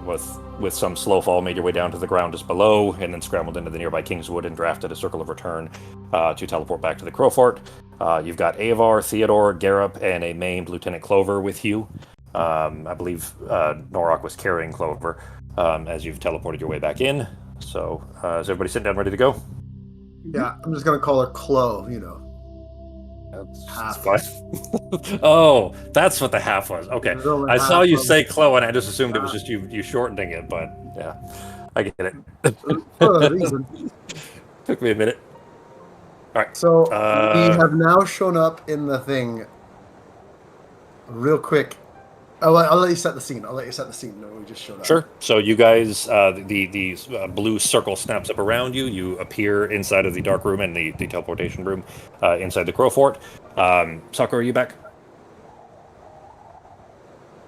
with some slow fall, made your way down to the ground just below, and then scrambled into the nearby Kingswood and drafted a circle of return to teleport back to the Crowfort. You've got Avar, Theodore, Garup, and a maimed Lieutenant Clover with you. I believe Norok was carrying Clover as you've teleported your way back in. So, is everybody sitting down ready to go? Yeah, I'm just gonna call her Chloe, That's fine. Oh, that's what the half was. Okay. I saw you say Chloe, and I just assumed it was just you shortening it, but yeah, I get it. For a reason. Took me a minute. All right. So we have now shown up in the thing. Real quick, I'll let you set the scene. I'll let you set the scene. No, we just showed up. Sure. So you guys, the blue circle snaps up around you. You appear inside of the dark room and the teleportation room inside the Crowfort. Sokka, are you back?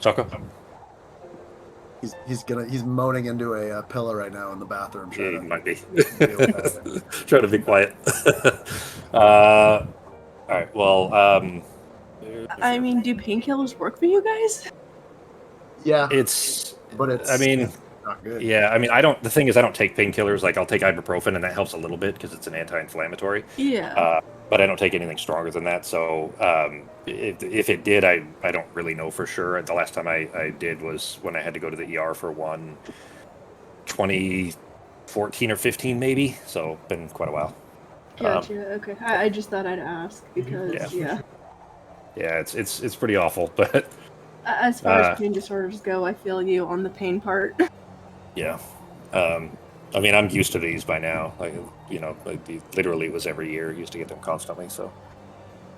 Sokka? He's moaning into a pillow right now in the bathroom. Yeah, he might be. Try to be quiet. All right. Well, I mean, do painkillers work for you guys? Yeah, but I mean, not good. Yeah, I mean, I don't. The thing is, I don't take painkillers. Like, I'll take ibuprofen, and that helps a little bit because it's an anti-inflammatory. Yeah. But I don't take anything stronger than that. So, if it did, I don't really know for sure. The last time I did was when I had to go to the ER for 2014 or 15 maybe. So, been quite a while. Gotcha. Okay. I just thought I'd ask because yeah. Yeah, it's pretty awful, but. As far as pain disorders go, I feel you on the pain part. Yeah. I mean, I'm used to these by now. Like, literally it was every year. Used to get them constantly. So,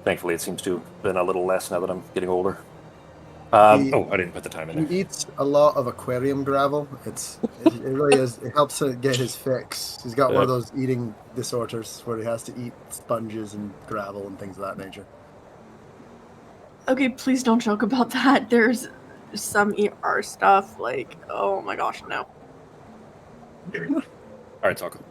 thankfully, it seems to have been a little less now that I'm getting older. I didn't put the time in there. He eats a lot of aquarium gravel. It really is. It helps him get his fix. He's got one of those eating disorders where he has to eat sponges and gravel and things of that nature. Okay, please don't joke about that. There's some ER stuff, like, oh my gosh, no. All right, Taco.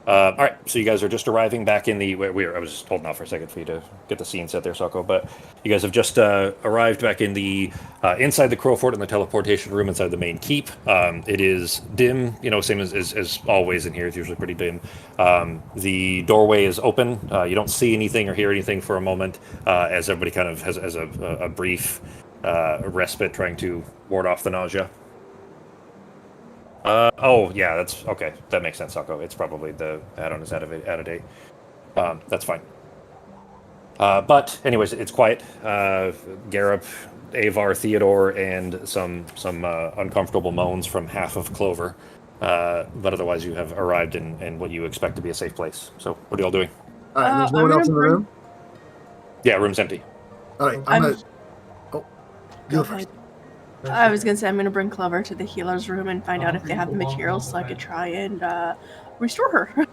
All right, so you guys are just arriving back in the... I was just holding off for a second for you to get the scene set there, Soko, but you guys have just arrived back in the... inside the Crowfort in the teleportation room inside the main keep. It is dim, same as always in here. It's usually pretty dim. The doorway is open. You don't see anything or hear anything for a moment as everybody kind of has a brief respite trying to ward off the nausea. Yeah, that's okay. That makes sense, Sako. It's probably the add-on is out of date. That's fine. But anyways, it's quiet. Garup, Avar, Theodore, and some uncomfortable moans from half of Clover. But otherwise, you have arrived in what you expect to be a safe place. So, what are y'all doing? All right, there's no one else in the room? Yeah, room's empty. All right, I'm going to... Oh, go first. I was going to say, I'm going to bring Clover to the healer's room and find out if they have the materials so I could try and restore her.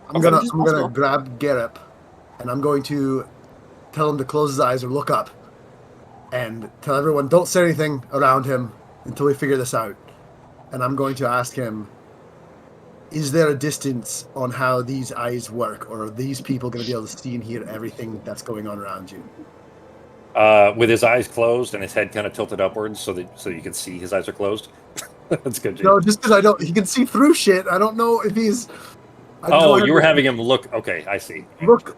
I'm gonna grab Garup, and I'm going to tell him to close his eyes or look up, and tell everyone, don't say anything around him until we figure this out. And I'm going to ask him, is there a distance on how these eyes work, or are these people going to be able to see and hear everything that's going on around you? With his eyes closed and his head kind of tilted upwards so you can see his eyes are closed. That's good, Jake. No, just because he can see through shit. I don't know if he's... You were having him look... Okay, I see. Look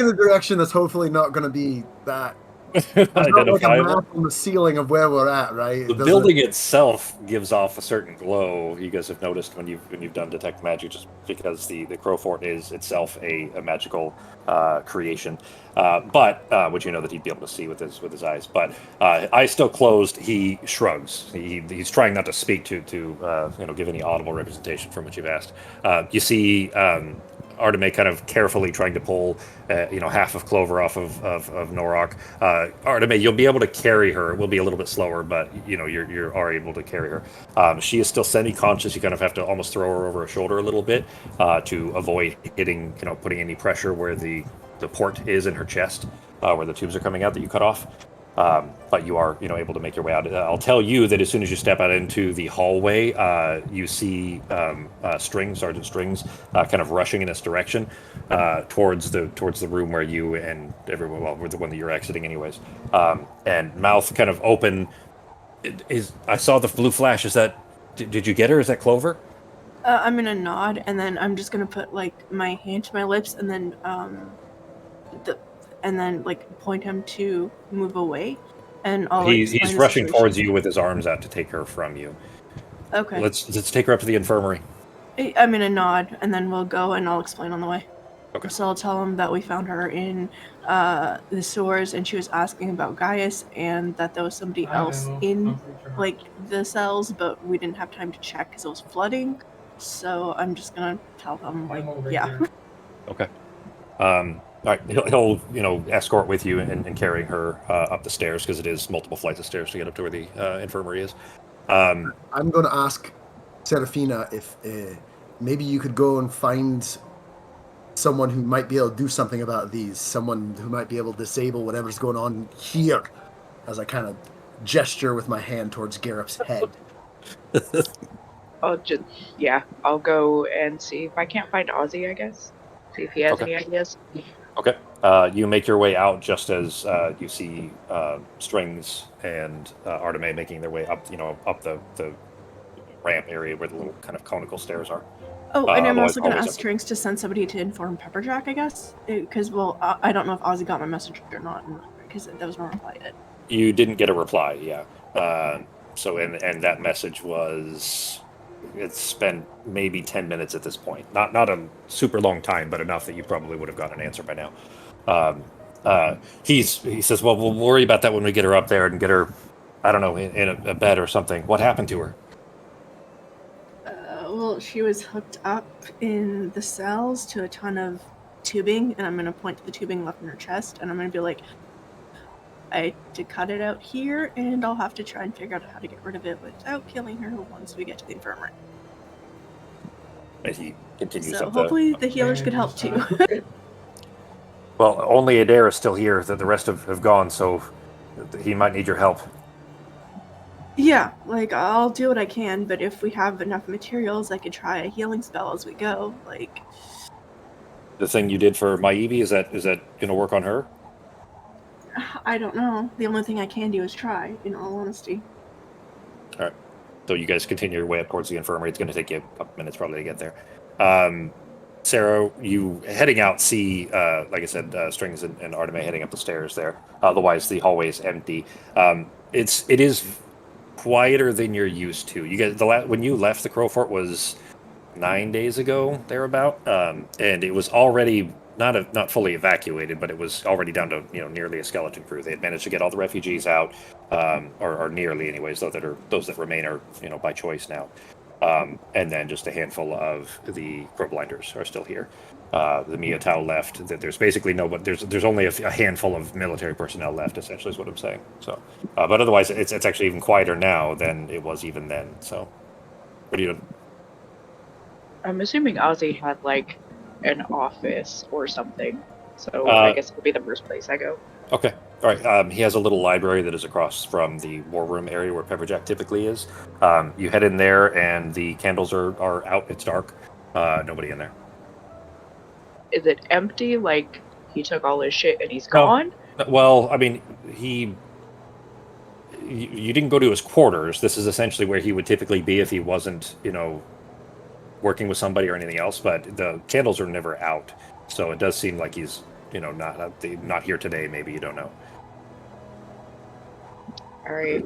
in a direction that's hopefully not going to be that... There's not like a map on the ceiling of where we're at, right? The building itself gives off a certain glow. You guys have noticed when you've done detect magic, just because the Crowfort is itself a magical creation. But which that he'd be able to see with his eyes. But eyes still closed, he shrugs. He's trying not to speak to give any audible representation from what you've asked. You see. Artemis kind of carefully trying to pull, half of Clover off of Norok. Artemis, you'll be able to carry her. It will be a little bit slower, but you are able to carry her. She is still semi-conscious. You kind of have to almost throw her over her shoulder a little bit to avoid hitting, putting any pressure where the port is in her chest, where the tubes are coming out that you cut off. But you are, able to make your way out. I'll tell you that as soon as you step out into the hallway, you see Sergeant Strings, kind of rushing in this direction towards the room where you and everyone, well, the one that you're exiting, anyways. And mouth kind of open. I saw the blue flash. Is that Did you get her? Is that Clover? I'm gonna nod, and then I'm just gonna put like my hand to my lips, and then like point him to move away, and I'll explain He's the rushing situation. towards you with his arms out to take her from you. Okay. Let's take her up to the infirmary. I'm gonna nod, and then we'll go, and I'll explain on the way. Okay. So I'll tell him that we found her in the sewers, and she was asking about Gaius, and that there was somebody else in like the cells, but we didn't have time to check because it was flooding. So I'm just gonna tell him like, yeah. Okay. All right. He'll escort with you and carrying her up the stairs because it is multiple flights of stairs to get up to where the infirmary is. I'm going to ask Serafina if maybe you could go and find someone who might be able to do something about these, someone who might be able to disable whatever's going on here, as I kind of gesture with my hand towards Garrup's head. I'll go and see if I can't find Ozzy, I guess. See if he has any ideas. Okay. You make your way out just as you see Strings and Arteme making their way up, up the ramp area where the little kind of conical stairs are. Oh, and I'm also going to always ask Strings to send somebody to inform Pepperjack, I guess. Because, I don't know if Ozzy got my message or not, because there was no reply yet. You didn't get a reply, yeah. And that message was... It's been maybe 10 minutes at this point. Not a super long time, but enough that you probably would have gotten an answer by now. He says, well, we'll worry about that when we get her up there and get her, I don't know, in a bed or something. What happened to her? Well, she was hooked up in the cells to a ton of tubing, and I'm going to point to the tubing left in her chest, and I'm going to be like, I had to cut it out here, and I'll have to try and figure out how to get rid of it without killing her once we get to the infirmary. And he continues So up hopefully the healers could help too. Well, only Adair is still here. The rest have gone, so he might need your help. Yeah, like, I'll do what I can, but if we have enough materials, I could try a healing spell as we go, like... The thing you did for Maievi, is that going to work on her? I don't know. The only thing I can do is try, in all honesty. Alright. So you guys continue your way up towards the infirmary. It's going to take you a couple minutes probably to get there. Sarah, you heading out see, like I said, Strings and Arteme heading up the stairs there. Otherwise, the hallway is empty. It is quieter than you're used to. You guys, when you left the Crow Fort was 9 days ago, thereabout, and it was already not fully evacuated, but it was already down to nearly a skeleton crew. They had managed to get all the refugees out, or nearly, anyways. Those that remain are by choice now, and then just a handful of the Crowblinders are still here. The Miatao left. There's basically there's only a handful of military personnel left. Essentially, is what I'm saying. So, but otherwise, it's actually even quieter now than it was even then. So, what are you doing? I'm assuming Ozzy had like an office or something, so I guess it would be the first place I go. Okay. All right. He has a little library that is across from the war room area where Pepperjack typically is. You head in there, and the candles are out. It's dark. Nobody in there. Is it empty? Like he took all his shit and he's gone? Well, I mean, you didn't go to his quarters. This is essentially where he would typically be if he wasn't, working with somebody or anything else. But the candles are never out, so it does seem like he's, not here today. Maybe, you don't know. All right.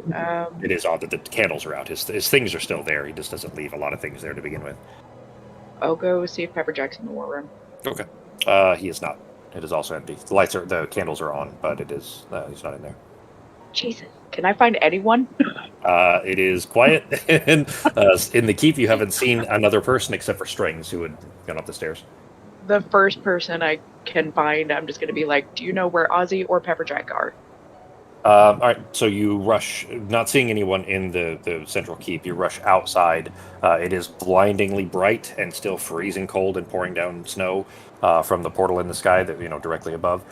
It is odd that the candles are out. His things are still there. He just doesn't leave a lot of things there to begin with. I'll go see if Pepperjack's in the war room. Okay. He is not. It is also empty. The candles are on, but he's not in there. Jesus. Can I find anyone? It is quiet, and in the keep you haven't seen another person except for Strings, who had gone up the stairs. The first person I can find, I'm just going to be like, do you know where Ozzy or Pepperjack are? All right, so you rush, not seeing anyone in the central keep, you rush outside. It is blindingly bright and still freezing cold and pouring down snow from the portal in the sky that directly above.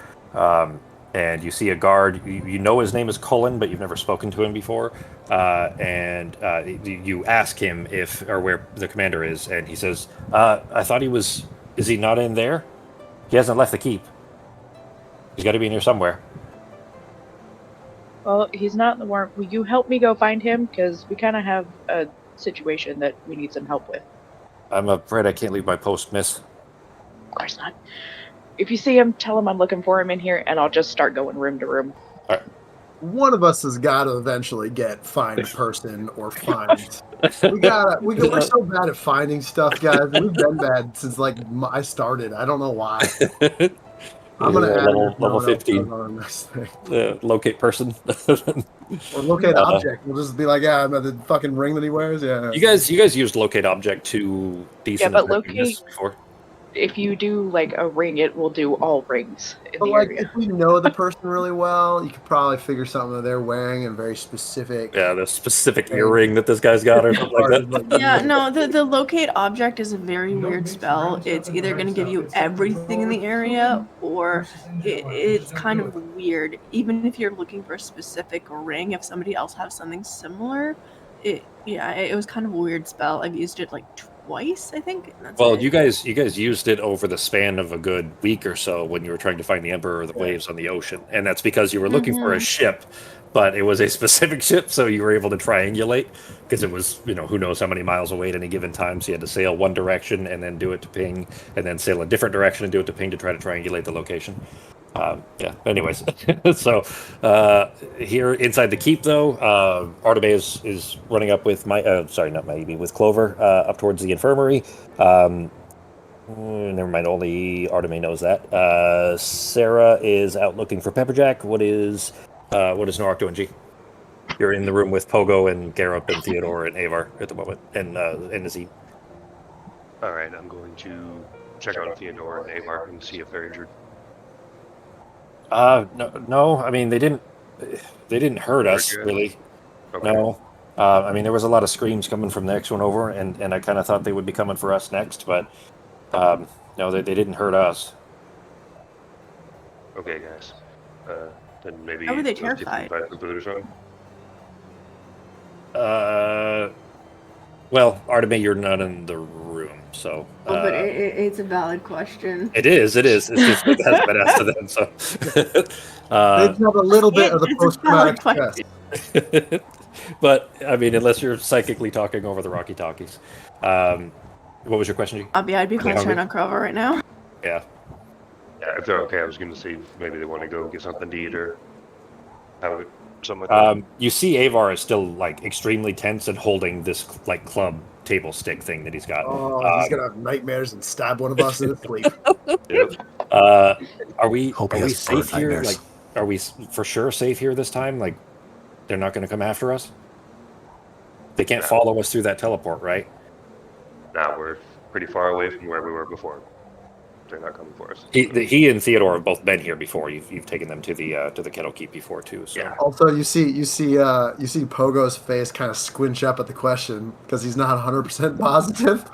And you see a guard. You know his name is Cullen, but you've never spoken to him before. And you ask him where the commander is, and he says, "I thought he was. Is he not in there? He hasn't left the keep. He's got to be in here somewhere." Well, he's not in the war. Will you help me go find him? Because we kind of have a situation that we need some help with. I'm afraid I can't leave my post, miss. Of course not. If you see him, tell him I'm looking for him in here, and I'll just start going room to room. One of us has got to eventually get find person or find. We're so bad at finding stuff, guys. We've been bad since like I started. I don't know why. I'm gonna add level 15. on this thing. Locate person. Or locate object. We'll just be like, yeah, the fucking ring that he wears. Yeah. You guys used locate object to decent but locate before. If you do like a ring, it will do all rings in But the like, area. if we know the person really well, you could probably figure something that they're wearing and very specific. Yeah, the specific earring that this guy's got or something like that. Yeah, no, the locate object is a very weird spell. It's either going to give you everything in the area, or it's kind of weird. Even if you're looking for a specific ring, if somebody else has something similar, it was kind of a weird spell. I've used it like twice, I think. And that's it. You guys used it over the span of a good week or so when you were trying to find the Emperor of the Waves on the ocean, and that's because you were looking for a ship, but it was a specific ship, so you were able to triangulate because it was, who knows how many miles away at any given time. So you had to sail one direction and then do it to ping, and then sail a different direction and do it to ping to try to triangulate the location. Anyways, so here inside the keep, though, Artebe is running up with with Clover up towards the infirmary. Never mind, only Artebe knows that. Sarah is out looking for Pepperjack. What is Norak doing, G? You're in the room with Pogo and Garup and Theodore and Avar at the moment, and Nazim. All right, I'm going to check on Theodore and Avar and see if they're injured. No. I mean, they didn't hurt us really. Okay. No. I mean, there was a lot of screams coming from the next one over, and I kind of thought they would be coming for us next, but no, they didn't hurt us. Okay, guys. Then maybe. How were they terrified? The boot or something. Well, Arteme, you're not in the room, so. But it's a valid question. It is. It's just it hasn't been asked to them, so. They have a little bit of the post-traumatic stress. But I mean, unless you're psychically talking over the Rocky Talkies. What was your question? I'd be concentrating on Crover right now. Yeah. Yeah, if they're okay, I was going to see if maybe they want to go get something to eat or have something like that. You see Avar is still like extremely tense and holding this like club table stick thing that he's got. Oh, he's gonna have nightmares and stab one of us in his sleep. Yep. Are we safe here? Nightmares. Like, are we for sure safe here this time? Like, they're not going to come after us? They can't follow us through that teleport, right? Nah, we're pretty far away from where we were before. They're not coming for us. He and Theodore have both been here before. You've taken them to the Kettle Keep before too. So. Yeah. Also, you see Pogo's face kind of squinch up at the question because he's not 100% positive.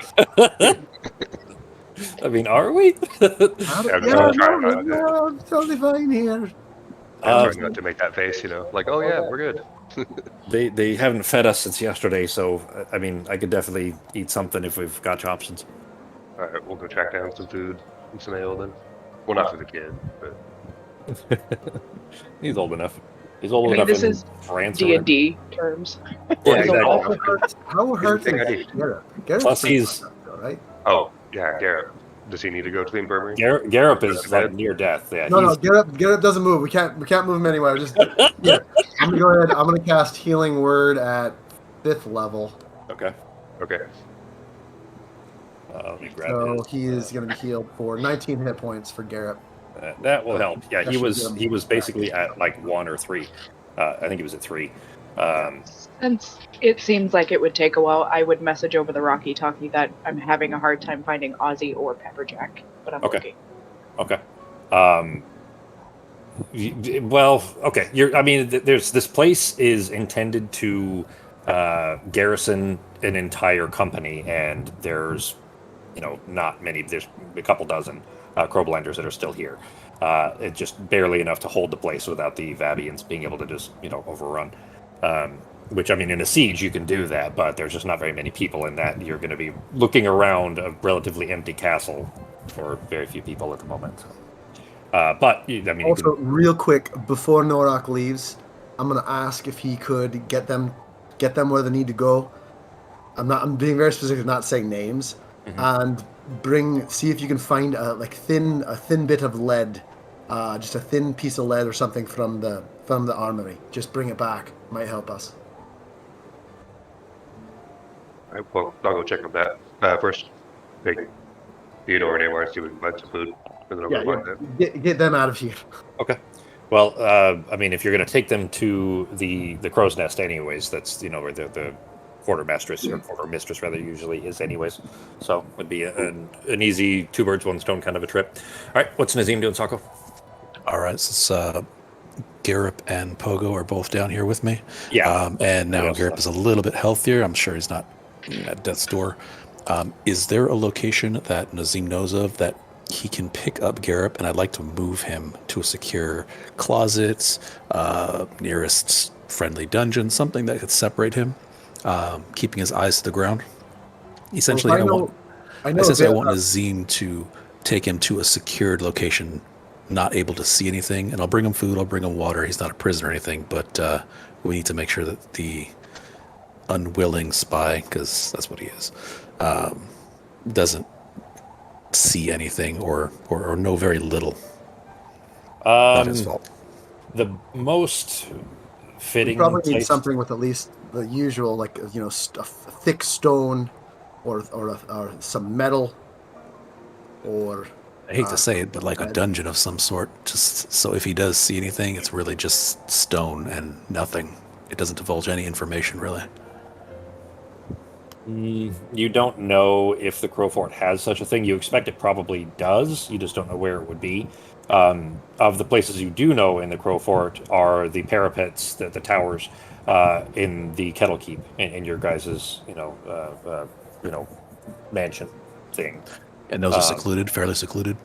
I mean, are we? I'm totally fine here. I'm trying not to make that face, like, oh yeah, we're good. They haven't fed us since yesterday, so I mean, I could definitely eat something if we've got options. All right, we'll go track down some food and some ale then. Well, not for the kid, but He's old enough. He's old enough. This is France D&D terms. Yeah, exactly. How hurt is Garrett? Plus, he's right. Oh yeah, Garrett. Does he need to go to the infirmary? Garup is like near death. Yeah. No, Garrett doesn't move. We can't move him anywhere. I'm gonna go ahead. I'm gonna cast Healing Word at 5th level. Okay. Let me grab So his, he is gonna be healed for 19 hit points for Garrett. that will help. Yeah, That he should was basically at like 1 or 3. I think he was at 3. Since it seems like it would take a while, I would message over the Rocky Talkie that I'm having a hard time finding Ozzy or Pepperjack, but I'm looking. Okay. Well, okay. There's this place is intended to garrison an entire company, and there's not many. There's a couple dozen Crowblenders that are still here. It's just barely enough to hold the place without the Vabians being able to just overrun. Which, I mean, in a siege you can do that, but there's just not very many people in that. You're going to be looking around a relatively empty castle for very few people at the moment. But I mean, also, real quick before Norak leaves, I'm gonna ask if he could get them where they need to go, I'm being very specific, not saying names, and see if you can find a thin bit of lead, just a thin piece of lead or something from the armory. Just bring it back. Might help us. All right, well, I'll go check on that first. Take Theodore and Amar and see if we can find some food, and then I'll go find that. Get them out of here. Okay. Well, I mean, if you're going to take them to the crow's nest, anyways, that's where the quartermastress or quartermistress rather usually is, anyways. So would be an easy 2 birds 1 stone kind of a trip. All right, what's Nazim doing, Sako? All right, so Garrep and Pogo are both down here with me. Yeah. And now Garrep is a little bit healthier. I'm sure he's not at death's door. Is there a location that Nazim knows of that he can pick up Garrep, and I'd like to move him to a secure closet, nearest friendly dungeon, something that could separate him, keeping his eyes to the ground. Essentially, I want Nazim to take him to a secured location, not able to see anything, and I'll bring him food, I'll bring him water. He's not a prisoner or anything, but we need to make sure that the unwilling spy, because that's what he is, doesn't see anything or know very little. Not his fault. The most fitting. We probably need something with at least the usual, like a thick stone, or some metal, or. I hate to say it, but like a dungeon of some sort. Just so if he does see anything, it's really just stone and nothing. It doesn't divulge any information, really. You don't know if the Crow Fort has such a thing. You expect it probably does. You just don't know where it would be. Of the places you do know in the Crow Fort are the parapets, the towers, in the Kettle Keep, in your guys's, mansion thing. And those are secluded, fairly secluded.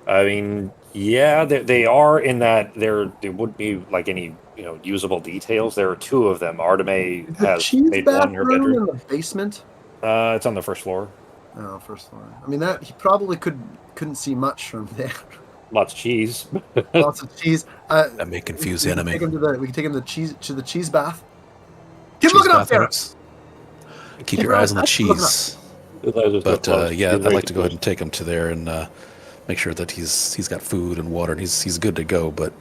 I mean, yeah, they are in that there wouldn't be like any usable details. There are 2 of them. Arteme has made one in her bedroom. In the basement. It's on the first floor. Oh, first floor. I mean, that he probably couldn't see much from there. Lots of cheese. Lots of cheese. That may confuse the enemy. We can take him to the cheese bath. Keep looking up there. Keep your eyes on the cheese. But I'd like to go ahead and take him to there and make sure that he's got food and water and he's good to go. But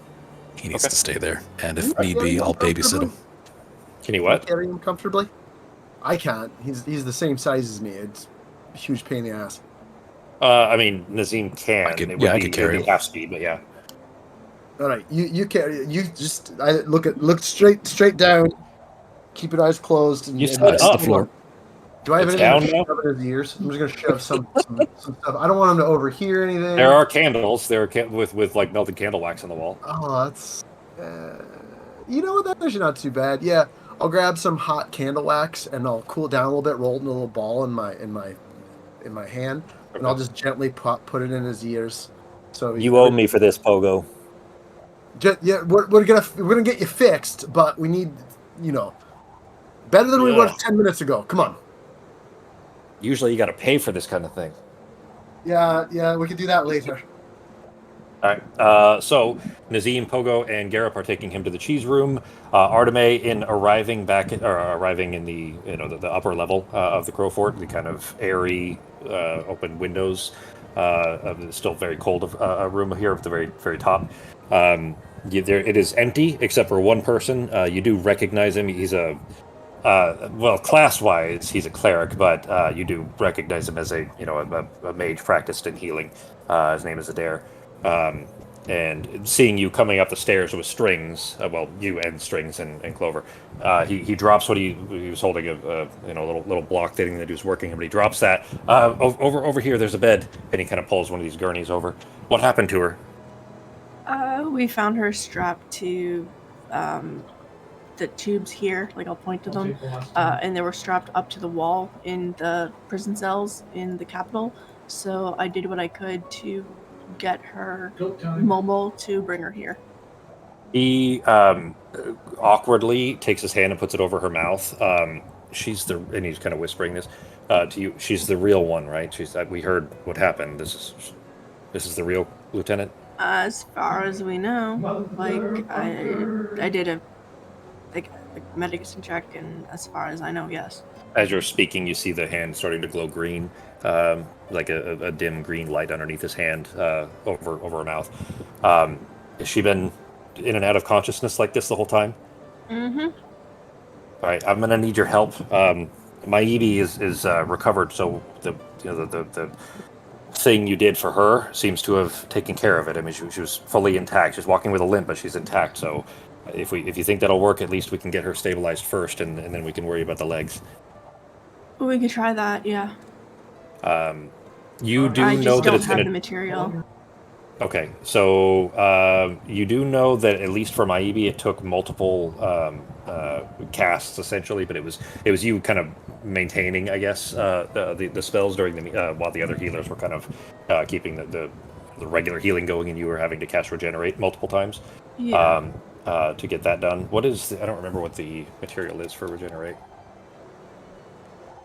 he needs to stay there, and if need be, I'll babysit him. Can you what? Carry him comfortably? I can't. He's the same size as me. It's a huge pain in the ass. I mean, Nazim can. I could carry him. Half speed, but yeah. All right, you carry. You just look straight down. Keep your eyes closed. And, you stood up. The floor. Do I have anything to shove in his ears? I'm just gonna shove some stuff. I don't want him to overhear anything. There are candles. There are with like melted candle wax on the wall. Oh, that's. You know what? That's actually not too bad. Yeah, I'll grab some hot candle wax and I'll cool it down a little bit, roll it in a little ball in my hand, and I'll just gently put it in his ears. So you owe me for this, Pogo. We're gonna get you fixed, but we need better than we were 10 minutes ago. Come on. Usually you got to pay for this kind of thing. Yeah, we can do that later. All right. So Nazim, Pogo, and Garrep are taking him to the cheese room. Arteme, arriving in the the upper level of the Crow Fort, the kind of airy, open windows. It's still very cold room here at the very very top. It is empty except for one person. You do recognize him. He's a class-wise, he's a cleric, but you do recognize him as a mage practiced in healing. His name is Adair. And seeing you coming up the stairs with strings, you and strings and Clover, he drops what he was holding a little block thing that he was working, but he drops that. Over here, there's a bed, and he kind of pulls one of these gurneys over. What happened to her? We found her strapped to the tubes here, like I'll point to them, and they were strapped up to the wall in the prison cells in the capital. So I did what I could to get her mobile to bring her here. He awkwardly takes his hand and puts it over her mouth. And he's kind of whispering this to you. She's the real one, right? We heard what happened. This is the real lieutenant. As far as we know, like I did like medicine check, and as far as I know, yes. As you're speaking, you see the hand starting to glow green, like a dim green light underneath his hand over her mouth. Has she been in and out of consciousness like this the whole time? Mm-hmm. All right, I'm gonna need your help. My Evie is recovered, so the thing you did for her seems to have taken care of it. I mean, she was fully intact. She's walking with a limp, but she's intact. So, if you think that'll work, at least we can get her stabilized first, and then we can worry about the legs. We could try that, yeah. You do I know just that don't it's have gonna. the material. Okay, so you do know that at least for Maibi, it took multiple casts essentially, but it was you kind of maintaining, I guess, the spells during the while the other healers were kind of keeping the regular healing going, and you were having to cast regenerate multiple times Yeah. to get that done. What is I don't remember what the material is for regenerate.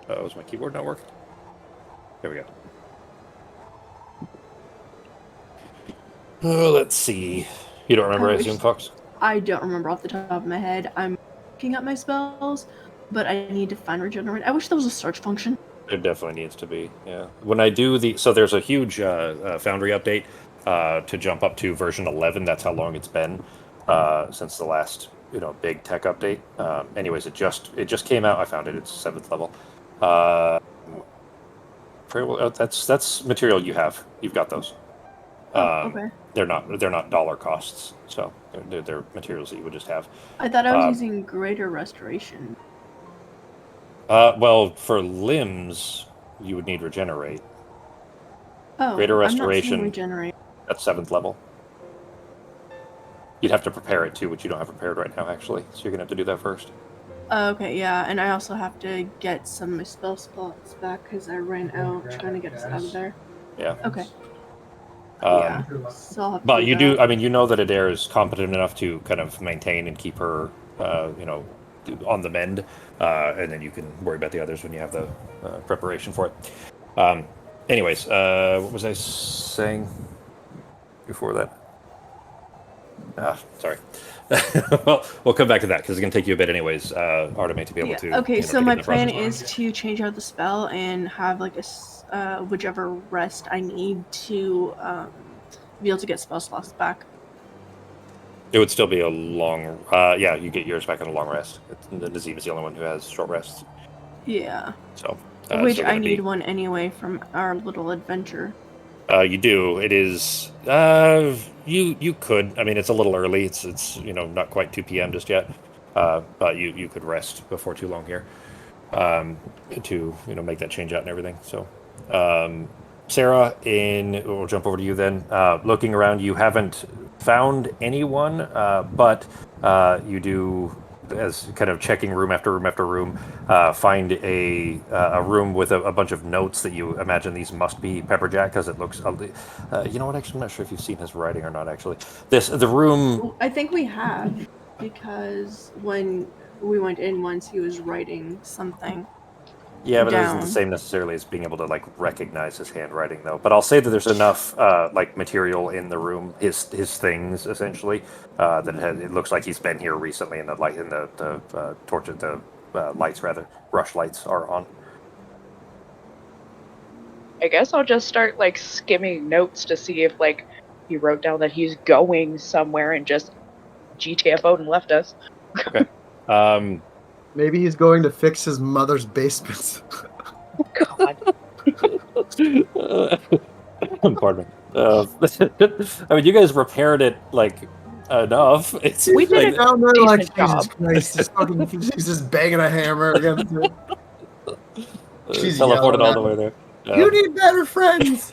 Is my keyboard not working? There we go. Let's see. You don't remember, I assume, Fox? I don't remember off the top of my head. I'm looking at my spells, but I need to find regenerate. I wish there was a search function. It definitely needs to be, yeah. When I do so there's a huge Foundry update to jump up to version 11. That's how long it's been since the last big tech update. Anyways, it just came out. I found it. It's 7th level. Very well, that's material you have. You've got those. Okay. They're not dollar costs, so they're materials that you would just have. I thought I was using greater restoration. Well, for limbs, you would need regenerate. Oh, Greater I'm not seeing restoration. regenerate. At 7th level. You'd have to prepare it too, which you don't have prepared right now, actually. So you're gonna have to do that first. Okay, yeah, and I also have to get some of my spell slots back because I ran out trying to get us out of there. Yeah. Okay. Yeah. So I'll have to But you that. do. I mean, you know that Adair is competent enough to kind of maintain and keep her, on the mend, and then you can worry about the others when you have the preparation for it. Anyways, what was I saying before that? Sorry. Well, we'll come back to that because it's going to take you a bit anyways, Arteme, to be able to... Okay, so to my get the plan process. is to change out the spell and have like a whichever rest I need to be able to get spell slots back. It would still be a long... yeah, you get yours back in a long rest. Nazim is the only one who has short rests. Yeah. So, Which I need one anyway from our little adventure. You do. It is. You could. I mean, it's a little early. It's not quite 2 p.m. just yet. But you could rest before too long here. To make that change out and everything. So, Sarah, we'll jump over to you then. Looking around, you haven't found anyone, but you do, as kind of checking room after room after room, find a room with a bunch of notes that you imagine these must be Pepperjack, because it looks. You know what? Actually, I'm not sure if you've seen his writing or not. Actually, the room. I think we have, because when we went in once, he was writing something. Yeah, but it isn't down. the same necessarily as being able to recognize his handwriting, though. But I'll say that there's enough material in the room, his things essentially, that it looks like he's been here recently, and the torch, the lights rather, rush lights are on. I guess I'll just start skimming notes to see if he wrote down that he's going somewhere and just GTFO'd and left us. Okay. Maybe he's going to fix his mother's basement. God. Pardon me. I mean, you guys repaired it enough. We did it. Down there like Decent job. Jesus Christ, she's just banging a hammer against it. She's teleported yelling all at the way him. there. You need better friends.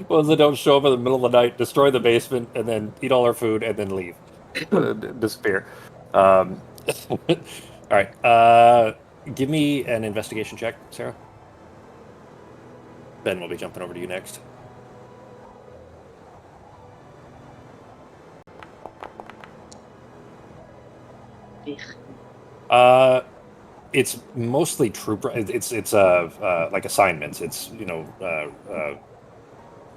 Ones that don't show up in the middle of the night, destroy the basement, and then eat all our food, and then leave. Disappear. All right. Give me an investigation check, Sarah. Ben will be jumping over to you next. It's mostly troop. It's like assignments. It's what's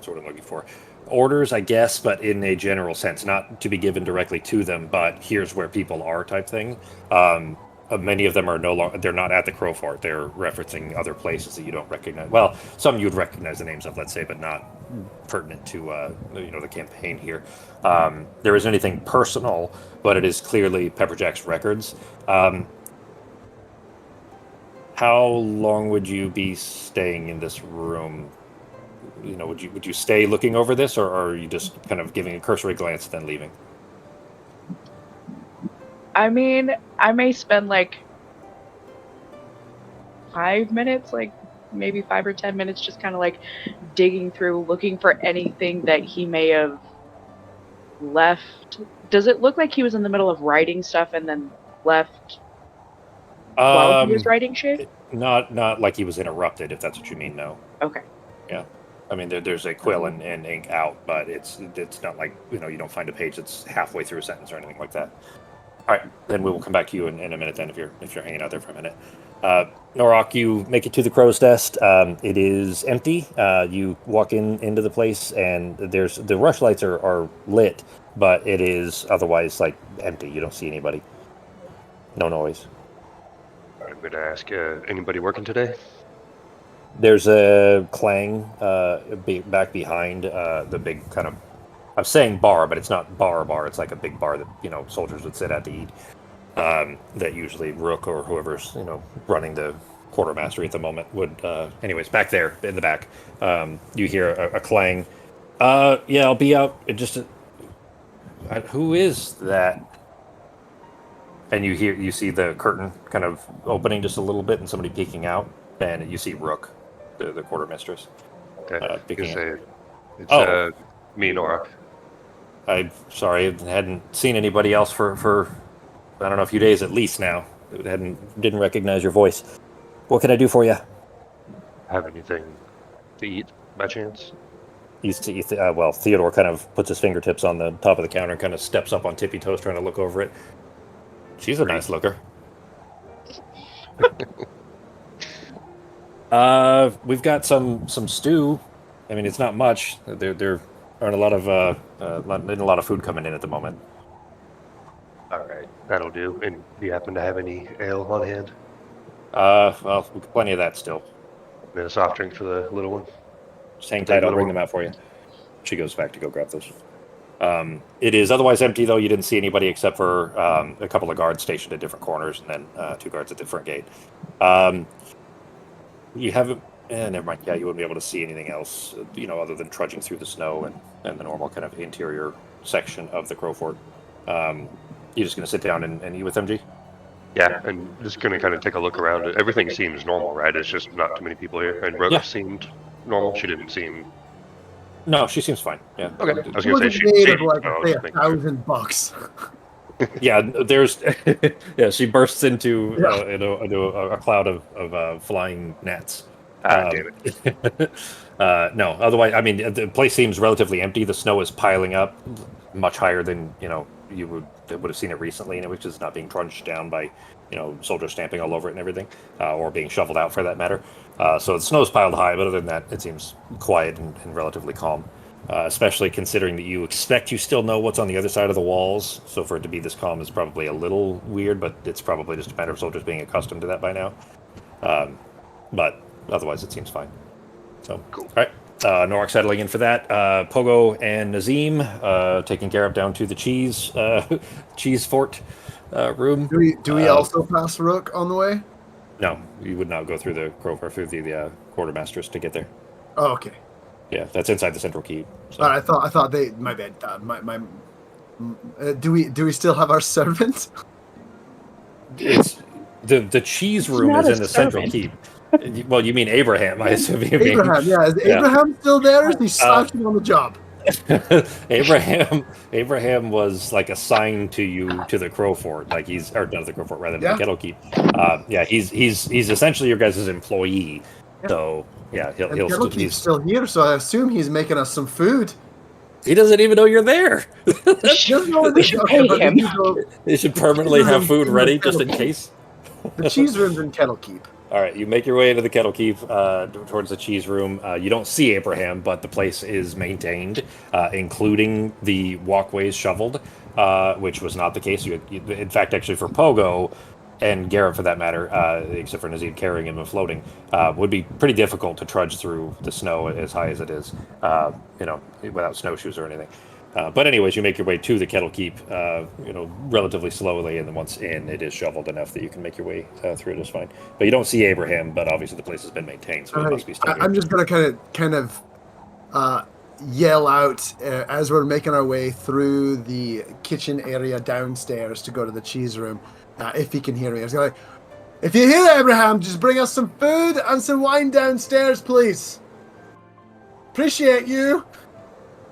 what I'm looking for. orders, I guess, but in a general sense, not to be given directly to them, but here's where people are type thing. Many of them are no longer, they're not at the Crow Fort. They're referencing other places that you don't recognize. Well, some you would recognize the names of, let's say, but not pertinent to the campaign here. There isn't anything personal, but it is clearly Pepperjack's records. How long would you be staying in this room? Would you stay looking over this, or are you just kind of giving a cursory glance and then leaving? I mean, I may spend like 5 minutes, like maybe 5 or 10 minutes, just kind of like digging through, looking for anything that he may have left. Does it look like he was in the middle of writing stuff and then left while he was writing shit? Not like he was interrupted, if that's what you mean. No. Okay. Yeah. I mean, there's a quill and ink out, but it's not like, you don't find a page that's halfway through a sentence or anything like that. All right, then we will come back to you in a minute then if you're hanging out there for a minute. Norok, you make it to the crow's nest. It is empty. You walk into the place, and the rush lights are lit, but it is otherwise like empty. You don't see anybody. No noise. I'm going to ask, anybody working today? There's a clang back behind the big kind of, I'm saying bar, but it's not bar. It's like a big bar that, soldiers would sit at to eat. That usually Rook or whoever's, running the quartermaster at the moment would, anyways, back there in the back, you hear a clang. Yeah, I'll be out in just who is that? And you see the curtain kind of opening just a little bit and somebody peeking out, and you see Rook, the quartermistress. Okay. Peeking out. It's me, Nora. I'm sorry, I hadn't seen anybody else for I don't know, a few days at least now. Didn't recognize your voice. What can I do for you? Have anything to eat by chance? Well, Theodore kind of puts his fingertips on the top of the counter and kind of steps up on tippy toes trying to look over it. She's a nice looker. We've got some stew. I mean, it's not much. There aren't a lot of food coming in at the moment. All right, that'll do. And do you happen to have any ale on hand? Well, we've got plenty of that still. And a soft drink for the little one? Just hang tight, I'll bring them out for you. She goes back to go grab those. It is otherwise empty, though. You didn't see anybody except for a couple of guards stationed at different corners, and then 2 guards at the front gate. You haven't... never mind. Yeah, you wouldn't be able to see anything else, other than trudging through the snow and the normal kind of interior section of the Crow Fort. You just going to sit down and eat with MG? Yeah, and just going to kind of take a look around. Everything seems normal, right? It's just not too many people here. And Rook seemed normal. She didn't seem... No, she seems fine. Yeah. Okay. I was She going to was say she made seemed... of like $1,000. Yeah, there's... yeah, she bursts into a cloud of flying gnats. damn it. No, otherwise, I mean, the place seems relatively empty. The snow is piling up much higher than, you would have seen it recently, and it was just not being trudged down by, soldiers stamping all over it and everything, or being shoveled out for that matter. So the snow's piled high, but other than that, it seems quiet and relatively calm, especially considering that you still know what's on the other side of the walls. So for it to be this calm is probably a little weird, but it's probably just a matter of soldiers being accustomed to that by now. But otherwise, it seems fine. So, cool. All right. Norak settling in for that. Pogo and Nazim taking Garrett down to the cheese fort room. Do we also pass Rook on the way? No, you would not go through the the quartermasters to get there. Oh, okay. Yeah, that's inside the central keep. So. I thought they. My bad. Do we still have our servant? It's the cheese room is in the central keep. Well, you mean Abraham, I assume. Abraham, yeah. Is Abraham still there? Or is he slashing on the job? Abraham was like assigned to you to the Crow Fort, like not the Crow Fort, rather than the Kettle Keep. He's essentially your guys' employee. Yeah. So yeah, he's still here. So I assume he's making us some food. He doesn't even know you're there. We should pay him. They should permanently have food ready just in case. The cheese room's in Kettle Keep. All right, you make your way into the Kettle Keep towards the cheese room. You don't see Abraham, but the place is maintained, including the walkways shoveled, which was not the case. In fact, actually, for Pogo and Garrett, for that matter, except for Nazim carrying him and floating, would be pretty difficult to trudge through the snow as high as it is, without snowshoes or anything. But anyways, you make your way to the Kettle Keep, relatively slowly, and then once in, it is shoveled enough that you can make your way through it just fine. But you don't see Abraham, but obviously the place has been maintained, so he must be still here. I'm just gonna kind of yell out as we're making our way through the kitchen area downstairs to go to the cheese room. If he can hear me, I was like, "If you hear Abraham, just bring us some food and some wine downstairs, please. Appreciate you."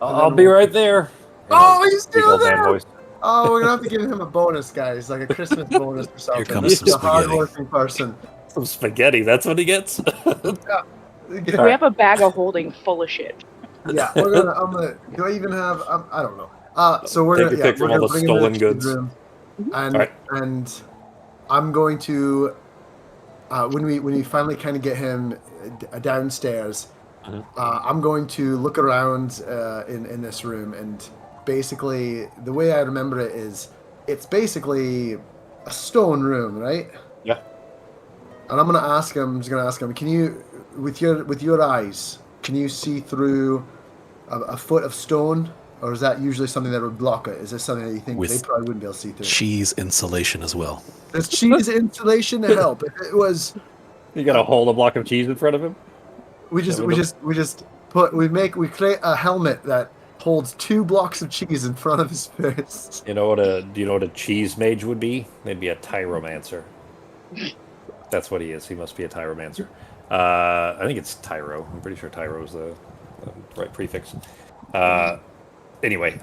I'll be right there. Oh, he's still there! Voice. Oh, we're gonna have to give him a bonus, guys, like a Christmas bonus or something. Here comes He's some a spaghetti. hardworking person. Some spaghetti, that's what he gets? We have a bag of holding full of shit. Yeah, I'm gonna. Do I even have? I don't know. So we're Take a gonna. pic from all the bring him to stolen cheese goods. room, and Alright. and I'm going to. When we finally kind of get him downstairs, I'm going to look around in this room, and basically the way I remember it is it's basically a stone room, right? Yeah. And I'm just gonna ask him, can you, with your eyes, can you see through a foot of stone, or is that usually something that would block it? Is this something that you think they probably wouldn't be able to see through? Cheese insulation as well. Does cheese insulation to help? If it was, You got to hold a block of cheese in front of him? we create a helmet that holds 2 blocks of cheese in front of his face. Do you know what a cheese mage would be? They'd be a tyromancer. That's what he is. He must be a tyromancer. I think it's tyro. I'm pretty sure tyro is the right prefix. Anyway,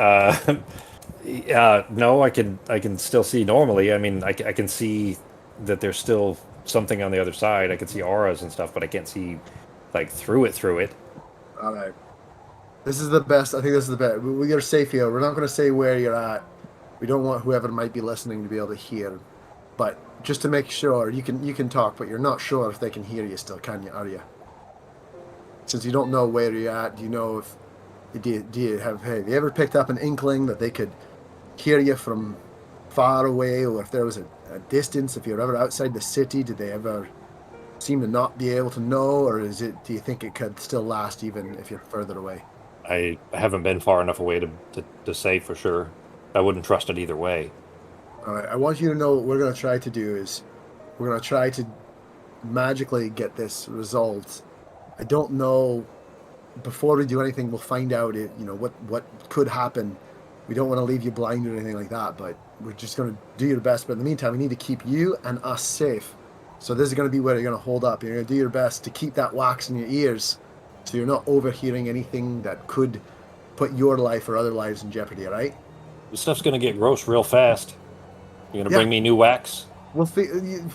no, I can still see normally. I mean, I can see that there's still something on the other side. I can see auras and stuff, but I can't see like through it. All right. This is the best. I think this is the best. You're safe here. We're not going to say where you're at. We don't want whoever might be listening to be able to hear. But just to make sure, you can talk, but you're not sure if they can hear you still, can you? Are you? Since you don't know where you're at, do you know if have you ever picked up an inkling that they could hear you from far away, or if there was a distance, if you're ever outside the city, did they ever seem to not be able to know, or do you think it could still last even if you're further away? I haven't been far enough away to say for sure. I wouldn't trust it either way. All right, I want you to know what we're going to try to do is we're going to try to magically get this resolved. I don't know. Before we do anything, we'll find out what could happen. We don't want to leave you blind or anything like that, but we're just going to do your best. But in the meantime, we need to keep you and us safe. So this is going to be where you're going to hold up. You're going to do your best to keep that wax in your ears so you're not overhearing anything that could put your life or other lives in jeopardy, all right? This stuff's going to get gross real fast. You're going to bring me new wax? We'll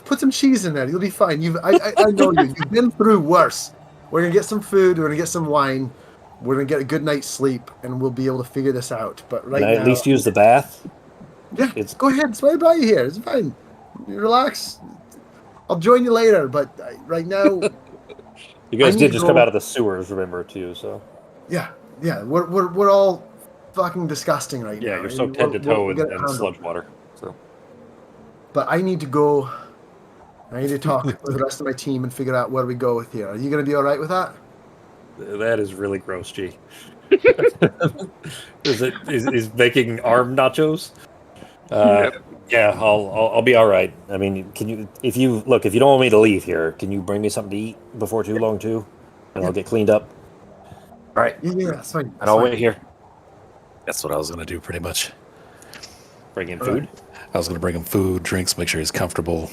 put some cheese in there. You'll be fine. I know you. You've been through worse. We're going to get some food. We're going to get some wine. We're going to get a good night's sleep, and we'll be able to figure this out. But right now... Can I at least use the bath? Yeah, go ahead. It's right by you here. It's fine. You relax. I'll join you later, but right now... You guys did just come out of the sewers, remember, too, so... Yeah. We're all fucking disgusting right now. Yeah, you're soaked head to toe in sludge water, so... But I need to go... I need to talk with the rest of my team and figure out where we go with here. Are you going to be all right with that? That is really gross, G. Is making arm nachos? Yeah, I'll be all right. I mean, if you don't want me to leave here, can you bring me something to eat before too long too, and I'll get cleaned up. All right. Yeah, that's fine. And I'll wait here. That's what I was going to do, pretty much. Bring in food. I was going to bring him food, drinks, make sure he's comfortable,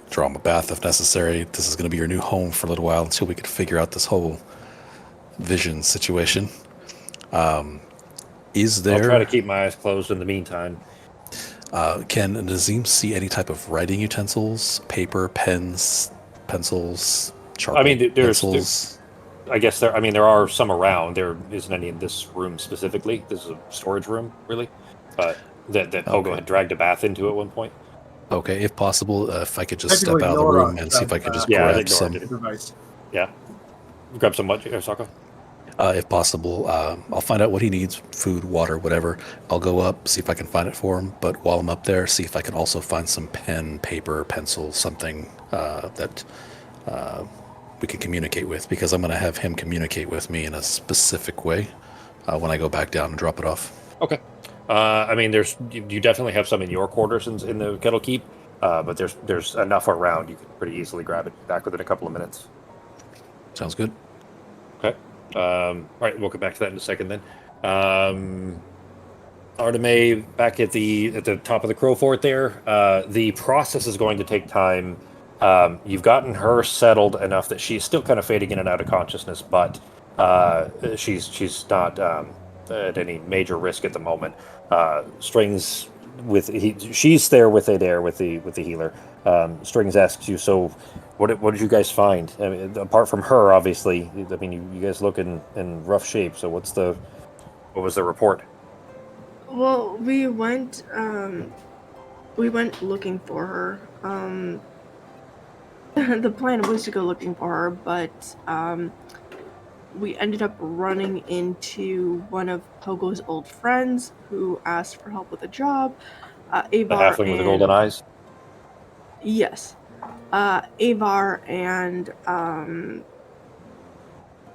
draw him a bath if necessary. This is going to be your new home for a little while until we could figure out this whole vision situation. Is there? I'll try to keep my eyes closed in the meantime. Can Nazim see any type of writing utensils, paper, pens, pencils, charcoal pencils? I guess there are some around. There isn't any in this room specifically. This is a storage room, really, but that Pogo had dragged a bath into at one point. Okay, if possible, if I could just step Technically, out of the Nora room and see if I could just Yeah, I grab think Nora some. did it. Device. Yeah. Grab some what, Sokka? If possible, I'll find out what he needs, food, water, whatever. I'll go up, see if I can find it for him. But while I'm up there, see if I can also find some pen, paper, pencil, something that we can communicate with, because I'm going to have him communicate with me in a specific way when I go back down and drop it off. Okay. I mean, you definitely have some in your quarters in the Kettle Keep, but there's enough around you can pretty easily grab it back within a couple of minutes. Sounds good. Okay. All right, we'll come back to that in a second then. Arteme, back at the top of the Crow Fort there. The process is going to take time. You've gotten her settled enough that she's still kind of fading in and out of consciousness, but she's not at any major risk at the moment. Strings she's there with Adair with the healer. Strings asks you, so what did you guys find? I mean, apart from her, obviously. I mean, you guys look in rough shape. So what was the report? Well, we went looking for her. The plan was to go looking for her, but we ended up running into one of Pogo's old friends who asked for help with a job. Avar The halfling with the golden eyes? Yes. Avar and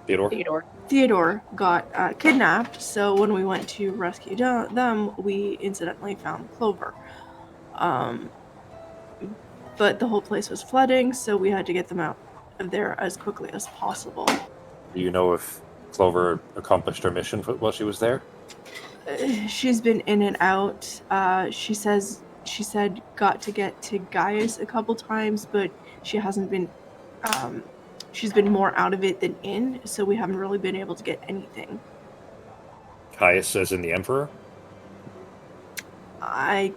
Theodore got kidnapped, so when we went to rescue them, we incidentally found Clover. But the whole place was flooding, so we had to get them out of there as quickly as possible. Do you know if Clover accomplished her mission while she was there? She's been in and out. She said got to get to Gaius a couple times, but she hasn't been. She's been more out of it than in, so we haven't really been able to get anything. Gaius says in the Emperor? I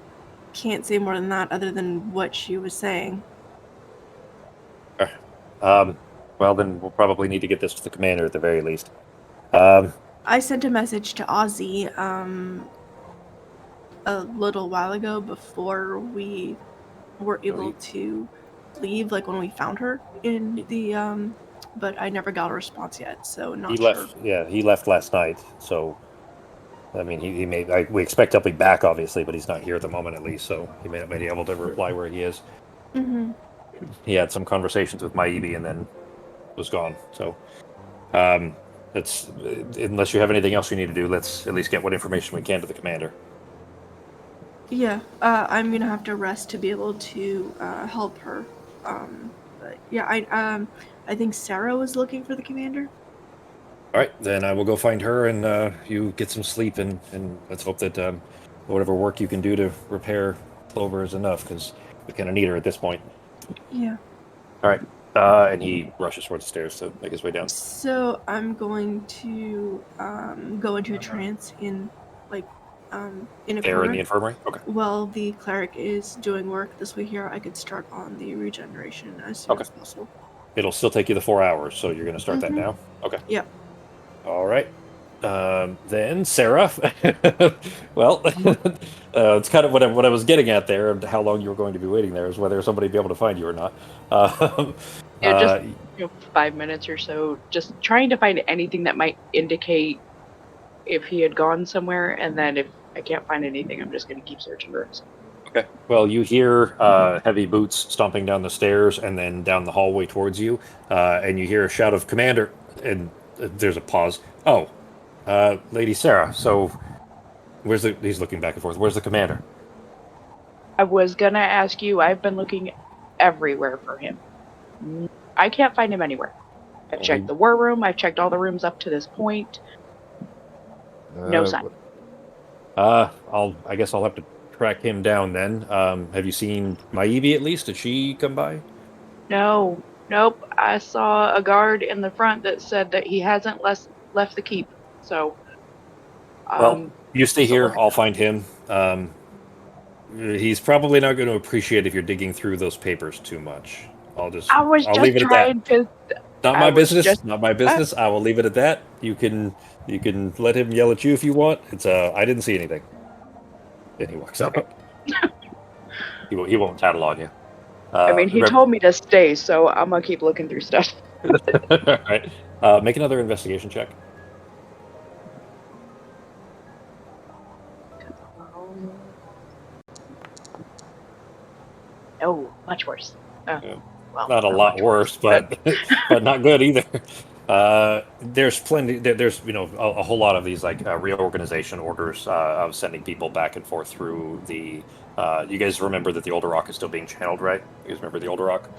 can't say more than that, other than what she was saying. Well, then we'll probably need to get this to the commander at the very least. I sent a message to Ozzy a little while ago before we were able to leave, like when we found her in the but I never got a response yet, so not sure. He left last night, so I mean he may we expect he'll be back obviously, but he's not here at the moment at least, so he may not be able to reply where he is. Mm-hmm. He had some conversations with Maibi and then was gone, so unless you have anything else you need to do, let's at least get what information we can to the commander. Yeah, I'm gonna have to rest to be able to help her. But yeah, I think Sarah was looking for the commander. All right, then I will go find her, and you get some sleep, and let's hope that whatever work you can do to repair Clover is enough, because we kind of need her at this point. Yeah. All right, and he rushes towards the stairs to make his way down. So I'm going to go into a trance in in a There corner. in the infirmary? Okay. While the cleric is doing work, this way here I could start on the regeneration as soon as possible. It'll still take you the 4 hours, so you're going to start that now? Okay. Yep. All right. Then, Sarah. Well, it's kind of what I was getting at there, and how long you were going to be waiting there, is whether somebody would be able to find you or not. Just 5 minutes or so, just trying to find anything that might indicate if he had gone somewhere, and then if I can't find anything, I'm just going to keep searching rooms. Okay. Well, you hear heavy boots stomping down the stairs and then down the hallway towards you, and you hear a shout of "Commander!" and there's a pause. Oh, Lady Sarah. So, he's looking back and forth. Where's the commander? I was gonna ask you. I've been looking everywhere for him. I can't find him anywhere. I've checked the war room. I've checked all the rooms up to this point. No sign. I guess I'll have to track him down then. Have you seen Maibi at least? Did she come by? No. Nope. I saw a guard in the front that said that he hasn't left the keep. So. Well, you stay here. I'll find him. He's probably not going to appreciate if you're digging through those papers too much. I'll leave it at that. Not my business. Not my business. I will leave it at that. You can let him yell at you if you want. It's I didn't see anything. And he walks out. He won't tattle on you. I mean, he told me to stay, so I'm gonna keep looking through stuff. Right. Make another investigation check. Oh, much worse. Oh, Yeah. well, Not a lot much worse, but but not good either. There's plenty. There's a whole lot of these like reorganization orders of sending people back and forth through the. You guys remember that the Older Rock is still being channeled, right? You guys remember the Older Rock?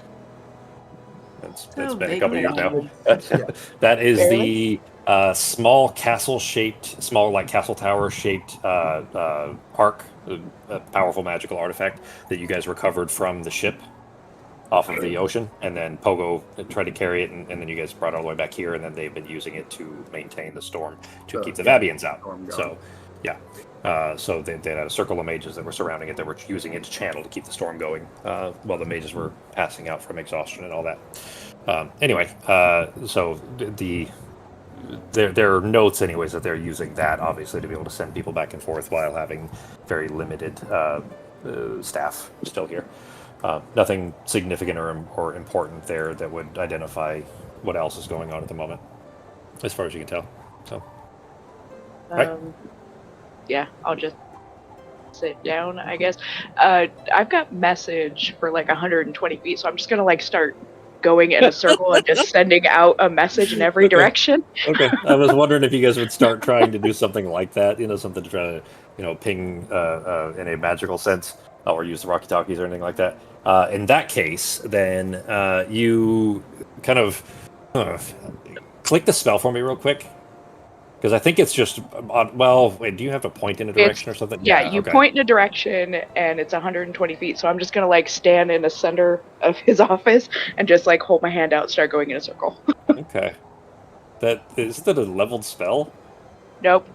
That's Oh, been a couple of years vaguely. now. That is Barely. the small like castle tower shaped arc, a powerful magical artifact that you guys recovered from the ship off of the ocean, and then Pogo tried to carry it, and then you guys brought it all the way back here, and then they've been using it to maintain the storm to keep the Vabians out. So, yeah. So they had a circle of mages that were surrounding it that were using it to channel to keep the storm going while the mages were passing out from exhaustion and all that. Anyway, so there are notes anyways that they're using that obviously to be able to send people back and forth while having very limited staff still here. Nothing significant or important there that would identify what else is going on at the moment, as far as you can tell. So, right. Yeah, I'll just sit down, I guess. I've got message for like 120 feet, so I'm just gonna like start going in a circle and just sending out a message in every direction. Okay. I was wondering if you guys would start trying to do something like that, something to try to, ping in a magical sense, or use the walkie-talkies or anything like that. In that case, then you kind of click the spell for me real quick. Because I think it's just, wait, do you have to point in a direction or something? Yeah, you point in a direction, and it's 120 feet, so I'm just going to, like, stand in the center of his office and just, like, hold my hand out and start going in a circle. Okay. Is that a leveled spell? Nope.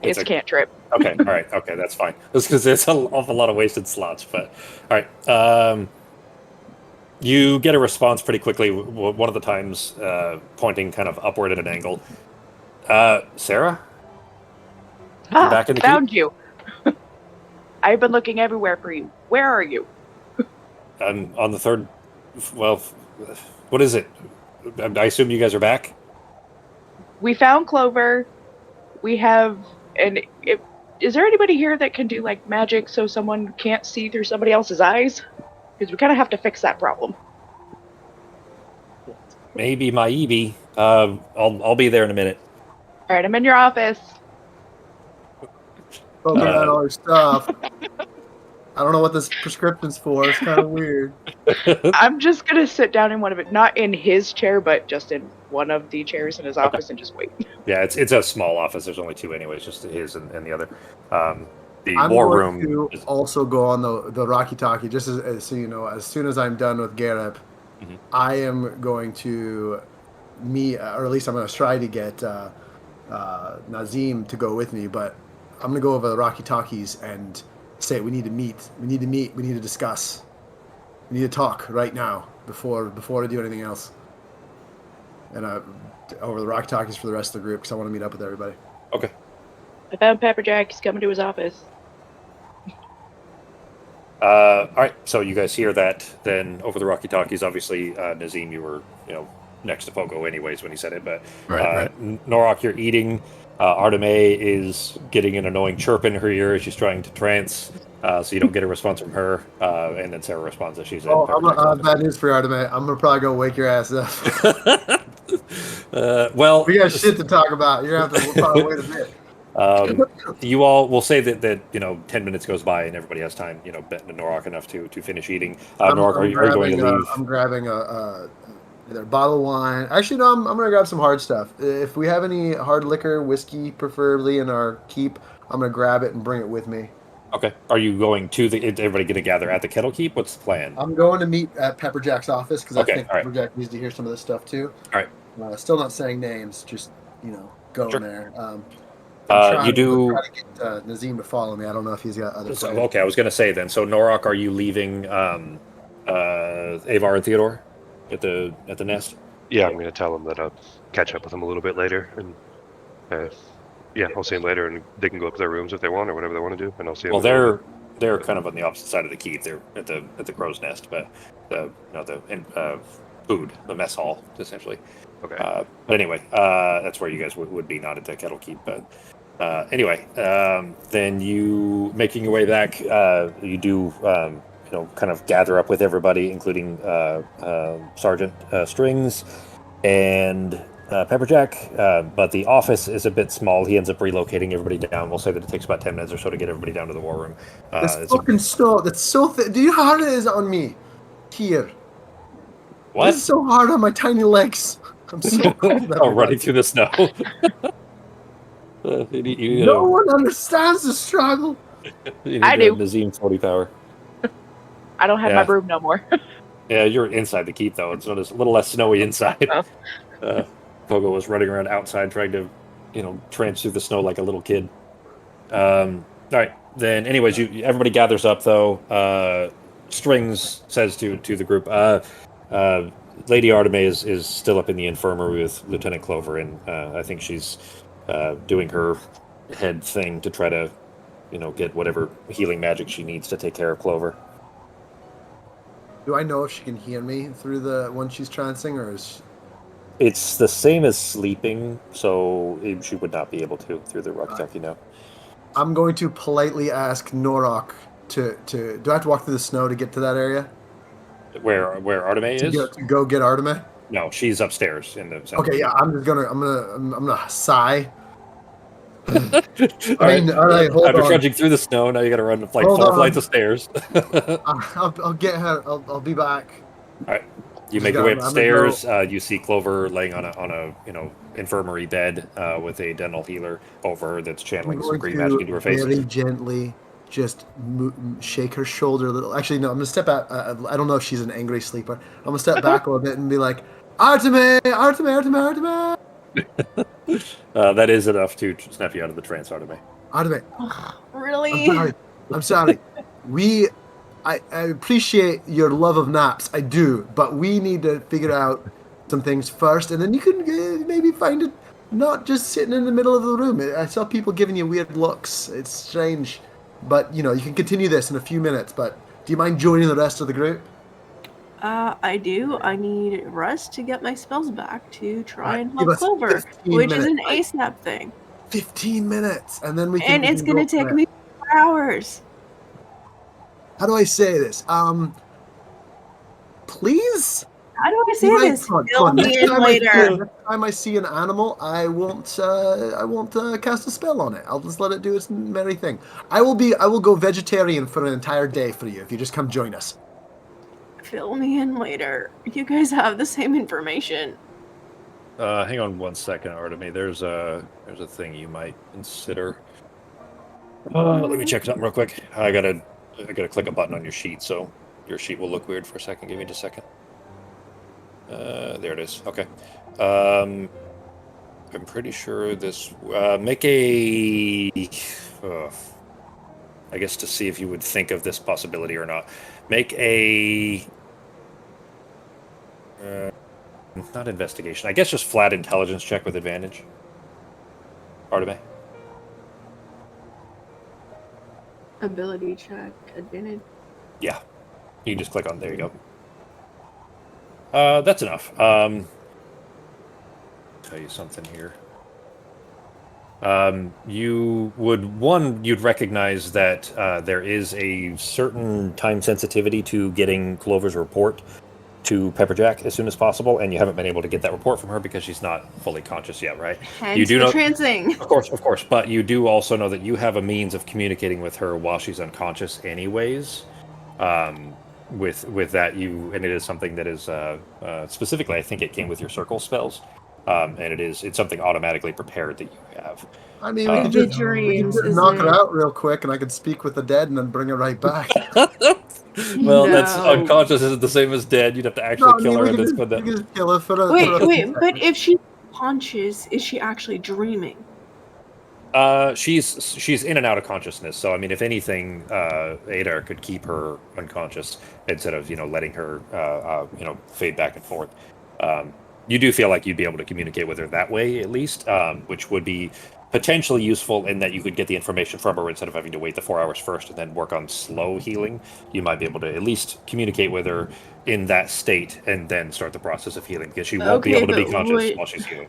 It's a cantrip. Okay, all right, okay, that's fine. That's because there's an awful lot of wasted slots, but, all right. You get a response pretty quickly, one of the times pointing kind of upward at an angle. Sarah? Ah, back in the found you. I've been looking everywhere for you. Where are you? I'm on the third. Well, what is it? I assume you guys are back? We found Clover. We have... is there anybody here that can do, like, magic so someone can't see through somebody else's eyes? Because we kind of have to fix that problem. Maybe my Eevee. I'll be there in a minute. All right, I'm in your office. Looking at all your stuff. I don't know what this prescription's for. It's kind of weird. I'm just gonna sit down in one of it, not in his chair, but just in one of the chairs in his office and just wait. Yeah, it's a small office. There's only two anyways, just his and the other. The I'm war going room to also go on the Rocky Talkie, just as so you know, as soon as I'm done with Gareb, I am going to or at least I'm going to try to get Nazim to go with me, but I'm going to go over the Rocky Talkies and say we need to meet. We need to discuss. We need to talk right now before I do anything else. And over the Rocky Talkies for the rest of the group because I want to meet up with everybody. Okay. I found Pepperjack. He's coming to his office. All right, so you guys hear that then over the Rocky Talkies. Obviously, Nazim, you were next to Pogo anyways when he said it, but Right. Norok, you're eating. Arteme is getting an annoying chirp in her ear as she's trying to trance, so you don't get a response from her, and then Sarah responds that she's in Pepperjack's office. Bad news for you, Arteme. I'm gonna probably go wake your ass up. Well, we got shit to talk about. You're gonna have to probably wait a bit. You all will say that 10 minutes goes by and everybody has time, Norok enough to finish eating. Norok, are you going to leave? I'm grabbing either a bottle of wine. Actually, no, I'm going to grab some hard stuff. If we have any hard liquor, whiskey preferably in our keep, I'm going to grab it and bring it with me. Okay. Are you going to everybody going to gather at the Kettle Keep? What's the plan? I'm going to meet at Pepperjack's office because I think right. Pepperjack needs to hear some of this stuff too. All right. Still not saying names, just, going Sure. there. You do. Try to get Nazim to follow me. I don't know if he's got other. So, okay, I was going to say then. So Norok, are you leaving Avar and Theodore at the nest? Yeah, I'm going to tell them that I'll catch up with them a little bit later, and I'll see them later, and they can go up to their rooms if they want or whatever they want to do, and I'll see them. Well, they're kind of on the opposite side of the keep. They're at the crow's nest, but the food, the mess hall, essentially. Okay. But anyway, that's where you guys would be, not at the Kettle Keep. But anyway, then you making your way back, you do kind of gather up with everybody, including Sergeant Strings and Pepperjack. But the office is a bit small. He ends up relocating everybody down. We'll say that it takes about 10 minutes or so to get everybody down to the war room. This fucking snow, that's so thick. Do you know how hard it is on me? Here. What? This is so hard on my tiny legs. I'm so cold. running through the snow. No one understands the struggle. I do. Nazim 40 power. I don't have my broom no more. Yeah, you're inside the keep, though. It's a little less snowy inside. Pogo was running around outside trying to, trench through the snow like a little kid. All right. Then, anyways, everybody gathers up, though. Strings says to the group, Lady Artemis is still up in the infirmary with Lieutenant Clover, and I think she's doing her head thing to try to, get whatever healing magic she needs to take care of Clover. Do I know if she can hear me through the one she's trancing, or is? It's the same as sleeping, so she would not be able to through the ruck, I'm going to politely ask Norok to. Do I have to walk through the snow to get to that area? Where Artemis is? To go get Artemis? No, she's upstairs in the. Okay, yeah, I'm gonna sigh. All right, hold after on. trudging through the snow, now you got to run like Hold 4 on. flights of stairs. I'll get her. I'll be back. All right, you make your way up the stairs. You see Clover laying on a infirmary bed with a dental healer over her that's channeling some green magic into her face. Very gently, just shake her shoulder a little. Actually, no, I'm gonna step out. I don't know if she's an angry sleeper. I'm gonna step back a little bit and be like, Artemis, Artemis, Artemis, Artemis. That is enough to snap you out of the trance, Artemis. Artemis. Really? I'm sorry. I appreciate your love of naps. I do, but we need to figure out some things first, and then you can maybe find it not just sitting in the middle of the room. I saw people giving you weird looks. It's strange, but you can continue this in a few minutes. But do you mind joining the rest of the group? I do. I need Russ to get my spells back to try and give help us Clover, 15 which is an minutes. ASAP thing. 15 minutes, and then we can. And it's going to take me 4 hours. How do I say this? Please? How do I say this? Come Fill on. me in later. Next time I see an animal, I won't cast a spell on it. I'll just let it do its merry thing. I will go vegetarian for an entire day for you if you just come join us. Fill me in later. You guys have the same information. Hang on 1 second, Artemis. There's a thing you might consider. Let me check something real quick. I gotta click a button on your sheet, so your sheet will look weird for a second. Give me just a second. There it is. Okay. I'm pretty sure this. Make a. I guess to see if you would think of this possibility or not. Make a. Not investigation. I guess just flat intelligence check with advantage. Artemis. Ability check, advantage. Yeah. You can just click on. There you go. That's enough. Tell you something here. You'd recognize that there is a certain time sensitivity to getting Clover's report to Pepperjack as soon as possible, and you haven't been able to get that report from her because she's not fully conscious yet, right? Hence you do the know, trancing. Of course, but you do also know that you have a means of communicating with her while she's unconscious, anyways. With that, and it is something that is specifically, I think it came with your circle spells, and it's something automatically prepared that you have. I mean, we could just knock her out real quick, and I could speak with the dead and then bring her right back. Well, that's unconscious isn't the same as dead. You'd have to actually kill her and then spend that. Kill her for wait, but if she's conscious, is she actually dreaming? She's in and out of consciousness. So I mean, if anything, Adar could keep her unconscious instead of letting her fade back and forth. you do feel like you'd be able to communicate with her that way, at least, which would be potentially useful in that you could get the information from her instead of having to wait the 4 hours first and then work on slow healing. You might be able to at least communicate with her in that state and then start the process of healing, because she won't be able to be but conscious while she's healing.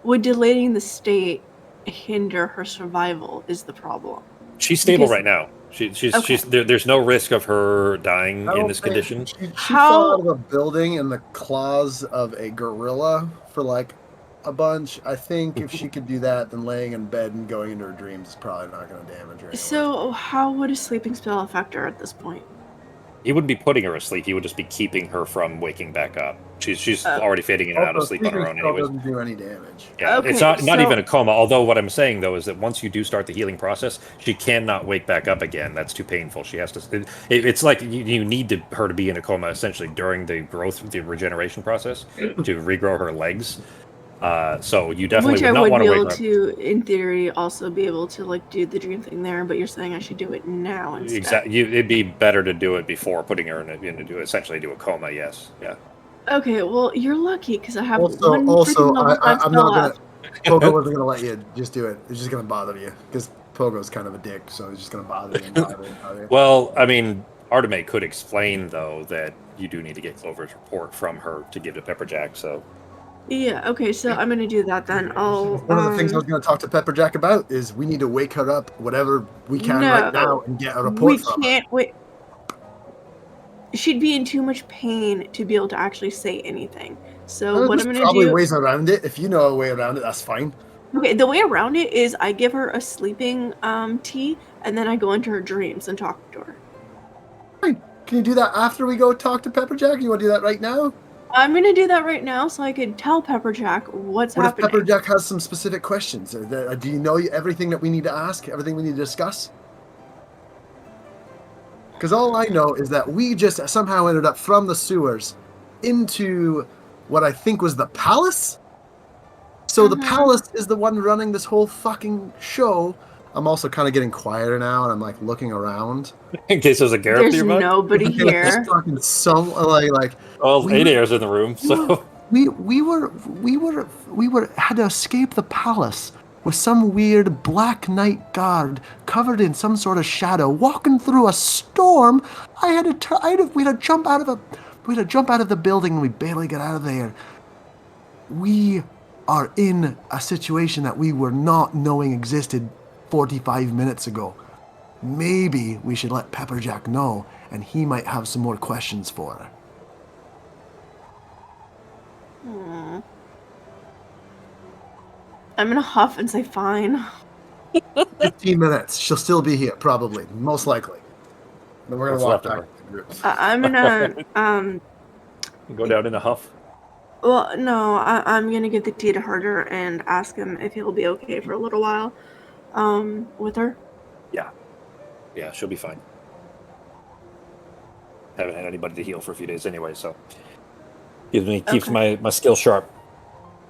would delaying the state hinder her survival is the problem? She's stable Because- right now. She's Okay. there's no risk of her dying I in don't this think- condition. She How- fell out of a building in the claws of a gorilla for like a bunch. I think if she could do that, then laying in bed and going into her dreams is probably not going to damage her. Anyway. So how would a sleeping spell affect her at this point? He wouldn't be putting her asleep. He would just be keeping her from waking back up. She's already fading in and out of Also, sleep on her sleeping own spell anyways. doesn't do any damage. Yeah, Okay, it's not so- even a coma. Although what I'm saying though is that once you do start the healing process, she cannot wake back up again. That's too painful. She has to. It's like you need her to be in a coma essentially during the regeneration process to regrow her legs. So you definitely Which would I not would want be to wake able her up. to, in theory, also be able to like do the dream thing there. But you're saying I should do it now instead. Exactly. It'd be better to do it before putting her into essentially do a coma. Yes. Yeah. Okay, well you're lucky because I have Also, one freaking level 5 I'm spell not left. gonna. Pogo wasn't gonna let you just do it. It's just gonna bother you because Pogo's kind of a dick, so he's just gonna bother you. And bother you and bother you. Well, I mean, Arteme could explain though that you do need to get Clover's report from her to give to Pepperjack. So Yeah. Okay, so I'm gonna do that then. I'll. One of the things I was going to talk to Pepperjack about is we need to wake her up, whatever we can right No, now, and get a we report from her. can't wait. She'd be in too much pain to be able to actually say anything. So what There's I'm gonna probably do? ways around it. If you know a way around it, that's fine. Okay, the way around it is I give her a sleeping tea, and then I go into her dreams and talk to her. Fine. Can you do that after we go talk to Pepperjack? You want to do that right now? I'm gonna do that right now so I could tell Pepperjack what's What happening. if Pepperjack has some specific questions? Do you know everything that we need to ask? Everything we need to discuss? Because all I know is that we just somehow ended up from the sewers into what I think was the palace. So the palace is the one running this whole fucking show. I'm also kind of getting quieter now, and I'm like looking around. in case there's a Gareth There's nearby. nobody here. There's fucking some like Well, we- Adair's in the room, so we had to escape the palace with some weird black knight guard covered in some sort of shadow walking through a storm. We had to jump out of the building, and we barely got out of there. We are in a situation that we were not knowing existed 45 minutes ago. Maybe we should let Pepperjack know, and he might have some more questions for her. I'm gonna huff and say fine. 15 minutes. She'll still be here, probably, most likely. Then we're gonna What's walk left of back to the groups. I'm gonna go down in a huff. Well, no, I'm gonna give the tea to Herder and ask him if he'll be okay for a little while, with her. Yeah, she'll be fine. Haven't had anybody to heal for a few days anyway, so keeps Okay. my skill sharp.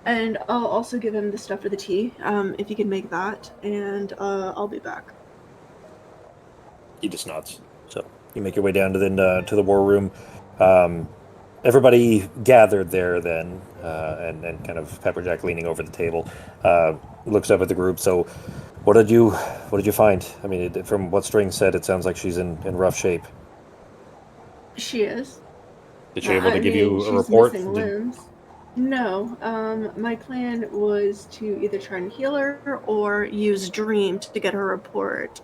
And I'll also give him the stuff for the tea, if he can make that, and I'll be back. He just nods. So you make your way down to the war room. Everybody gathered there then, and kind of Pepperjack leaning over the table, looks up at the group. So, what did you find? I mean, from what String said, it sounds like she's in rough shape. She is. Did she able to give you a she's report? Missing limbs. No. My plan was to either try and heal her or use dream to get her report.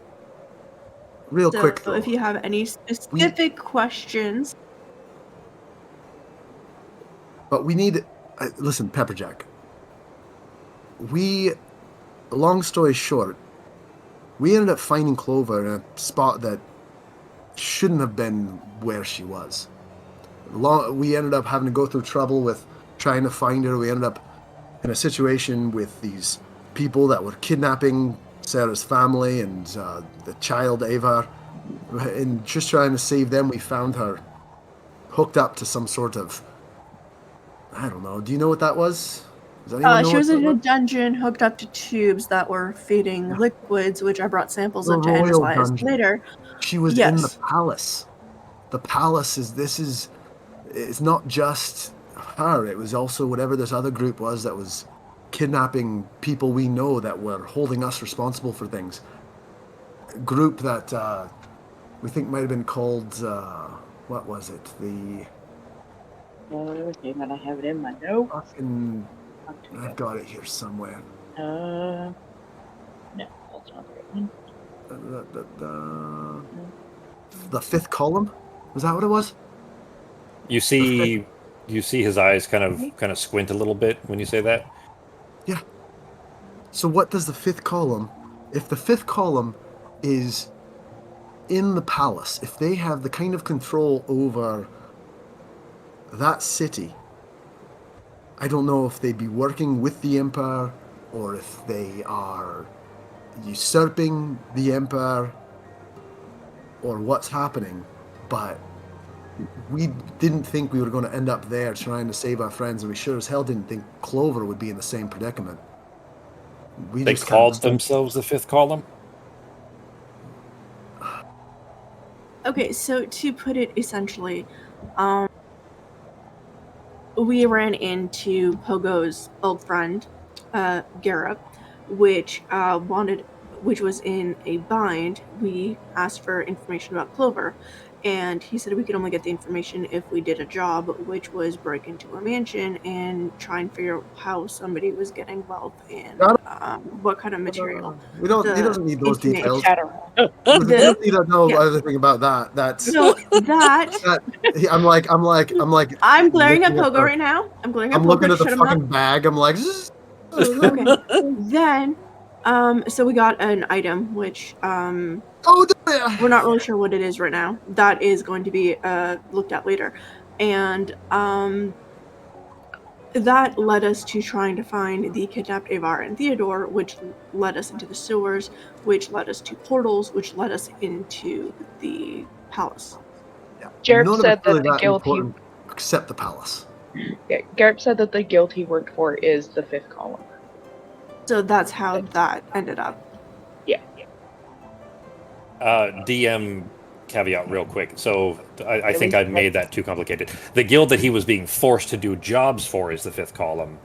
Real So quick, though. if you have any specific questions, But we need... listen, Pepperjack. Long story short, we ended up finding Clover in a spot that shouldn't have been where she was. We ended up having to go through trouble with trying to find her. We ended up in a situation with these people that were kidnapping Sarah's family and the child Ava. And just trying to save them, we found her hooked up to some sort of... I don't know. Do you know what that was? Does anyone know she what was that in a dungeon hooked up to tubes that were feeding liquids, which I brought samples The of to royal analyze dungeon. later. She was in the Yes. palace. The palace is... It's not just her. It was also whatever this other group was that was kidnapping people we know that were holding us responsible for things. A group that we think might have been called, what was it? The Hang on, I have it in my notes. fucking, I've got it here somewhere. No, that's not the right one. The fifth column? Was that what it was? You see his eyes kind of squint a little bit when you say that. Yeah. So what does the fifth column, if the fifth column is in the palace, if they have the kind of control over that city, I don't know if they'd be working with the Empire or if they are usurping the Empire or what's happening, but we didn't think we were going to end up there trying to save our friends, and we sure as hell didn't think Clover would be in the same predicament. They called themselves the Fifth Column? Okay, so to put it essentially, we ran into Pogo's old friend, Garrett, which was in a bind. We asked for information about Clover, and he said we could only get the information if we did a job, which was break into a mansion and try and figure out how somebody was getting wealth and what kind of material. He doesn't need those details. Shadow. He doesn't need to know everything about that. That's So that I'm like I'm glaring at Pogo right now. I'm glaring at I'm Pogo. looking at the Shut him up. fucking bag. I'm like, Okay. Then, so we got an item which we're not really sure what it is right now. That is going to be looked at later, and that led us to trying to find the kidnapped Avar and Theodore, which led us into the sewers, which led us to portals, which led us into the palace. Jared none of said it's really that the guild important except the palace. Garrett said that the guild he worked for is the Fifth Column. So that's how that ended up. Yeah. DM caveat real quick. So I think I made that too complicated. The guild that he was being forced to do jobs for is the Fifth Column.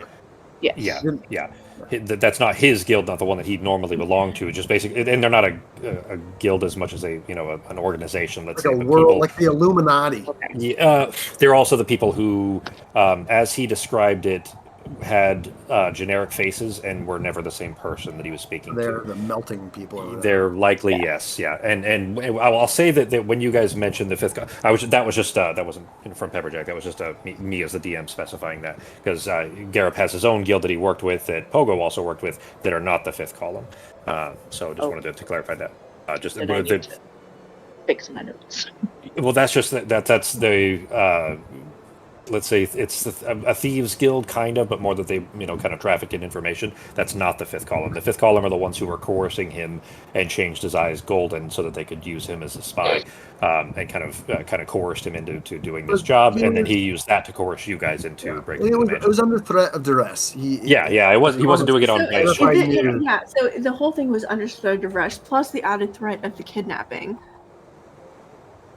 Yes. Yeah. That's not his guild, not the one that he normally belonged to. Just basically, and they're not a guild as much as an organization. Let's Like say a world, like the Illuminati. Yeah, they're also the people who, as he described it, had generic faces and were never the same person that he was speaking They're to. the melting people. They're likely yes, yeah, and I'll say that when you guys mentioned the fifth, that wasn't from Pepperjack. That was just me as the DM specifying that because Garrett has his own guild that he worked with that Pogo also worked with that are not the Fifth Column. So just wanted to clarify that. Then I need to fix my notes. Well, that's just that's the. Let's say it's a thieves guild, kind of, but more that they, kind of trafficked in information. That's not the Fifth Column. The Fifth Column are the ones who were coercing him and changed his eyes golden so that they could use him as a spy, and kind of coerced him into doing this job, and then he used that to coerce you guys into breaking into the mansion. It was under threat of duress. He wasn't doing it on his so the whole thing was under threat of duress, plus the added threat of the kidnapping.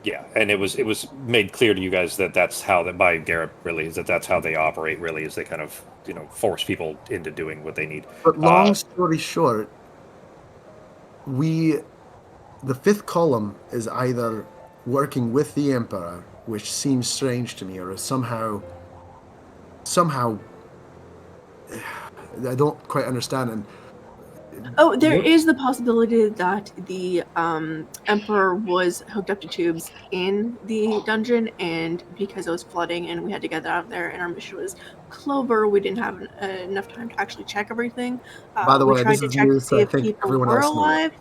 Yeah, and it was made clear to you guys that that's how that by Garrett really is that's how they operate really is they kind of force people into doing what they need. But long story short, the Fifth Column is either working with the Emperor, which seems strange to me, or is somehow I don't quite understand. And there is the possibility that the Emperor was hooked up to tubes in the dungeon, and because it was flooding and we had to get out of there, and our mission was Clover, we didn't have enough time to actually check everything. By the way, we tried to check to see if people were alive,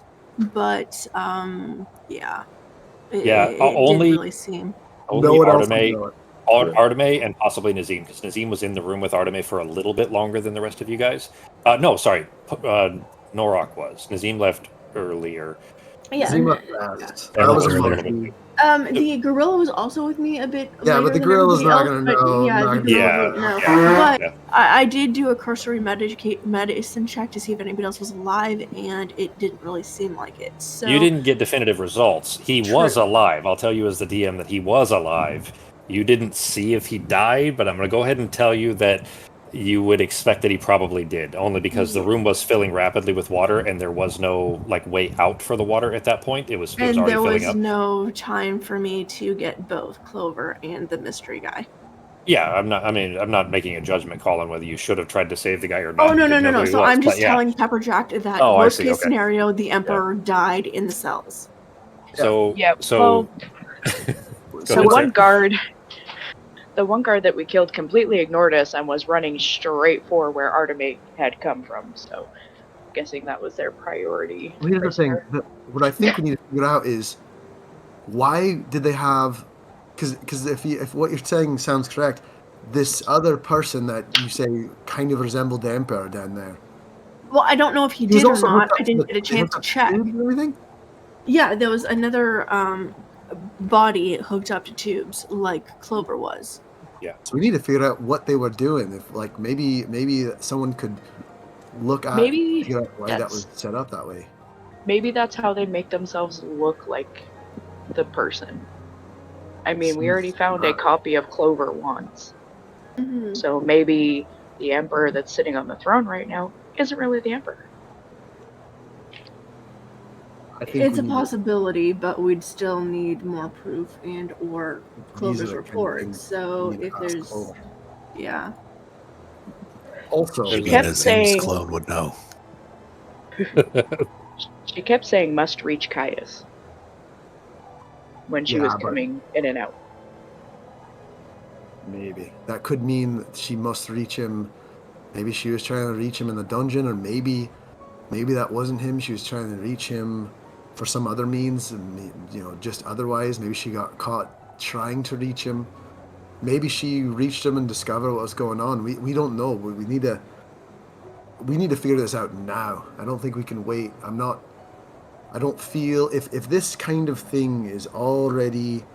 but only didn't really seem. Only Arteme and possibly Nazim, because Nazim was in the room with Arteme for a little bit longer than the rest of you guys. No, sorry. Norok was. Nazim left earlier. Yeah. Nazim left last. That was a monkey. The gorilla was also with me a bit. Yeah, but the gorilla's not going to know. But I did do a cursory medicine check to see if anybody else was alive, and it didn't really seem like it. So you didn't get definitive results. He was alive. I'll tell you as the DM that he was alive. You didn't see if he died, but I'm going to go ahead and tell you that you would expect that he probably did, only because the room was filling rapidly with water, and there was no like way out for the water at that point. It was And already there filling was up. no time for me to get both Clover and the mystery guy. Yeah, I'm not. I mean, I'm not making a judgment call on whether you should have tried to save the guy or not. Oh, no, You no, didn't no, know who no. he So was, I'm just but yeah. telling Pepperjack that Oh, I worst see, case okay. scenario, the Emperor died in the cells. So Yeah, so. The ahead, one sir. guard, the one guard that we killed completely ignored us and was running straight for where Artemate had come from. So, guessing that was their priority. Well, here's the right thing. there. What I think we need to figure out is why did they have? Because if what you're saying sounds correct, this other person that you say kind of resembled the Emperor down there. Well, I don't know if he He was did or also not. hooked up I to didn't get a they chance hooked to up check. tubes and everything. Yeah, there was another body hooked up to tubes like Clover was. So we need to figure out what they were doing. If like maybe someone could look at Maybe figure out why that was that's set up that way. maybe that's how they make themselves look like the person. I mean, we already found a copy of Clover once, Mm-hmm. so maybe the Emperor that's sitting on the throne right now isn't really the Emperor. I think It's we a need to- possibility, but we'd still need more proof and or these are Clover's the kind of report. things So we need to if ask there's, Clover. yeah, Also, She Maybe kept Nazim's saying- clone would know. She kept saying must reach Caius when she Yeah, was but- coming in and out. maybe that could mean that she must reach him. Maybe she was trying to reach him in the dungeon, or maybe that wasn't him. She was trying to reach him for some other means, and just otherwise. Maybe she got caught trying to reach him. Maybe she reached him and discovered what was going on. We don't know. We need to figure this out now. I don't think we can wait. I don't feel if this kind of thing is already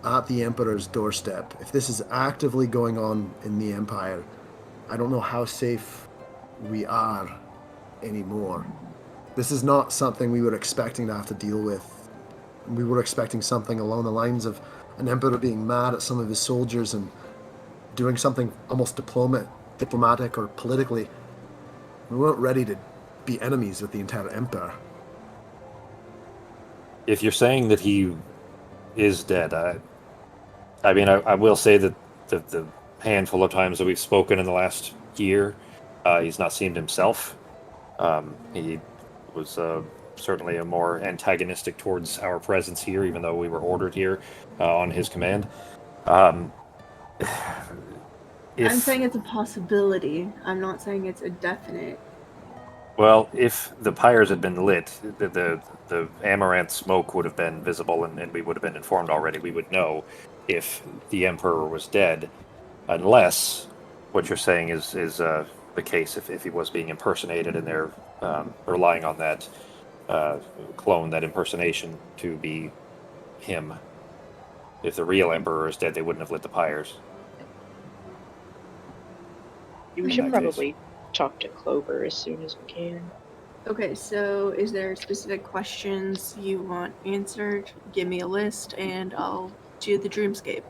at the Emperor's doorstep, if this is actively going on in the Empire, I don't know how safe we are anymore. This is not something we were expecting to have to deal with. We were expecting something along the lines of an Emperor being mad at some of his soldiers and doing something almost diplomatic or politically. We weren't ready to be enemies with the entire Empire. If you're saying that he is dead, I mean, I will say that the handful of times that we've spoken in the last year, he's not seemed himself. He was certainly a more antagonistic towards our presence here, even though we were ordered here on his command. I'm saying it's a possibility. I'm not saying it's a definite. Well, if the pyres had been lit, the amaranth smoke would have been visible, and we would have been informed already. We would know if the Emperor was dead, unless what you're saying is the case. If he was being impersonated, and they're relying on that clone, that impersonation, to be him. If the real Emperor is dead, they wouldn't have lit the pyres. We In should that case. probably talk to Clover as soon as we can. Okay, so is there specific questions you want answered? Give me a list and I'll do the dreamscape.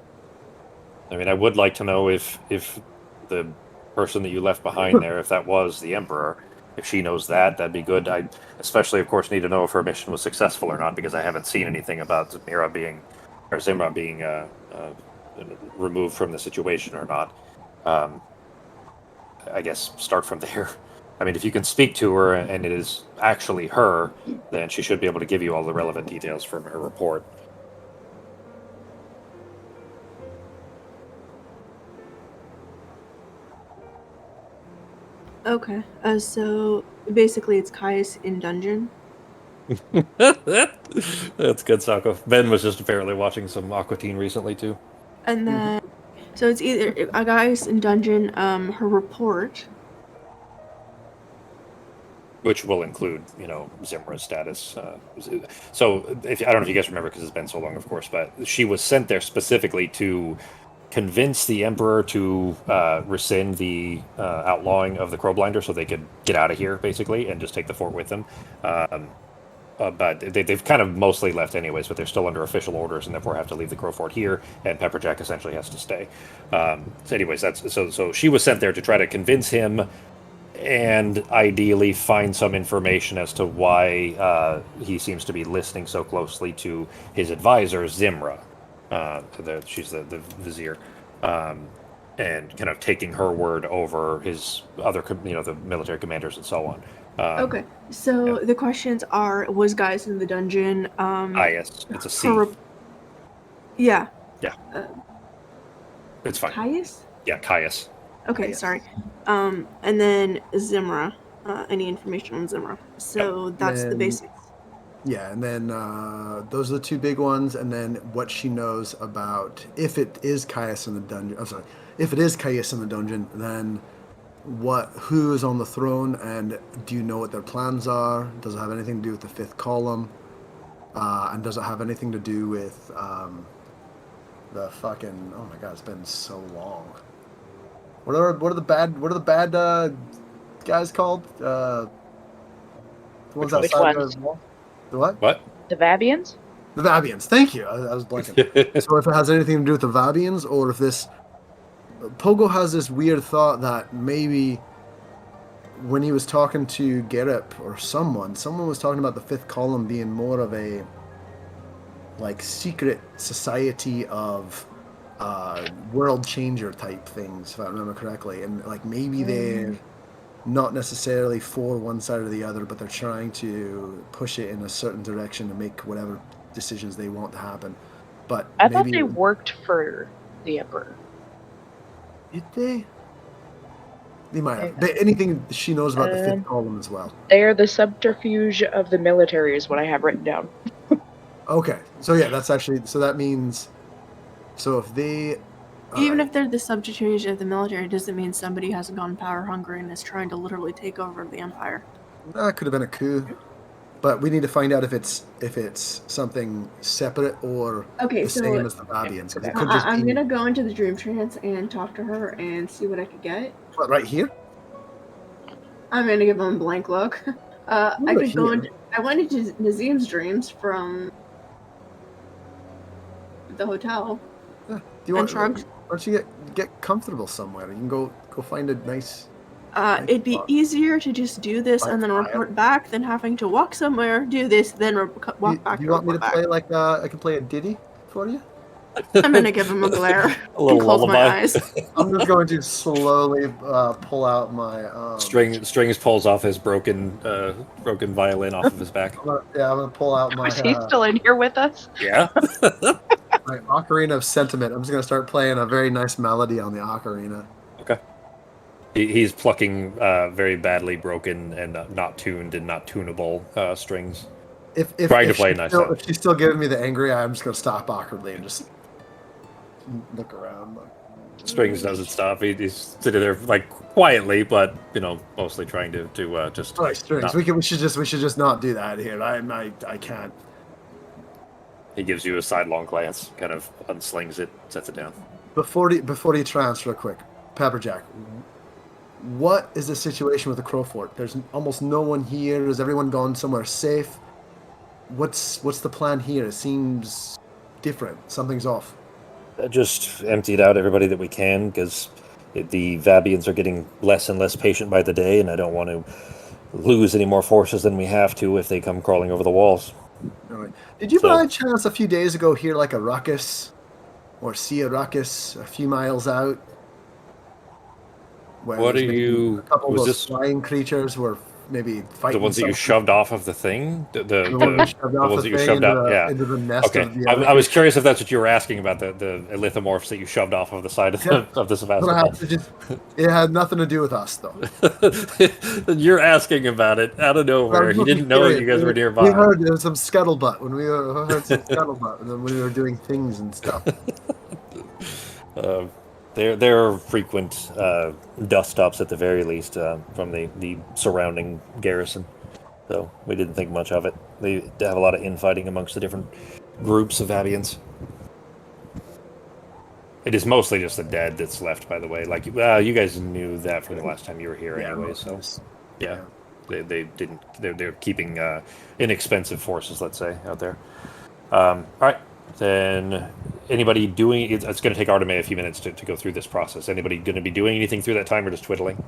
I mean, I would like to know if the person that you left behind there, if that was the Emperor, if she knows that, that'd be good. I especially, of course, need to know if her mission was successful or not, because I haven't seen anything about Zimra being removed from the situation or not. I guess start from there. I mean, if you can speak to her and it is actually her, then she should be able to give you all the relevant details from her report. Okay, so basically it's Caius in dungeon. That's good, Sako. Ben was just apparently watching some Aqua Teen recently, too. And then, so it's either a Caius in dungeon, her report. Which will include, Zimra's status. So, I don't know if you guys remember, because it's been so long, of course, but she was sent there specifically to convince the Emperor to rescind the outlawing of the Crowblinder so they could get out of here, basically, and just take the fort with them. but they've kind of mostly left anyways, but they're still under official orders and therefore have to leave the Crow Fort here, and Pepperjack essentially has to stay. So anyways, so she was sent there to try to convince him and ideally find some information as to why he seems to be listening so closely to his advisor, Zimra. She's the vizier. And kind of taking her word over his other, the military commanders and so on. Okay, so the questions are: was Gaius in the dungeon? Gaius, it's a C. Yeah. Yeah. It's fine. Caius? Yeah, Caius. Okay, Caius. sorry. And then Zimra. Any information on Zimra? So that's the basics. Yeah, and then those are the two big ones, and then what she knows about if it is Caius in the dungeon. I'm sorry, if it is Caius in the dungeon, then who is on the throne, and do you know what their plans are? Does it have anything to do with the fifth column? And does it have anything to do with the fucking? Oh my god, it's been so long. What are the bad guys called? The ones Which outside ones? the wall. The what? What? The Vabians? The Vabians. Thank you. I was blanking. So if it has anything to do with the Vabians, or if this Pogo has this weird thought that maybe when he was talking to Gerip or someone was talking about the fifth column being more of a like secret society of world changer type things, if I remember correctly, and like maybe they're not necessarily for one side or the other, but they're trying to push it in a certain direction to make whatever decisions they want to happen. But I thought they worked for the Emperor. Did they? They might have. Anything she knows about the fifth column as well. They are the subterfuge of the military, is what I have written down. Okay, so yeah, that's actually so that means so if they Even if they're the subterfuge of the military, doesn't mean somebody hasn't gone power hungry and is trying to literally take over the empire. that could have been a coup, but we need to find out if it's something separate or Okay, the so same as the Vabians. 'Cause it could just I'm be, gonna go into the dream trance and talk to her and see what I could get. what, right here. I'm gonna give him a blank look. I Right could go here. into. I went into Nazim's dreams from the hotel. Yeah. Do you And want? shrugged. Why don't you get comfortable somewhere? You can go find a nice. It'd be easier to just do this and then Fire. report back than having to walk somewhere, do this, then walk back. Do you want me to report play back. like I can play a ditty for you? I'm gonna give him a glare A little and close lullaby. my eyes. I'm just going to slowly pull out my Strings pulls off his broken violin off of his back. I'm gonna pull out my Is he still in here with us? Yeah. my ocarina of sentiment. I'm just gonna start playing a very nice melody on the ocarina. Okay. He's plucking very badly broken and not tuned and not tunable strings. If Trying to play a nice sound. if she's still giving me the angry eye, I'm just gonna stop awkwardly and just look around. Strings doesn't stop. He's sitting there like quietly, but mostly trying to just. All right, strings. not- We should just not do that here. I can't. He gives you a sidelong glance, kind of unslings it, sets it down. Before you transfer, quick, Pepperjack. What is the situation with the Crow Fort? There's almost no one here. Has everyone gone somewhere safe? What's the plan here? It seems different. Something's off. Just emptied out everybody that we can because the Vabians are getting less and less patient by the day, and I don't want to lose any more forces than we have to if they come crawling over the walls. All right. Did you by chance a few days ago hear like a ruckus or see a ruckus a few miles out? Where What there's are maybe you? A couple of Was those this flying creatures were maybe fighting. the ones that you something? shoved off of the thing? The ones ones that you shoved out? Yeah. into the nest Okay. of the I was curious if that's what you were asking about the lithomorphs that you shoved off of the side of the But I Sebastopol. have to it had nothing to do with us, though. You're asking about it out of nowhere. He didn't know you guys were nearby. We heard there was some scuttlebutt when we heard some scuttlebutt when we were doing things and stuff. There are frequent dust stops at the very least from the surrounding garrison, so we didn't think much of it. They have a lot of infighting amongst the different groups of Avians. It is mostly just the dead that's left, by the way. Like, you guys knew that from the last time you were here, anyway. So, yeah. They didn't. They're keeping inexpensive forces, let's say, out there. All right. Then anybody doing it's going to take Arteme a few minutes to go through this process. Anybody going to be doing anything through that time or just twiddling?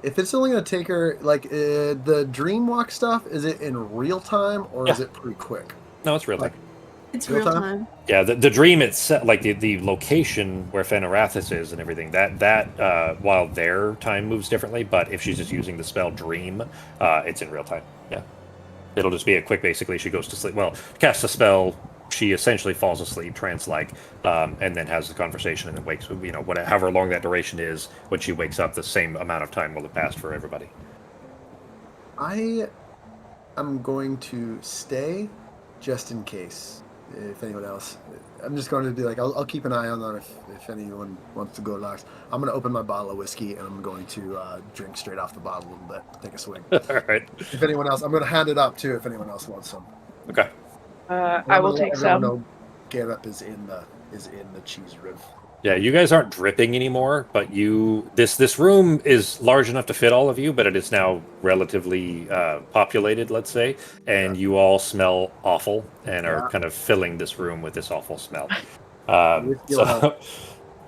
If it's only going to take her, like, the dream walk stuff, is it in real time or is it pretty quick? No, it's real time. It's Real real time? time. Yeah, the dream itself, like the location where Fenarathis is and everything, that while their time moves differently, but if she's just using the spell dream, it's in real time. Yeah, it'll just be a quick. Basically, she goes to sleep. Well, casts a spell. She essentially falls asleep, trance-like, and then has the conversation, and then wakes. However long that duration is, when she wakes up, the same amount of time will have passed for everybody. I am going to stay just in case. If anyone else, I'm just going to be like, I'll keep an eye on that if anyone wants to go last. I'm going to open my bottle of whiskey and I'm going to drink straight off the bottle a little bit, take a swig. All right. If anyone else, I'm going to hand it up too. If anyone else wants some, Okay. I will take some. Garrett is in the cheese riv. Yeah, you guys aren't dripping anymore, but this room is large enough to fit all of you, but it is now relatively populated, let's say, and you all smell awful and are kind of filling this room with this awful smell.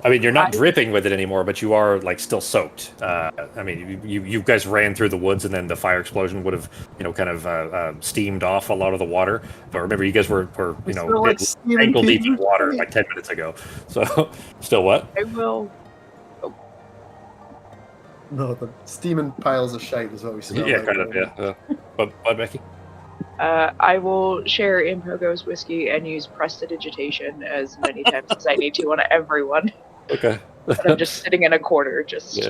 I mean, you're not dripping with it anymore, but you are like still soaked. I mean, you guys ran through the woods, and then the fire explosion would have, kind of steamed off a lot of the water. But remember, you guys were like ankle deep in water like 10 minutes ago. So, still what? I will. No, the steaming piles of shite is what we smell. Yeah, like. kind of. Yeah. But Becky. I will share Impogo's whiskey and use prestidigitation as many times as I need to on everyone. Okay. But I'm just sitting in a corner, just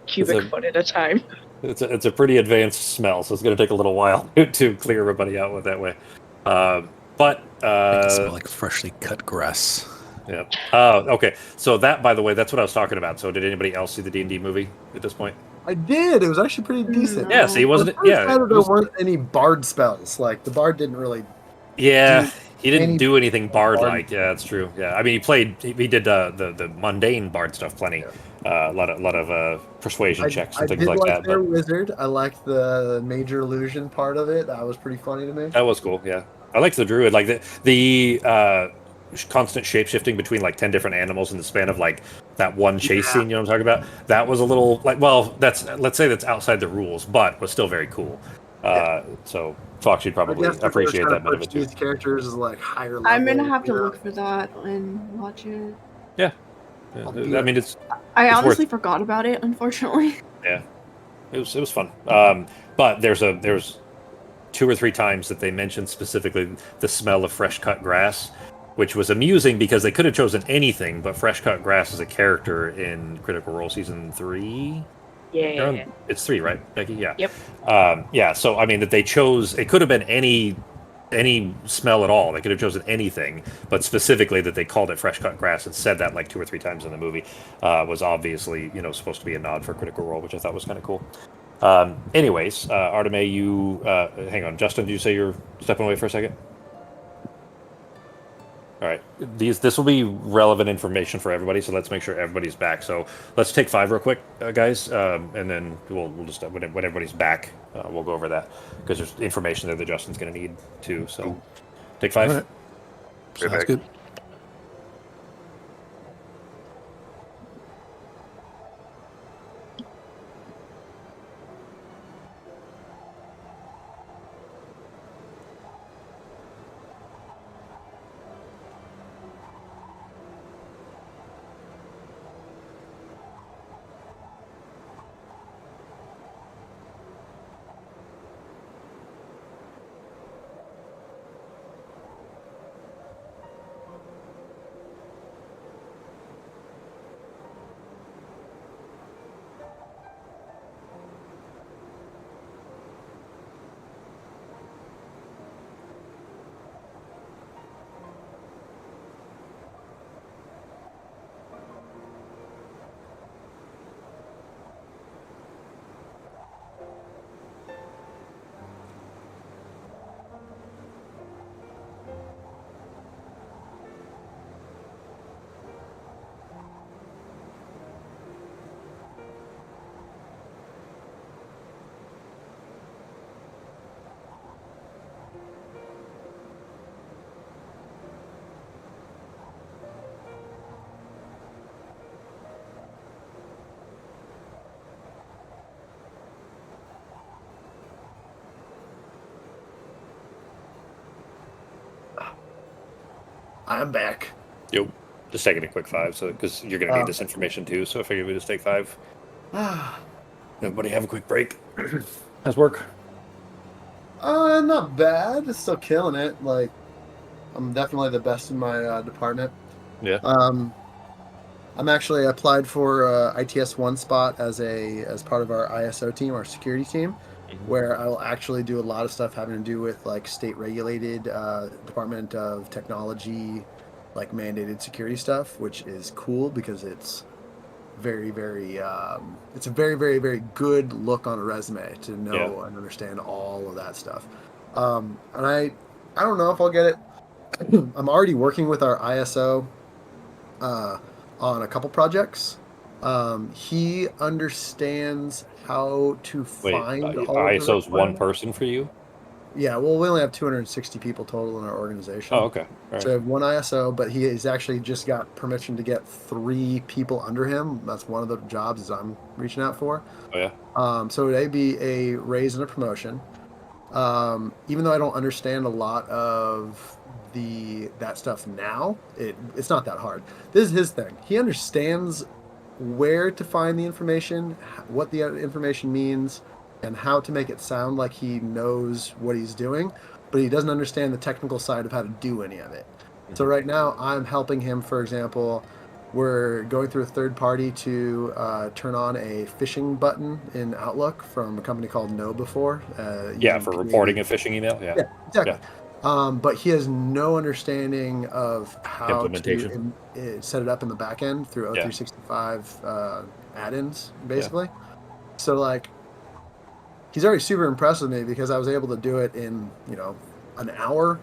cubic foot at a time. It's a pretty advanced smell, so it's going to take a little while to clear everybody out with that way. But I can smell like freshly cut grass. Yeah. Okay. So that, by the way, that's what I was talking about. So did anybody else see the D&D movie at this point? I did. It was actually pretty decent. Yeah. See, wasn't it? Yeah. There weren't any bard spells. Like the bard didn't really. Yeah. He didn't do anything bard-like. Yeah, that's true. Yeah. I mean, he did the mundane bard stuff plenty. Yeah. A lot of persuasion checks and things like that. Their wizard. I liked the major illusion part of it. That was pretty funny to me. That was cool. Yeah. I liked the druid. Like the constant shape-shifting between like 10 different animals in the span of like that one chase scene, you know what I'm talking about? That was a little like, well, let's say that's outside the rules, but was still very cool. So Fox, you'd probably appreciate that bit of it too. These characters is like higher level. I'm gonna have to look for that and watch it. Yeah. I mean, I honestly forgot about it, unfortunately. Yeah, it was fun. But there's 2 or 3 times that they mentioned specifically the smell of fresh cut grass, which was amusing because they could have chosen anything, but fresh cut grass is a character in Critical Role Season 3. Yeah. It's 3, right, Becky? Yeah. Yep. Yeah, so I mean that they chose, it could have been any smell at all. They could have chosen anything, but specifically that they called it fresh cut grass and said that like 2 or 3 times in the movie was obviously, supposed to be a nod for Critical Role, which I thought was kind of cool. Anyways, Arteme, you hang on. Justin, did you say you're stepping away for a second? All right. This will be relevant information for everybody, so let's make sure everybody's back. So let's take 5 real quick, guys, and then we'll just when everybody's back, we'll go over that because there's information there that Justin's going to need too. So take 5. All right. Sounds good. I'm back. Yep. Just taking a quick 5, so because you're going to need this information too. So I figured we just take 5. Everybody have a quick break. How's work? Not bad. It's still killing it. Like, I'm definitely the best in my department. Yeah. I'm actually applied for ITS 1 spot as part of our ISO team, our security team, where I will actually do a lot of stuff having to do with like state regulated Department of Technology, like mandated security stuff, which is cool because it's very, very it's a very, very, very good look on a resume to know and understand all of that stuff. And I don't know if I'll get it. I'm already working with our ISO on a couple projects. He understands how to Wait, find all of the ISO's one requirements. person for you? Yeah, well, we only have 260 people total in our organization. Oh, okay. All right. So I have one ISO, but he's actually just got permission to get 3 people under him. That's one of the jobs I'm reaching out for. Oh, yeah. So it'd be a raise and a promotion. Even though I don't understand a lot of that stuff now, it's not that hard. This is his thing. He understands where to find the information, what the information means, and how to make it sound like he knows what he's doing, but he doesn't understand the technical side of how to do any of it. So right now I'm helping him. For example, we're going through a third party to turn on a phishing button in Outlook from a company called KnowBefore. Yeah, for reporting a phishing email. Yeah. Yeah, exactly. Yeah. But he has no understanding of how Implementation. to set it up in the back end through O365 add-ins, basically. So, like, he's already super impressed with me because I was able to do it in, an hour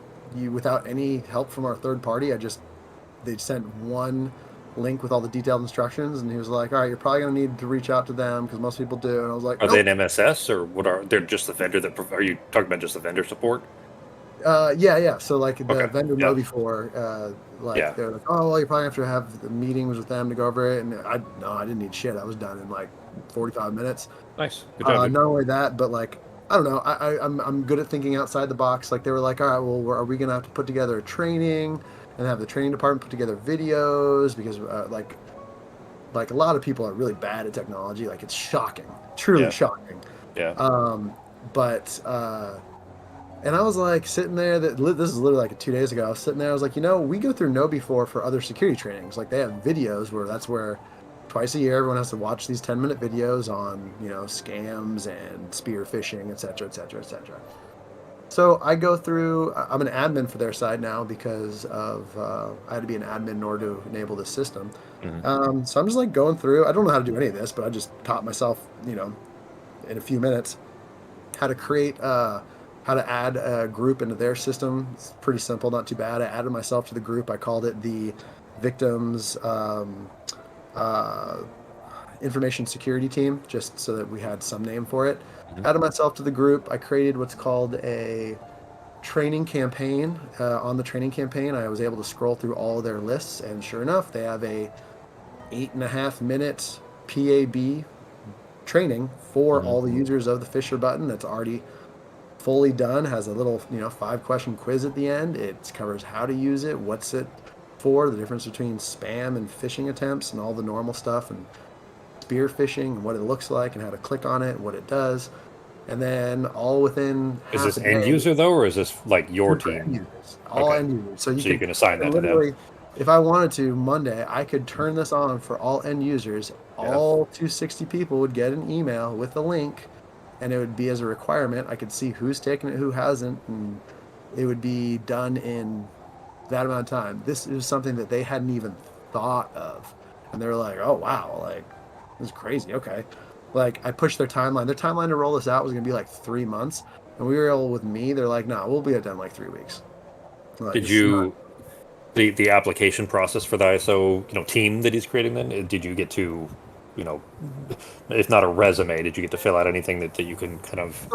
without any help from our third party. They sent one link with all the detailed instructions, and he was like, all right, you're probably going to need to reach out to them because most people do. And I was like, Are they an MSS or what they're just the vendor that, are you talking about just the vendor support? Yeah. So like the vendor Yeah. KnowBefore, they're like, oh, well, you probably have to have the meetings with them to go over it. And I didn't need shit. I was done in like 45 minutes. Nice. Good job. Not only that, but like, I don't know. I'm good at thinking outside the box. Like they were like, all right, well, are we gonna have to put together a training and have the training department put together videos because like a lot of people are really bad at technology. Like it's shocking, truly shocking. Yeah. And I was like sitting there. This is literally like 2 days ago. I was sitting there. I was like, we go through KnowBefore for other security trainings. Like they have videos where twice a year everyone has to watch these 10-minute videos on scams and spear phishing, et cetera, et cetera, et cetera. So I go through. I'm an admin for their side now because of I had to be an admin in order to enable this system. Mm-hmm. So I'm just like going through. I don't know how to do any of this, but I just taught myself, in a few minutes, how to create. How to add a group into their system. It's pretty simple, not too bad. I added myself to the group. I called it the Victims Information Security Team, just so that we had some name for it. Mm-hmm. Added myself to the group. I created what's called a training campaign. On the training campaign, I was able to scroll through all of their lists, and sure enough, they have a 8.5-minute PAB training for all the users of the Fisher button that's already fully done. Has a little 5-question quiz at the end. It covers how to use it, what's it for, the difference between spam and phishing attempts and all the normal stuff, and spear phishing and what it looks like and how to click on it, what it does. And then all within is this end user though, or is this like your team? End users, all end users. So you can assign that to them. If I wanted to, Monday, I could turn this on for all end users. All 260 people would get an email with a link, and it would be as a requirement. I could see who's taken it, who hasn't, and it would be done in that amount of time. This is something that they hadn't even thought of. And they were like, oh, wow, like, this is crazy. Okay. Like, I pushed their timeline. Their timeline to roll this out was going to be like 3 months. And we were able, with me, they're like, no, we'll be done in like 3 weeks. Like, did you, the application process for the ISO, team that he's creating then, did you get to, if not a resume, did you get to fill out anything that you can kind of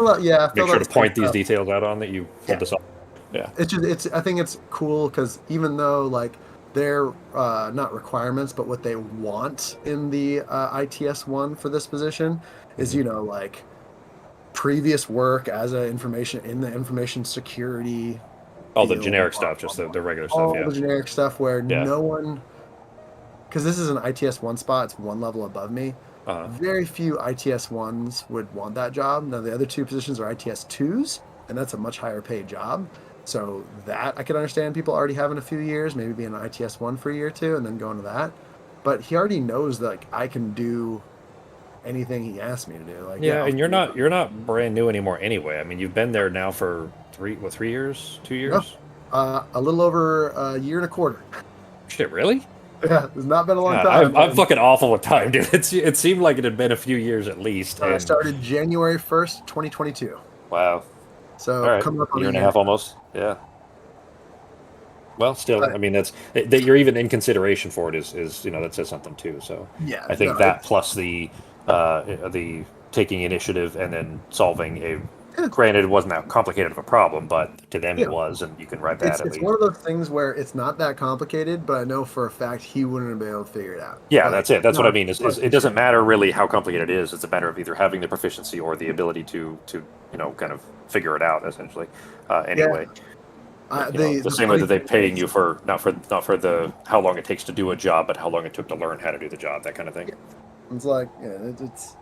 make sure to point these details out on that you pulled this off? Yeah. I think it's cool because even though like they're not requirements, but what they want in the ITS 1 for this position is, like previous work as in the information security Oh, the field, generic stuff, just the regular stuff. all Yeah. the generic stuff where Yeah. no one, because this is an ITS 1 spot, it's one level above me. Uh-huh. Very few ITS 1s would want that job. Now the other two positions are ITS 2s, and that's a much higher paid job. So that I could understand people already having a few years, maybe being an ITS 1 for a year or two, and then going to that. But he already knows that like I can do anything he asked me to do. Like Yeah, I'll and you're figure it not brand new anymore anyway. I mean, you've been there now for 3 years, 2 years. out. A little over a year and a quarter. Shit, really? Yeah, it's not been a long God, time. I'm fucking awful with time, dude. It seemed like it had been a few years at least. I And started January 1st, 2022. wow, So all right, coming up on year a and a year. half almost. Yeah. Well, still, But- I mean, that's that you're even in consideration for it is that says something too. So Yeah, I think no, that plus the taking initiative and then solving a. Granted, it wasn't that complicated of a problem, but to them Yeah. it was, and you can write that at It's least. one of those things where it's not that complicated, but I know for a fact he wouldn't have been able to figure it out. Yeah, Like, that's it. That's what I mean. Is like, it doesn't matter really how complicated it is. It's a matter of either having the proficiency or the ability to kind of figure it out. Essentially, anyway. The same way that they're paying you for not for the how long it takes to do a job, but how long it took to learn how to do the job. That kind of thing. Yeah. It's like it's.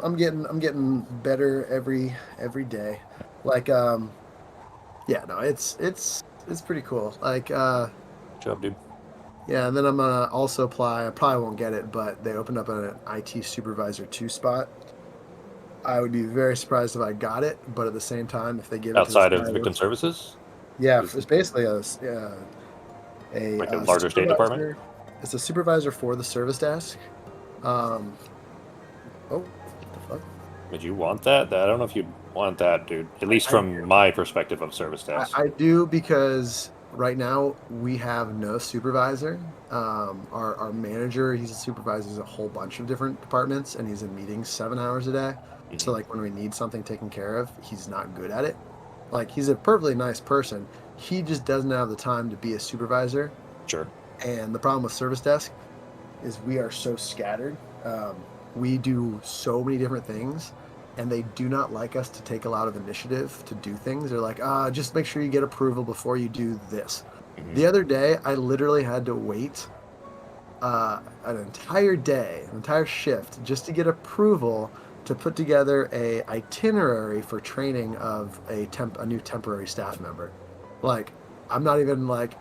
I'm getting better every day. Like yeah, no, it's pretty cool. Like Good job, dude. yeah, and then I'm gonna also apply. I probably won't get it, but they opened up an IT supervisor 2 spot. I would be very surprised if I got it, but at the same time, if they give Outside it to of this guy, victim services, yeah, is- it's basically a like a larger state department. supervisor. It's a supervisor for the service desk. Oh, what the fuck? Would you want that? I don't know if you want that, dude. At least from my perspective of service desk. I do because right now we have no supervisor. Our manager, he's a supervisor a whole bunch of different departments, and he's in meetings 7 hours a day. So like when we need something taken care of, he's not good at it. Like he's a perfectly nice person. He just doesn't have the time to be a supervisor. Sure. And the problem with service desk is we are so scattered. We do so many different things, and they do not like us to take a lot of initiative to do things. They're like, just make sure you get approval before you do this. Mhm. The other day, I literally had to wait an entire day, an entire shift, just to get approval to put together a itinerary for training of a new temporary staff member. Like, I'm not even like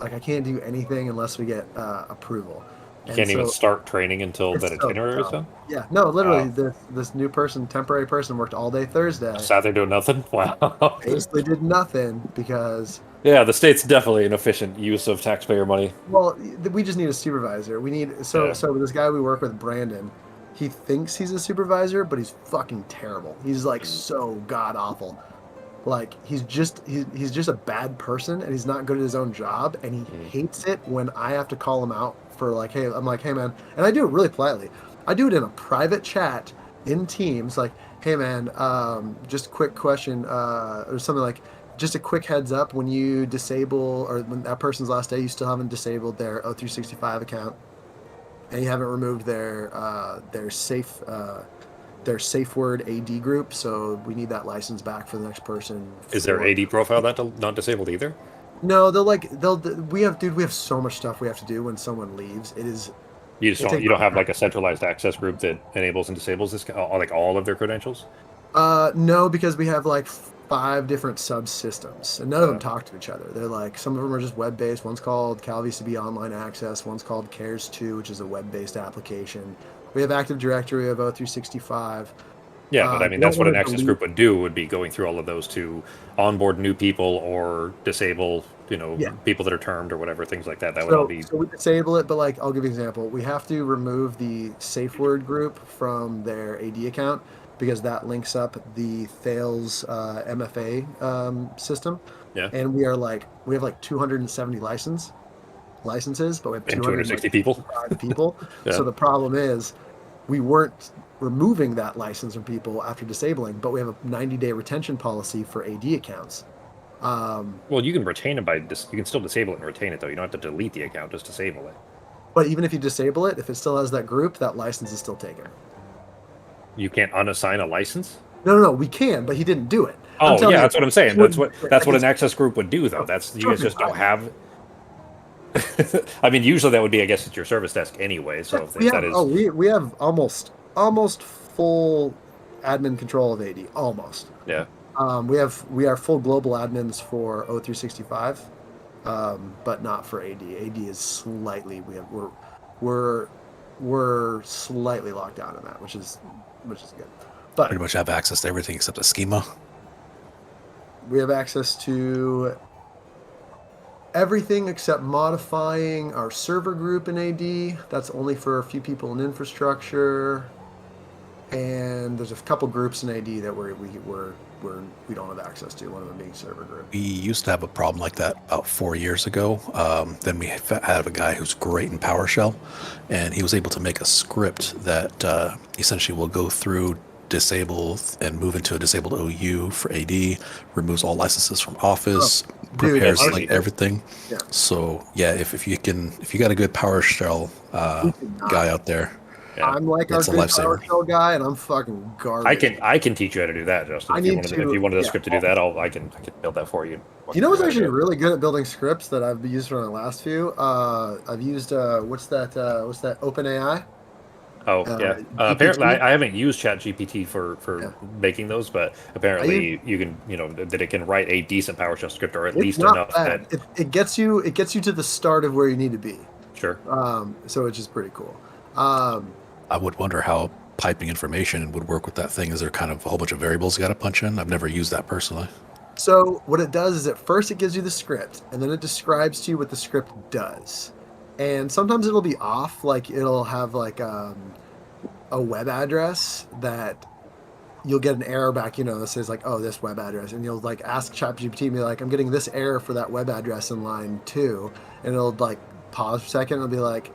I can't do anything unless we get approval. You can't even start training until that itinerary is done. Yeah, no, literally, Wow. this new person, temporary person, worked all day Thursday. Sat there doing nothing. Wow. Basically, did nothing because Yeah, the state's definitely an efficient use of taxpayer money. well, we just need a supervisor. We need so this guy we work with, Brandon. He thinks he's a supervisor, but he's fucking terrible. He's like so god awful. Like he's just a bad person, and he's not good at his own job, and he hates it when I have to call him out for like, hey, I'm like, hey man, and I do it really politely. I do it in a private chat in Teams, like, hey man, just a quick question, or something like, just a quick heads up, when you disable or when that person's last day, you still haven't disabled their O365 account, and you haven't removed their safe word AD group, so we need that license back for the next person. Is their AD profile not disabled either? No, we have so much stuff we have to do when someone leaves. It is You don't have like a centralized access group that enables and disables this like all of their credentials? no, because we have like 5 different subsystems, and none of them talk to each other. They're like, some of them are just web-based. One's called CalVCB Online Access. One's called CARES 2, which is a web-based application. We have Active Directory of O365. Yeah, but I mean, that's what an access group would do, would be going through all of those to onboard new people or disable, people that are termed or whatever, things like that. That would all be... So we disable it, but like, I'll give you an example. We have to remove the safe word group from their AD account because that links up the Thales MFA system. Yeah. And we have like 270 licenses, but we have 260 people. people. Yeah. So the problem is we weren't removing that license from people after disabling, but we have a 90-day retention policy for AD accounts. Well, you can retain it you can still disable it and retain it, though. You don't have to delete the account, just disable it. But even if you disable it, if it still has that group, that license is still taken. You can't unassign a license? No, we can, but he didn't do it. Oh yeah, that's what I'm saying. That's what an I access group would do, though. That's you guys just don't I- have. I mean, usually that would be, I guess, at your service desk anyway. So if that is, we have almost full admin control of AD. Almost. yeah. We are full global admins for O365, but not for AD. AD is slightly we're slightly locked down in that, which is good. But Pretty much have access to everything except a schema. we have access to everything except modifying our server group in AD. That's only for a few people in infrastructure. And there's a couple groups in AD that we don't have access to. One of them being server group. We used to have a problem like that about 4 years ago. Then we had a guy who's great in PowerShell, and he was able to make a script that essentially will go through, disable, and move into a disabled OU for AD, removes all licenses from Office, prepares like everything. Yeah. So yeah, if you got a good PowerShell guy out there. Yeah. I'm like our good PowerShell guy, and I'm fucking garbage. I can teach you how to do that, Justin. If you wanted a script to do that, I can build that for you. You know what's actually really good at building scripts that I've used for my last few? I've used what's that OpenAI? Oh yeah. Apparently, I haven't used ChatGPT for making those, but apparently you can that it can write a decent PowerShell script, or at least enough bad. that it gets you to the start of where you need to be. Sure. So it's just pretty cool. I would wonder how piping information would work with that thing. Is there kind of a whole bunch of variables you got to punch in? I've never used that personally. So what it does is at first it gives you the script, and then it describes to you what the script does. And sometimes it'll be off, like it'll have like a web address that you'll get an error back, that says like, oh, this web address, and you'll like ask ChatGPT and be like, I'm getting this error for that web address in line 2, and it'll like pause for a second and it'll be like,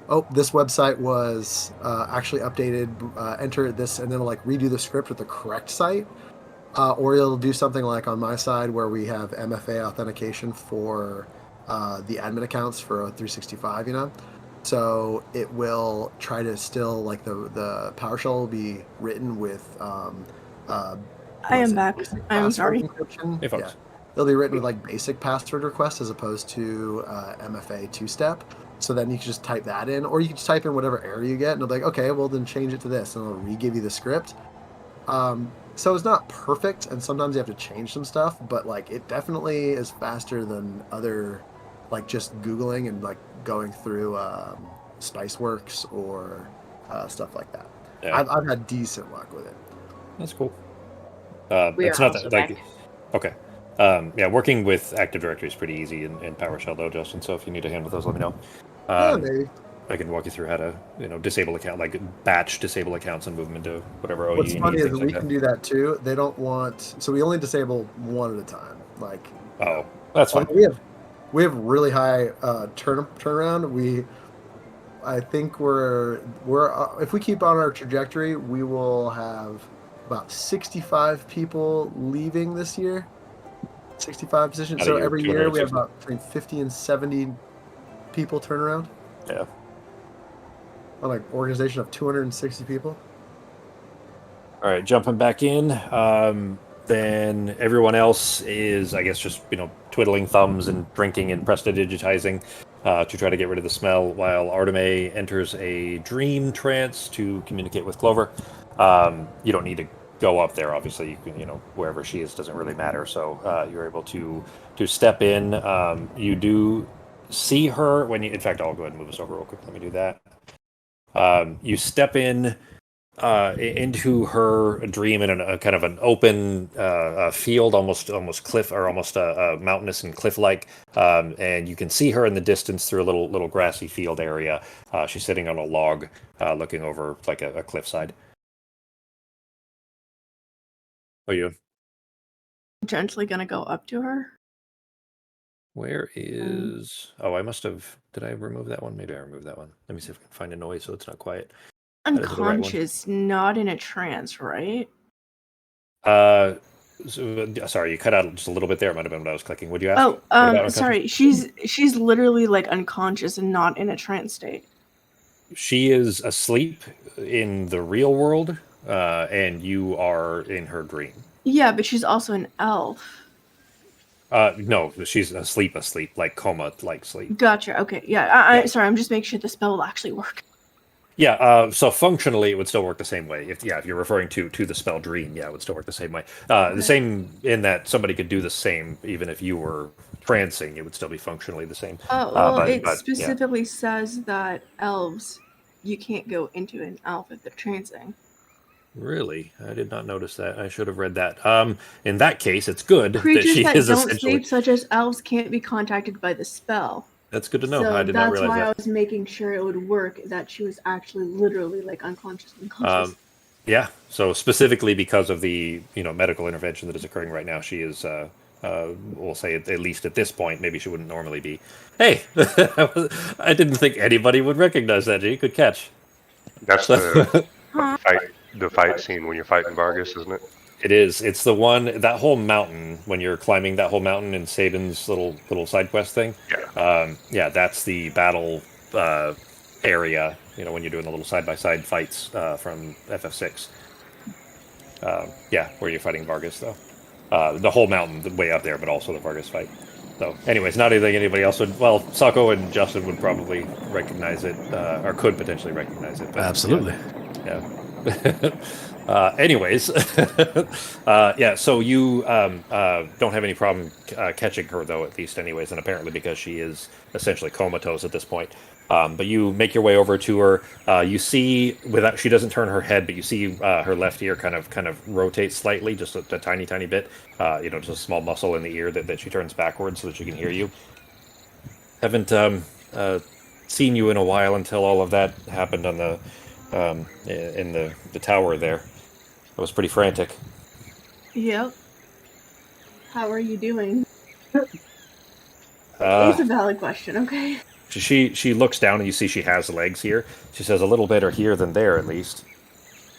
oh, this website was actually updated, enter this, and then it'll like redo the script with the correct site. Or it'll do something like on my side where we have MFA authentication for the admin accounts for 365, So it will try to still, like the PowerShell will be written with... I am back. I'm sorry. Encryption. Yeah. It'll be written with like basic password request as opposed to MFA two-step. So then you can just type that in, or you can just type in whatever error you get, and it'll be like, okay, well then change it to this, and it'll re-give you the script. So it's not perfect, and sometimes you have to change some stuff, but like it definitely is faster than other, like just Googling and like going through Spiceworks or stuff like that. Yeah. I've had decent luck with it. That's cool. It's not that like okay. Yeah, working with Active Directory is pretty easy in PowerShell though, Justin. So if you need a hand with those, let me know. Maybe. I can walk you through how to, disable account, like batch disable accounts and move them into whatever OU What's you funny need. is we can do that too. They don't want, so we only disable one at a time. Like, oh, that's fine. We have really high turnaround. I think we're if we keep on our trajectory, we will have about 65 people leaving this year. 65 positions. So every year we have about between 50 and 70 people turnaround. Yeah. On like organization of 260 people. All right, jumping back in. Then everyone else is, I guess, just twiddling thumbs and drinking and prestidigitizing to try to get rid of the smell, while Arteme enters a dream trance to communicate with Clover. You don't need to go up there, obviously. You can, wherever she is doesn't really matter. So you're able to step in. You do see her when you. In fact, I'll go ahead and move us over real quick. Let me do that. You step in into her dream in a kind of an open field, almost cliff, or almost mountainous and cliff-like, and you can see her in the distance through a little grassy field area. She's sitting on a log, looking over like a cliffside. What are you doing? Gently gonna go up to her. Where is... Oh, I must have... Did I remove that one? Maybe I removed that one. Let me see if I can find a noise so it's not quiet. Unconscious, not in a trance, right? Sorry, you cut out just a little bit there. It might have been what I was clicking. Would you ask? Oh, sorry. She's literally like unconscious and not in a trance state. She is asleep in the real world, and you are in her dream. Yeah, but she's also an elf. No, she's asleep, like coma, like sleep. Gotcha. Okay. Yeah. Yeah. Sorry. I'm just making sure the spell will actually work. Yeah, so functionally it would still work the same way. If you're referring to the spell dream, yeah, it would still work the same way. The same in that somebody could do the same even if you were trancing, it would still be functionally the same. Oh, well, it but yeah. specifically says that elves, you can't go into an elf if they're trancing. Really? I did not notice that. I should have read that. In that case, it's good that Creatures she that is don't essentially. sleep, such as elves, can't be contacted by the spell. That's good to know. So I did not that's realize why I that. was making sure it would work, that she was actually literally like unconscious. Yeah. So specifically because of the medical intervention that is occurring right now, she is. We'll say at least at this point, maybe she wouldn't normally be. Hey, I didn't think anybody would recognize that. G. Good catch. That's So- the fight scene when you're fighting Vargas, isn't it? It is. It's the one, that whole mountain, when you're climbing that whole mountain in Saban's little side quest thing. Yeah. Yeah, that's the battle area, when you're doing the little side-by-side fights from FF6. Yeah, where you're fighting Vargas, though. The whole mountain, way up there, but also the Vargas fight. So, anyways, not anything anybody else would... Well, Sako and Justin would probably recognize it, or could potentially recognize it. But, Absolutely. Yeah. Anyways, yeah. So you don't have any problem catching her, though, at least, anyways, and apparently because she is essentially comatose at this point. But you make your way over to her. You see, she doesn't turn her head, but you see her left ear kind of rotate slightly, just a tiny, tiny bit. Just a small muscle in the ear that she turns backwards so that she can hear you. Haven't seen you in a while until all of that happened on the. In the tower there. I was pretty frantic. Yep. How are you doing? It's a valid question, okay? She looks down and you see she has legs here. She says a little better here than there, at least.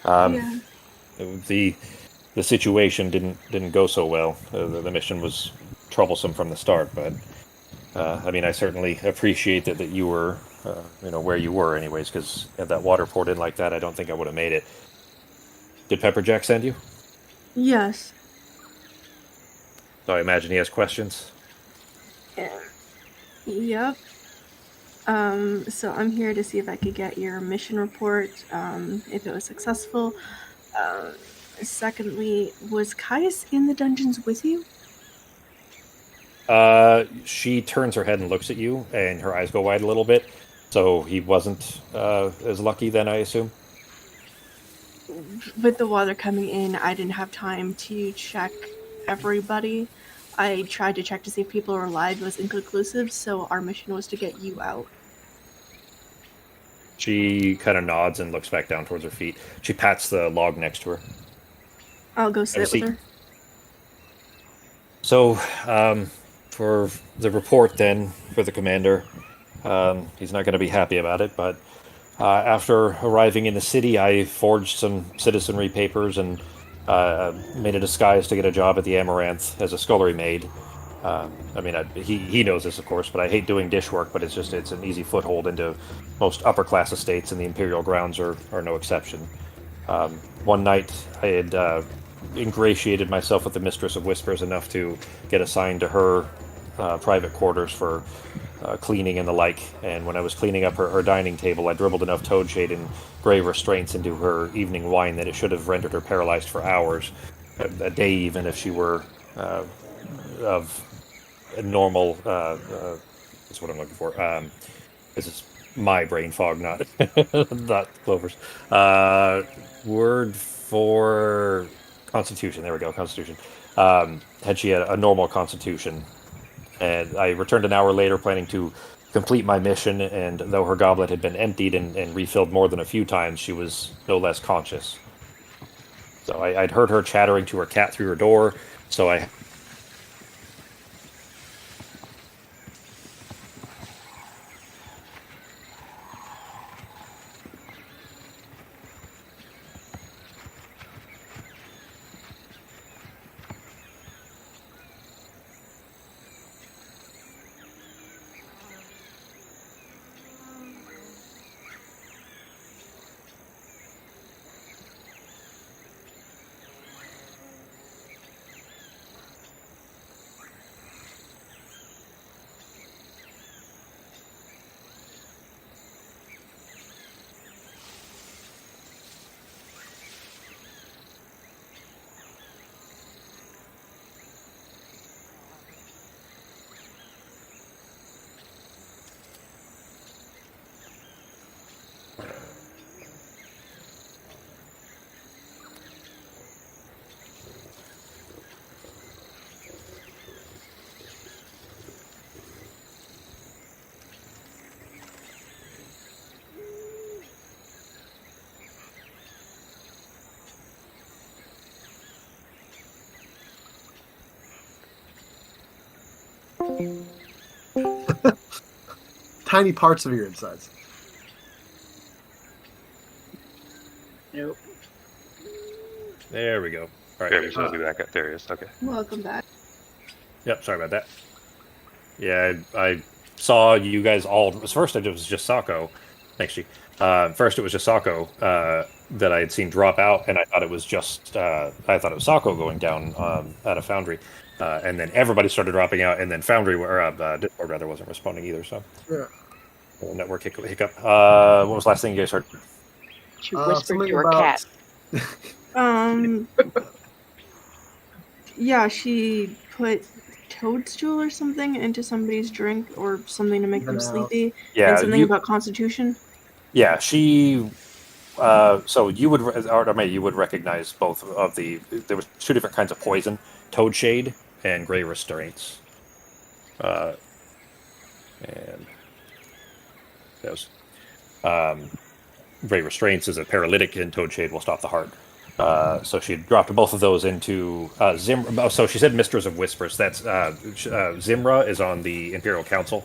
Yeah. The situation didn't go so well. The mission was troublesome from the start, but I certainly appreciate that you were where you were anyways, because if that water poured in like that, I don't think I would have made it. Did Pepperjack send you? Yes. So I imagine he has questions. Yep. So I'm here to see if I could get your mission report, if it was successful. Secondly, was Caius in the dungeons with you? She turns her head and looks at you, and her eyes go wide a little bit. So he wasn't as lucky then, I assume? With the water coming in, I didn't have time to check everybody. I tried to check to see if people are alive. It was inconclusive, so our mission was to get you out. She kind of nods and looks back down towards her feet. She pats the log next to her. I'll go sit with her. So, for the report then, for the commander, he's not going to be happy about it, but after arriving in the city, I forged some citizenry papers and made a disguise to get a job at the Amaranth as a scullery maid. He knows this, of course, but I hate doing dish work, but it's an easy foothold into most upper-class estates, and the Imperial grounds are no exception. One night, I had ingratiated myself with the Mistress of Whispers enough to get assigned to her private quarters for cleaning and the like, and when I was cleaning up her dining table, I dribbled enough toadshade and grave restraints into her evening wine that it should have rendered her paralyzed for hours, a day even, if she were of a normal, that's what I'm looking for. This is my brain fog, not Clover's. Word for constitution, there we go, constitution. Had she had a normal constitution, and I returned an hour later planning to complete my mission, and though her goblet had been emptied and refilled more than a few times, she was no less conscious. So I'd heard her chattering to her cat through her door, so I... Tiny parts of your insides. Nope. There we go. All right. Jeremy's gonna be back at there. He is. Okay. Welcome back. Yep, sorry about that. Yeah, I saw you guys all. First, it was just Sako. Thanks, G. First, it was just Sako that I had seen drop out, and I thought it was just I thought it was Sako going down at a Foundry, and then everybody started dropping out, and then Foundry or Discord rather wasn't responding either. So Yeah. network hiccup. What was the last thing you guys heard? She whispered Something to her about- cat. Yeah, she put toadstool or something into somebody's drink or something to make them No. sleepy. Yeah, and something about constitution. Yeah, she. So you would, or you would recognize both of the. There was two different kinds of poison: toad shade and gray restraints. And those. Gray restraints is a paralytic, and toad shade will stop the heart. So she dropped both of those into Zimra. So she said Mistress of Whispers. That's Zimra is on the Imperial Council,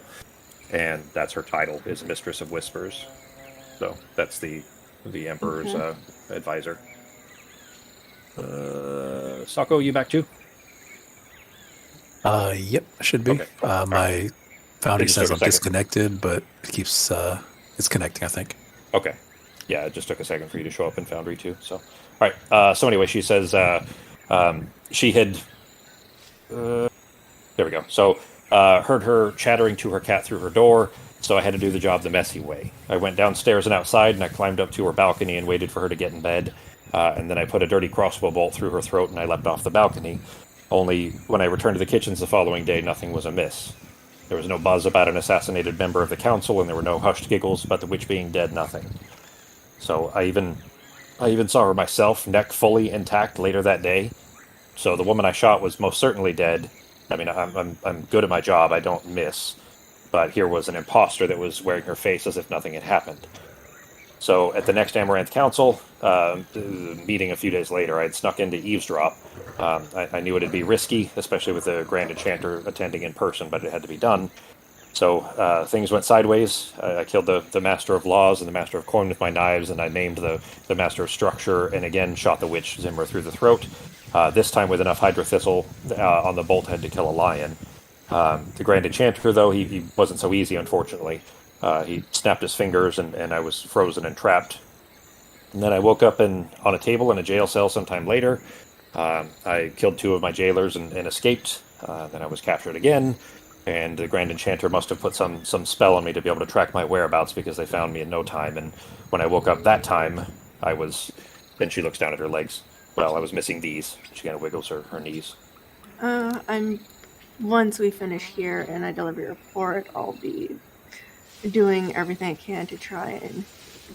and that's her title is Mistress of Whispers. So that's the Emperor's advisor. Sako, you back too? Yep, I should be. Okay. My Foundry Just says took I'm a second. disconnected, but it keeps it's connecting, I think. Okay. Yeah, it just took a second for you to show up in Foundry too. So, all right. So anyway, she says she had. There we go. So heard her chattering to her cat through her door. So I had to do the job the messy way. I went downstairs and outside, and I climbed up to her balcony and waited for her to get in bed. And then I put a dirty crossbow bolt through her throat, and I leapt off the balcony. Only when I returned to the kitchens the following day, nothing was amiss. There was no buzz about an assassinated member of the council, and there were no hushed giggles about the witch being dead. Nothing. So I even saw her myself, neck fully intact, later that day. So the woman I shot was most certainly dead. I mean, I'm good at my job. I don't miss. But here was an imposter that was wearing her face as if nothing had happened. So at the next Amaranth Council meeting a few days later, I had snuck in to eavesdrop. I knew it'd be risky, especially with the Grand Enchanter attending in person, but it had to be done. So things went sideways. I killed the Master of Laws and the Master of Coin with my knives, and I maimed the Master of Structure, and again shot the witch Zimmer through the throat, this time with enough Hydra Thistle on the bolt head to kill a lion. The Grand Enchanter, though, he wasn't so easy, unfortunately. He snapped his fingers, and I was frozen and trapped. And then I woke up on a table in a jail cell sometime later. I killed two of my jailers and escaped. Then I was captured again, and the Grand Enchanter must have put some spell on me to be able to track my whereabouts because they found me in no time. And when I woke up that time, I was... Then she looks down at her legs. Well, I was missing these. She kind of wiggles her knees. Once we finish here and I deliver your report, I'll be doing everything I can to try and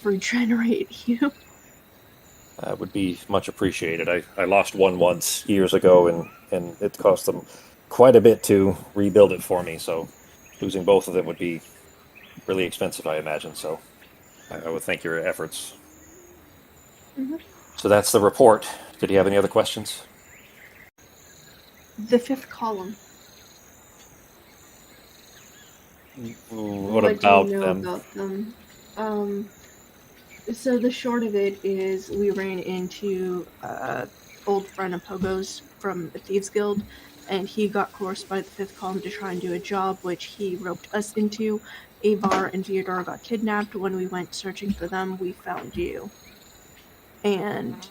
regenerate you. That would be much appreciated. I lost one once years ago, and it cost them quite a bit to rebuild it for me, so losing both of them would be really expensive, I imagine, so I would thank your efforts. Mm-hmm. So that's the report. Did you have any other questions? The fifth column. What do about you know them? about them? So the short of it is we ran into old friend of Pogo's from the Thieves Guild, and he got coerced by the fifth column to try and do a job which he roped us into. Avar and Theodora got kidnapped. When we went searching for them, we found you. And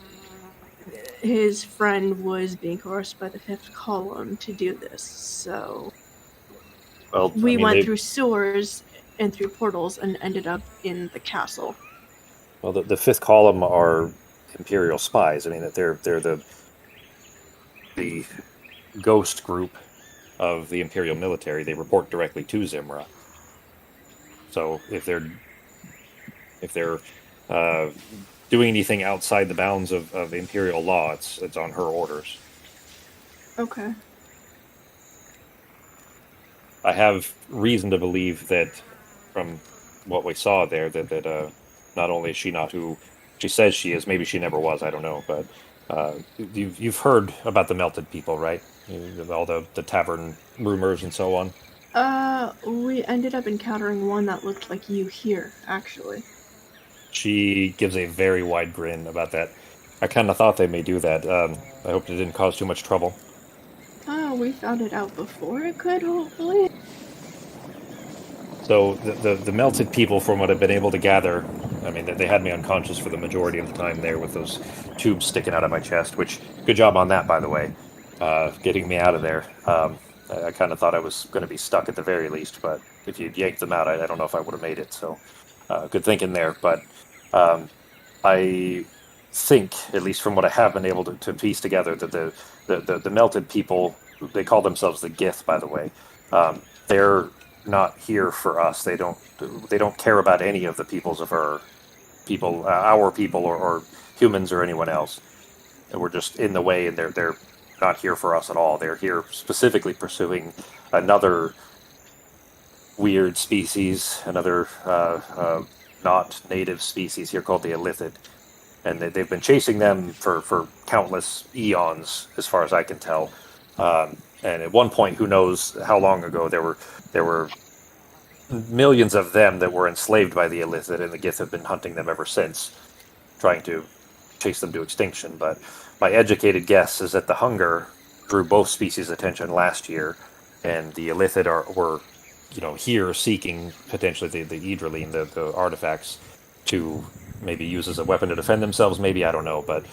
his friend was being coerced by the fifth column to do this, so Well, we went through sewers and through portals and ended up in the castle. Well, the fifth column are Imperial spies. I mean, they're the ghost group of the Imperial military. They report directly to Zimra. So if they're doing anything outside the bounds of Imperial law, it's on her orders. Okay. I have reason to believe that from what we saw there that not only is she not who she says she is, maybe she never was, I don't know, but you've heard about the melted people, right? All the tavern rumors and so on. We ended up encountering one that looked like you here, actually. She gives a very wide grin about that. I kind of thought they may do that. I hope it didn't cause too much trouble. We found it out before it could, hopefully. So the melted people, from what I've been able to gather, I mean, they had me unconscious for the majority of the time there with those tubes sticking out of my chest, which, good job on that, by the way, getting me out of there. I kind of thought I was going to be stuck at the very least, but if you'd yanked them out, I don't know if I would have made it, so good thinking there. But I think, at least from what I have been able to piece together, that the melted people, they call themselves the Gith, by the way, they're not here for us. They don't care about any of the peoples of our people, or humans or anyone else. And we're just in the way, and they're not here for us at all. They're here specifically pursuing another weird species, another not native species here called the Illithid. And they've been chasing them for countless eons, as far as I can tell. And at one point, who knows how long ago, there were millions of them that were enslaved by the Illithid, and the Gith have been hunting them ever since, trying to chase them to extinction. But my educated guess is that the hunger drew both species' attention last year, and the Illithid were, here seeking potentially the Idrolene, the artifacts, to maybe use as a weapon to defend themselves. Maybe, I don't know, but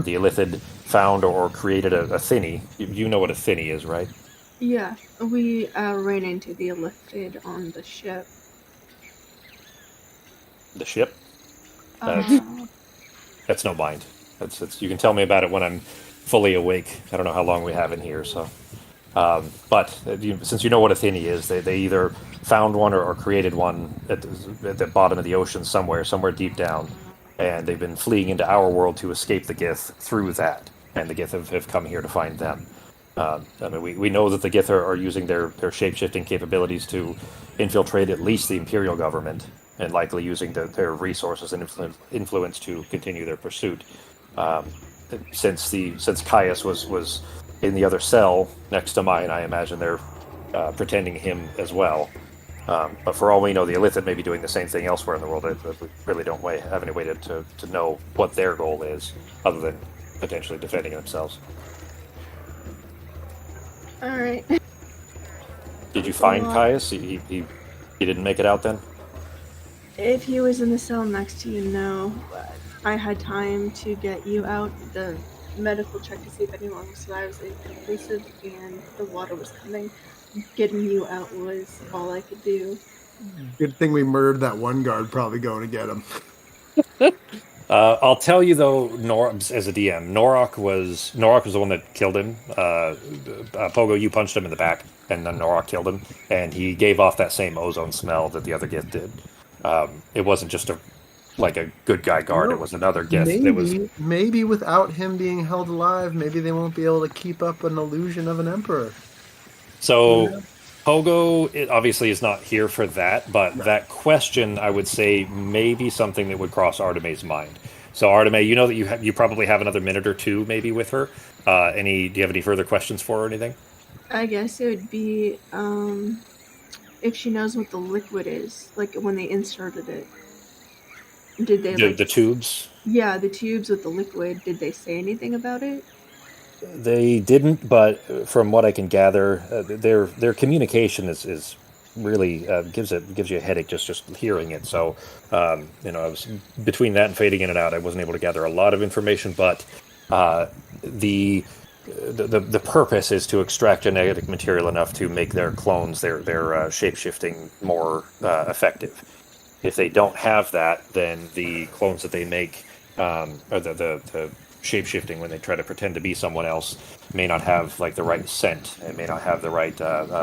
the Illithid found or created a thinny. You know what a thinny is, right? Yeah, we ran into the Illithid on the ship. The ship? Uh, That's no mind. That's you can tell me about it when I'm fully awake. I don't know how long we have in here, so. But since you know what a thinny is, they either found one or created one at the bottom of the ocean somewhere deep down, and they've been fleeing into our world to escape the Gith through that, and the Gith have come here to find them. I mean, we know that the Gith are using their shape-shifting capabilities to infiltrate at least the Imperial government, and likely using their resources and influence to continue their pursuit. Since Caius was in the other cell next to mine, I imagine they're pretending him as well. But for all we know, the Illithid may be doing the same thing elsewhere in the world. We really don't have any way to know what their goal is, other than potentially defending themselves. Alright. Did you find Caius? He didn't make it out then? If he was in the cell next to you, no. But I had time to get you out. The medical check to see if anyone was alive was inconclusive, and the water was coming. Getting you out was all I could do. Good thing we murdered that one guard, probably going to get him. I'll tell you though, as a DM, Norok was the one that killed him. Pogo, you punched him in the back, and then Norok killed him, and he gave off that same ozone smell that the other Gith did. It wasn't just a good guy guard; it was another Gith. Maybe without him being held alive, maybe they won't be able to keep up an illusion of an emperor. So. Yeah. Pogo obviously is not here for that, but that question, I would say, may be something that would cross Arteme's mind. So, Arteme, you know that you probably have another minute or two maybe with her. Do you have any further questions for her or anything? I guess it would be if she knows what the liquid is, like when they inserted it. Did they the tubes? Yeah, the tubes with the liquid. Did they say anything about it? They didn't, but from what I can gather, their communication is really gives you a headache just hearing it. So, I was between that and fading in and out, I wasn't able to gather a lot of information. But the purpose is to extract genetic material enough to make their clones, their shape shifting, more effective. If they don't have that, then the clones that they make, or the shape-shifting when they try to pretend to be someone else, may not have the right scent, and may not have the right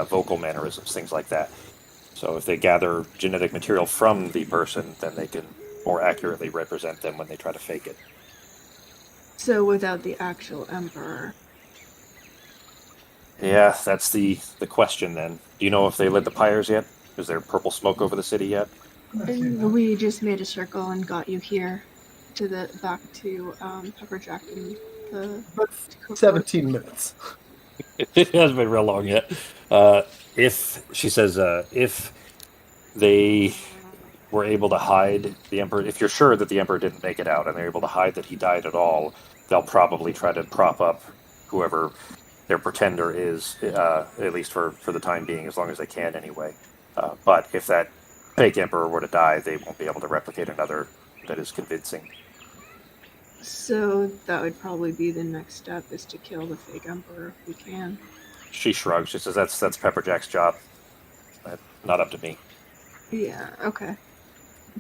vocal mannerisms, things like that. So if they gather genetic material from the person, then they can more accurately represent them when they try to fake it. So without the actual emperor. Yeah, that's the question then. Do you know if they lit the pyres yet? Is there purple smoke over the city yet? And we just made a circle and got you here. Back to Pepperjack and the 17 minutes. It hasn't been real long yet. if she says, if they were able to hide the Emperor, if you're sure that the Emperor didn't make it out and they're able to hide that he died at all, they'll probably try to prop up whoever their pretender is, at least for the time being, as long as they can anyway. But if that fake Emperor were to die, they won't be able to replicate another that is convincing. So that would probably be the next step, is to kill the fake Emperor if we can. She shrugs. She says, "That's Pepperjack's job. Not up to me." Yeah, okay.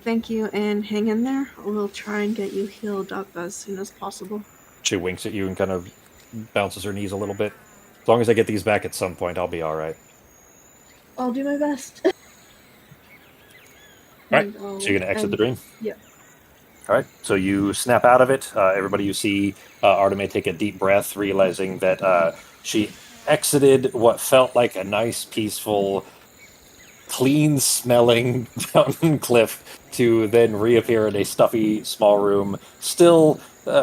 Thank you, and hang in there. We'll try and get you healed up as soon as possible. She winks at you and kind of bounces her knees a little bit. As long as I get these back at some point, I'll be all right. I'll do my best. Right. So you're gonna exit the dream? Yeah. All right. So you snap out of it. Everybody, you see Arteme take a deep breath, realizing that she exited what felt like a nice, peaceful, clean-smelling mountain cliff to then reappear in a stuffy, small room, still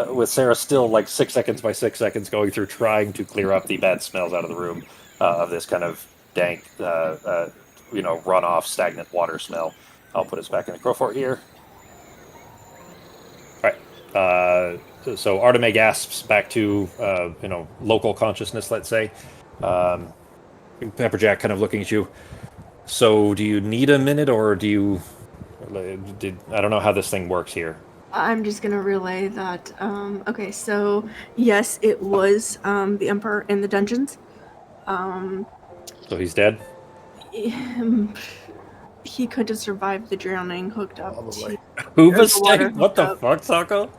with Sarah still like 6 seconds by 6 seconds going through trying to clear up the bad smells out of the room of this kind of dank, runoff, stagnant water smell. I'll put us back in the Crowfort here. All right. So Arteme gasps back to local consciousness, let's say. Pepperjack kind of looking at you. So do you need a minute, or do you... I don't know how this thing works here. I'm just gonna relay that. Okay, so yes, it was the Emperor in the dungeons. So he's dead? He could have survived the drowning hooked up Probably. Who There's was water What the hooked fuck, Sako?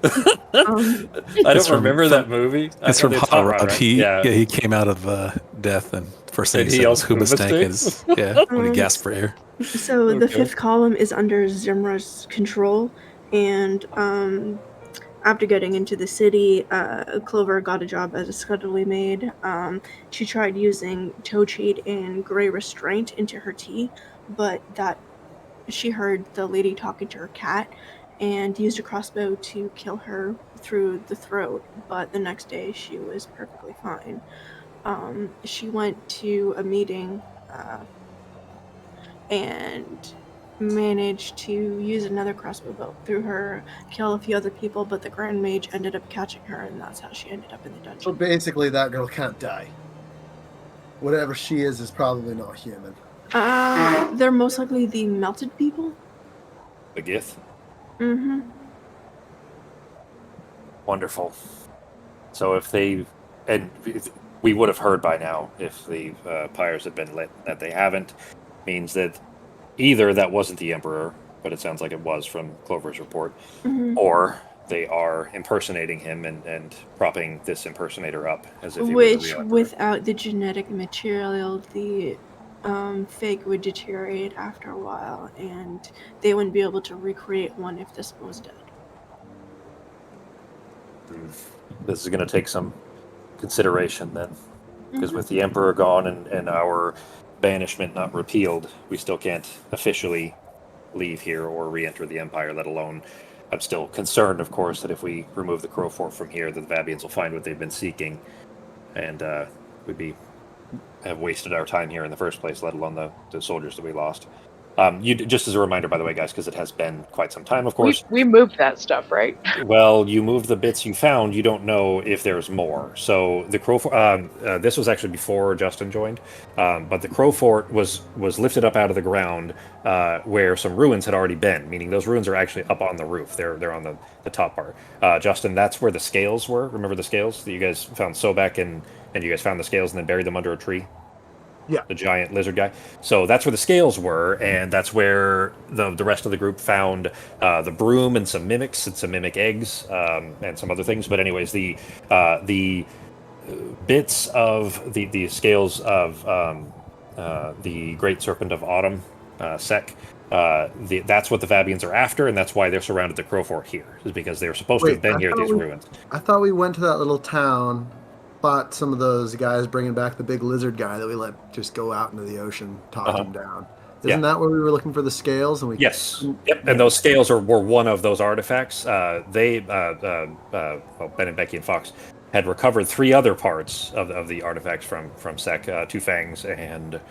I It's don't remember that movie. It's from Hot Rod. right? He came out of death, and first thing And he he said was yelled, Hoobastank "Hoobastank?" when he gasped for air. So the Okay. fifth column is under Zimra's control, and after getting into the city, Clover got a job as a scuttly maid. She tried using toe cheat and gray restraint into her tea, but that she heard the lady talking to her cat and used a crossbow to kill her through the throat, but the next day she was perfectly fine. She went to a meeting and managed to use another crossbow bolt through her, kill a few other people, but the Grand Mage ended up catching her, and that's how she ended up in the So dungeon. basically, that girl can't die. Whatever she is probably not human. They're most likely the melted people. The Gith? Mm-hmm. Wonderful. So if they... And we would have heard by now if the pyres had been lit. That they haven't means that either that wasn't the Emperor, but it sounds like it was from Clover's report, Mm-hmm. or they are impersonating him and propping this impersonator up as if he was the Which, real Emperor. without the genetic material, the fake would deteriorate after a while, and they wouldn't be able to recreate one if this one was dead. This is going to take some consideration then, because Mhm. with the Emperor gone and our banishment not repealed, we still can't officially leave here or re-enter the Empire, let alone... I'm still concerned, of course, that if we remove the Crowfort from here, that the Vabians will find what they've been seeking, and we'd have wasted our time here in the first place, let alone the soldiers that we lost. Just as a reminder, by the way, guys, because it has been quite some time, of course. We moved that stuff, right? Well, you moved the bits you found. You don't know if there's more. So the Crowfort. This was actually before Justin joined, but the Crowfort was lifted up out of the ground where some ruins had already been. Meaning those ruins are actually up on the roof. They're on the top part. Justin, that's where the scales were. Remember the scales that you guys found Sobek and you guys found the scales and then buried them under a tree. Yeah. The giant lizard guy. So that's where the scales were, and that's where the rest of the group found the broom and some mimics and some mimic eggs and some other things. But anyways, the bits of the scales of the Great Serpent of Autumn, Sek, that's what the Vabians are after, and that's why they're surrounded the Crowfort here, is because they were supposed to have been here at these ruins. I thought we went to that little town, fought some of those guys bringing back the big lizard guy that we let just go out into the ocean, talked him down. Isn't that where we were looking for the scales? And we Yes. Yep. And those scales were one of those artifacts. Ben and Becky and Fox had recovered 3 other parts of the artifacts from Sek, 2 fangs and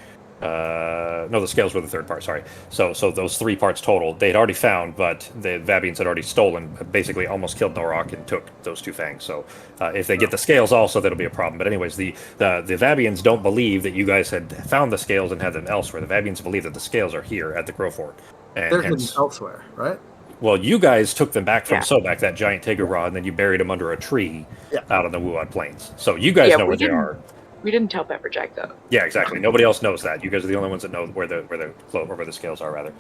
No, the scales were the third part. Sorry. So those 3 parts total they'd already found, but the Vabians had already stolen, basically almost killed Norok and took those 2 fangs. So if they get the scales also, that'll be a problem. But anyways, the Vabians don't believe that you guys had found the scales and had them elsewhere. The Vabians believe that the scales are here at the Crow Fort. And They're hidden elsewhere, right? Well, you guys took them back from Yeah. Sobek, that giant Tegra, and then you buried them under a tree Yeah. out on the Wuad Plains. So you guys know where they are. We didn't tell Pepperjack though. Yeah, exactly. Nobody else knows that. You guys are the only ones that know where the scales are. Rather,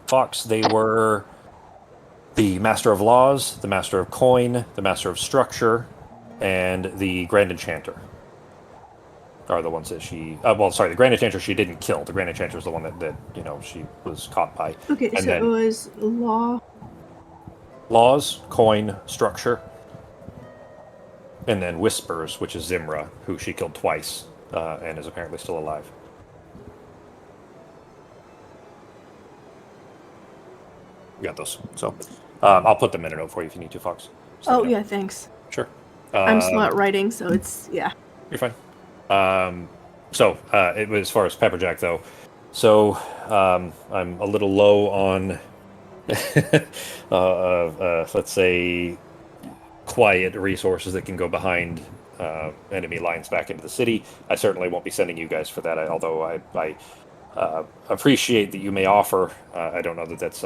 Fox. They were the Master of Laws, the Master of Coin, the Master of Structure, and the Grand Enchanter. Are the ones that she? The Grand Enchanter she didn't kill. The Grand Enchanter is the one that she was caught by. Okay, And so then- it was Laws, Coin, Structure, and then Whispers, which is Zimra, who she killed twice and is apparently still alive. You got those. So I'll put them in a note for you if you need to, Fox. Just let Oh me know. yeah, thanks. Sure. I'm slow at writing, so it's yeah. You're fine. It was as far as Pepperjack though. So I'm a little low on, let's say, quiet resources that can go behind enemy lines back into the city. I certainly won't be sending you guys for that. Although I appreciate that you may offer. I don't know that that's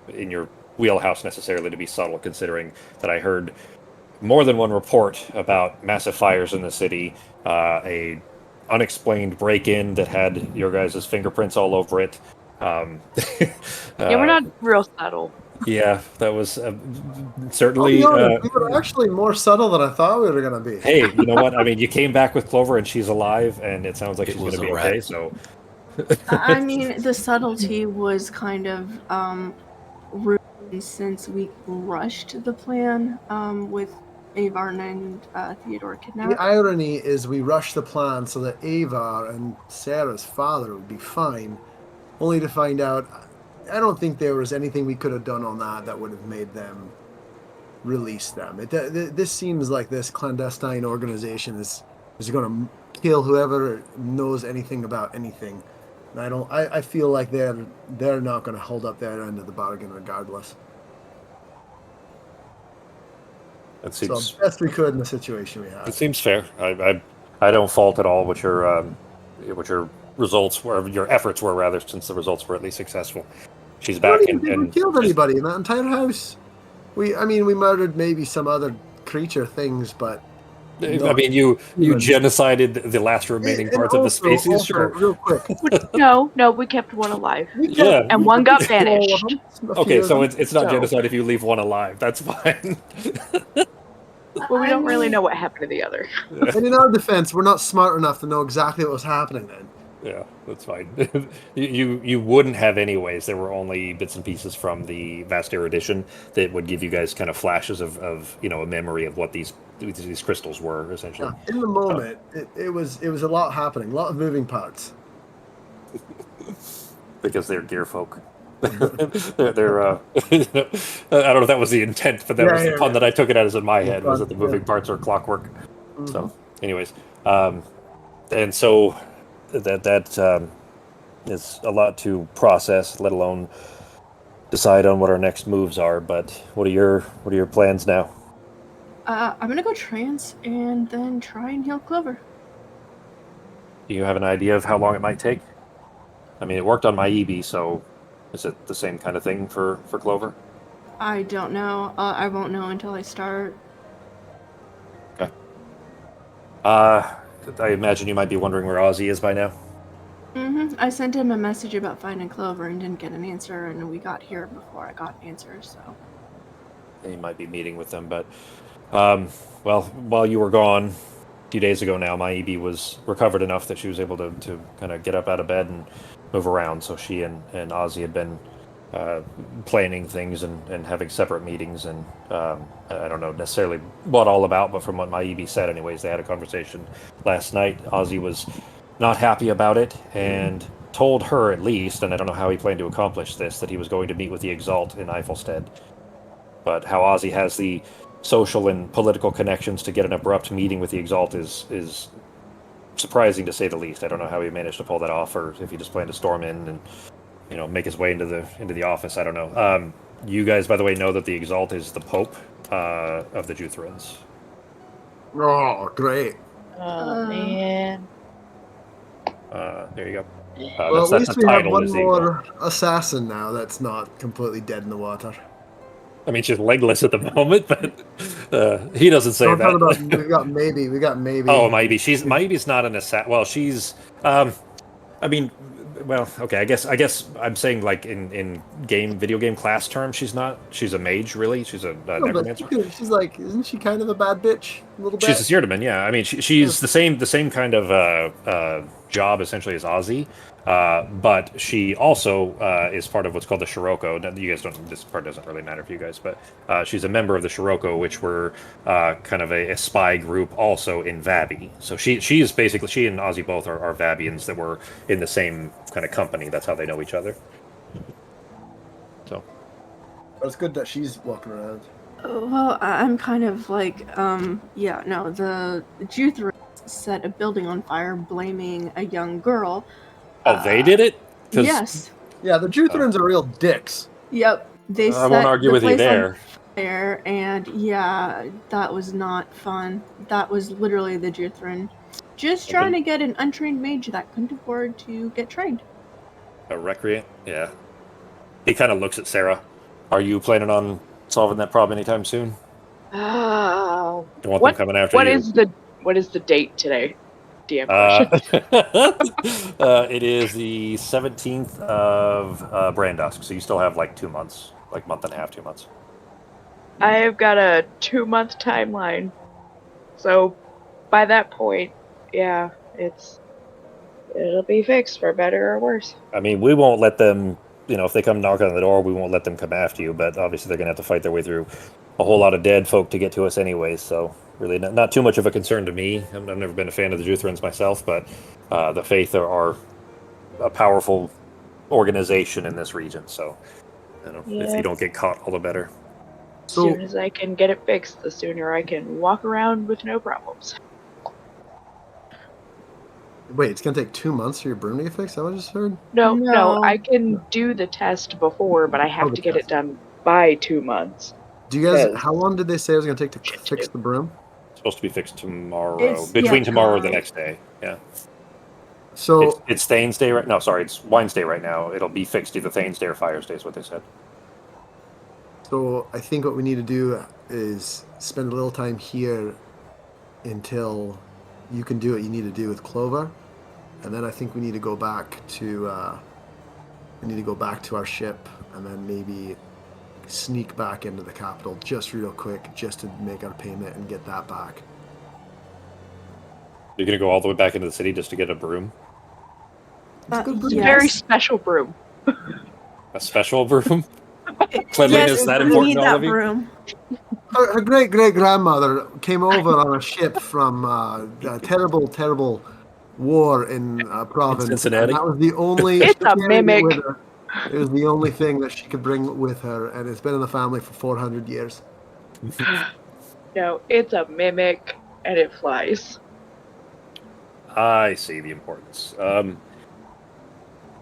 in your wheelhouse necessarily to be subtle, considering that I heard more than one report about massive fires in the city, a unexplained break-in that had your guys' fingerprints all over it. Yeah, we're not real subtle. Yeah, that was I'll certainly. be honest, we were actually more subtle than I thought we were going to be. Hey, you know what? I mean, you came back with Clover, and she's alive, and it sounds like It she's going was to be a rat. okay. So, I mean, the subtlety was kind of ruined since we rushed the plan with Avarn and Theodore The kidnapped. irony is we rushed the plan so that Avar and Sarah's father would be fine, only to find out I don't think there was anything we could have done on that would have made them release them. This seems like this clandestine organization is going to kill whoever knows anything about anything. And I feel like they're not going to hold up their end of the bargain regardless. it So seems best we could in the situation we it had. seems fair. I don't fault at all what your results were, your efforts were rather, since the results were at least successful. She's I back don't even think we and killed anybody in that entire house. We murdered maybe some other creature things, but I mean, you genocided the last remaining And parts of the also, species. Sure. real quick. No, we kept one alive. Yeah. And one got banished. Okay, so it's not genocide if you leave one alive. That's fine. Well, we don't really know what happened to the other. And in our defense, we're not smart enough to know exactly what was happening then. Yeah, that's fine. you wouldn't have anyways. There were only bits and pieces from the Vast Erudition that would give you guys kind of flashes of a memory of what these crystals were essentially. Yeah, in the moment, it was a lot happening, a lot of moving parts. Because they're gear folk. they're I don't know if that was the intent, but that was the pun that I took it as in my head, was that the moving parts are clockwork. Mm-hmm. So, anyways, and so that is a lot to process, let alone decide on what our next moves are. But what are your plans now? I'm gonna go trance and then try and heal Clover. Do you have an idea of how long it might take? I mean, it worked on my EB, so is it the same kind of thing for Clover? I don't know. I won't know until I start. Okay. I imagine you might be wondering where Ozzy is by now. I sent him a message about finding Clover and didn't get an answer, and we got here before I got an answer, so. He might be meeting with them, but well, while you were gone a few days ago now, my EB was recovered enough that she was able to kind of get up out of bed and move around. So she and Ozzy had been planning things and having separate meetings, and I don't know necessarily what all about, but from what my EB said anyways, they had a conversation last night. Ozzy was not happy about it and told her at least, and I don't know how he planned to accomplish this, that he was going to meet with the Exalt in Eifelstead. But how Ozzy has the social and political connections to get an abrupt meeting with the Exalt is surprising to say the least. I don't know how he managed to pull that off, or if he just planned to storm in and make his way into the office. I don't know. You guys, by the way, know that the Exalt is the Pope of the Juthrans. Oh, great. Oh man. There you go. Well, at that's least the we have title one is the Exalt. more assassin now that's not completely dead in the water. I mean, she's legless at the moment, but he doesn't say No, I'm that. talking about, we got maybe. Oh, Maybe's not an assassin. Well, she's. I mean, well, okay. I guess I'm saying like in video game class terms, she's not. She's a mage, really. She's a No, but necromancer. she's like, isn't she kind of a bad bitch? A little bit. She's a Seerdaman, yeah. I mean, she's the same kind of job essentially as Ozzy, but she also is part of what's called the Shiroko. Now, you guys don't. This part doesn't really matter for you guys, but she's a member of the Shiroko, which were kind of a spy group also in Vabi. So she is basically, she and Ozzy both are Vabians that were in the same kind of company. That's how they know each other. So. But it's good that she's walking around. Well, I'm kind of like, yeah, no, the Juthrans set a building on fire blaming a young girl. Oh, they did it? Yes. Yeah, the Juthrans are real dicks. Yep. They I set won't argue the with you place there. on fire, and yeah, that was not fun. That was literally the Juthran just trying to get an untrained mage that couldn't afford to get trained. A recreant? Yeah. He kind of looks at Sarah. Are you planning on solving that problem anytime soon? Oh. You want them coming after you? What is the date today? DM question. It is the 17th of Brandusk, so you still have like 2 months, like month and a half, 2 months. I've got a 2-month timeline. So by that point, yeah, it'll be fixed for better or worse. I mean, we won't let them, if they come knock on the door, we won't let them come after you, but obviously they're going to have to fight their way through a whole lot of dead folk to get to us anyways, so really not too much of a concern to me. I've never been a fan of the Juthrans myself, but the Faith are a powerful organization in this region, so if you don't get caught, all the better. As soon as I can get it fixed, the sooner I can walk around with no problems. Wait, it's gonna take 2 months for your broom to get fixed? Is that what I just heard? No, I can do the test before, but I have to get it done by 2 months. Do you guys? How long did they say it was gonna take to fix the broom? It's supposed to be fixed tomorrow. Between tomorrow and the next day. Yeah. So it's Thane's Day right now. No, sorry, it's Wine's Day right now. It'll be fixed either Thane's Day or Fire's Day is what they said. So I think what we need to do is spend a little time here until you can do what you need to do with Clover, and then I think we need to go back to our ship, and then maybe sneak back into the capital just real quick, just to make our payment and get that back. You're gonna go all the way back into the city just to get a broom? It's a very special broom. A special broom? Cleanliness that important to all of you? Broom. Her great grandmother came over on a ship from a terrible war in province. Cincinnati. And that was the only. It's a mimic. It was the only thing that she could bring with her, and it's been in the family for 400 years. No, it's a mimic, and it flies. I see the importance.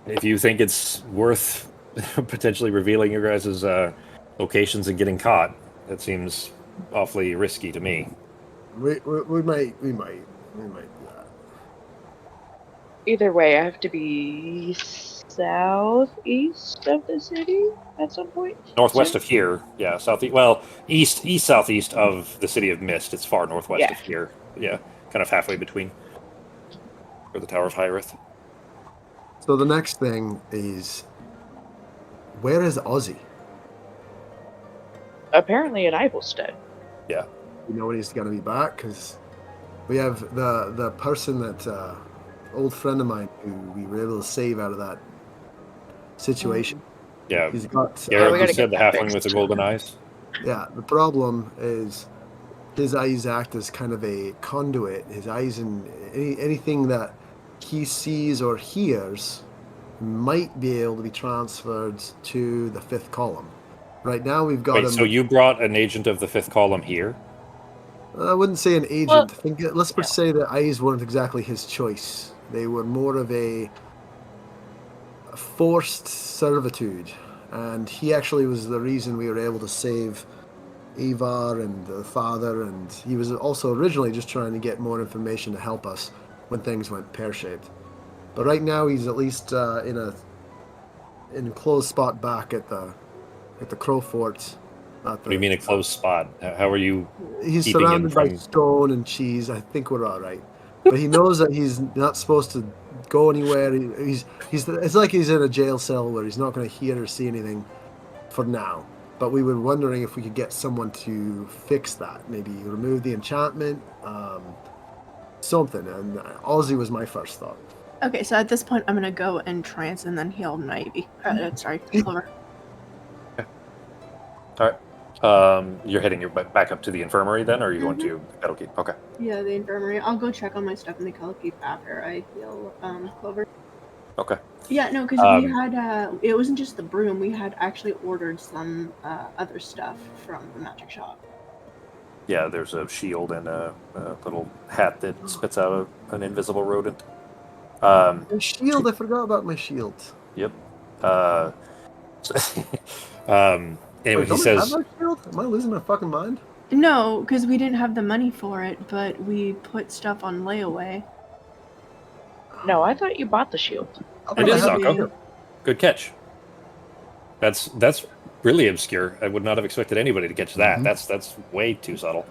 If you think it's worth potentially revealing your guys' locations and getting caught, that seems awfully risky to me. We might do that. Either way, I have to be southeast of the city at some point. Northwest of here, yeah, southeast. Well, east southeast of the city of Mist. It's far northwest of here. Yeah, kind of halfway between. Or the Tower of Hyrith. So the next thing is, where is Ozzy? Apparently in Ivelstead. Yeah. You know when he's gonna be back? Because we have the person that old friend of mine who we were able to save out of that situation. Yeah. He's got. Garrett, you said the halfling with the golden eyes. Yeah. The problem is his eyes act as kind of a conduit. His eyes and anything that he sees or hears might be able to be transferred to the fifth column. Right now we've got him. So you brought an agent of the fifth column here? I wouldn't say an agent. Well, Let's just say the eyes weren't exactly his choice. They were more of a forced servitude, and he actually was the reason we were able to save Ivar and the father, and he was also originally just trying to get more information to help us when things went pear-shaped. But right now he's at least in a closed spot back at the Crow Fort. What do you mean a closed spot? How are you? He's keeping him surrounded by from- stone and cheese. I think we're all right. But he knows that he's not supposed to go anywhere. He's it's like he's in a jail cell where he's not going to hear or see anything for now. But we were wondering if we could get someone to fix that. Maybe remove the enchantment, something. And Ozzy was my first thought. Okay, so at this point, I'm gonna go and trance and then heal Ivy. Sorry, Clover. All right. You're heading back up to the infirmary then, or are you going to Kettle Keep? Okay. Yeah, the infirmary. I'll go check on my stuff in the Kettle Keep after I heal Clover. Okay. Yeah, no, because we had it wasn't just the broom. We had actually ordered some other stuff from the magic shop. Yeah, there's a shield and a little hat that spits out an invisible rodent. My shield. I forgot about my shield. Yep. Anyway, Wait, he don't I says. have my shield? Am I losing my fucking mind? No, because we didn't have the money for it, but we put stuff on layaway. No, I thought you bought the shield. It is Maybe. Sako. Good catch. That's really obscure. I would not have expected anybody to catch that. That's way too subtle.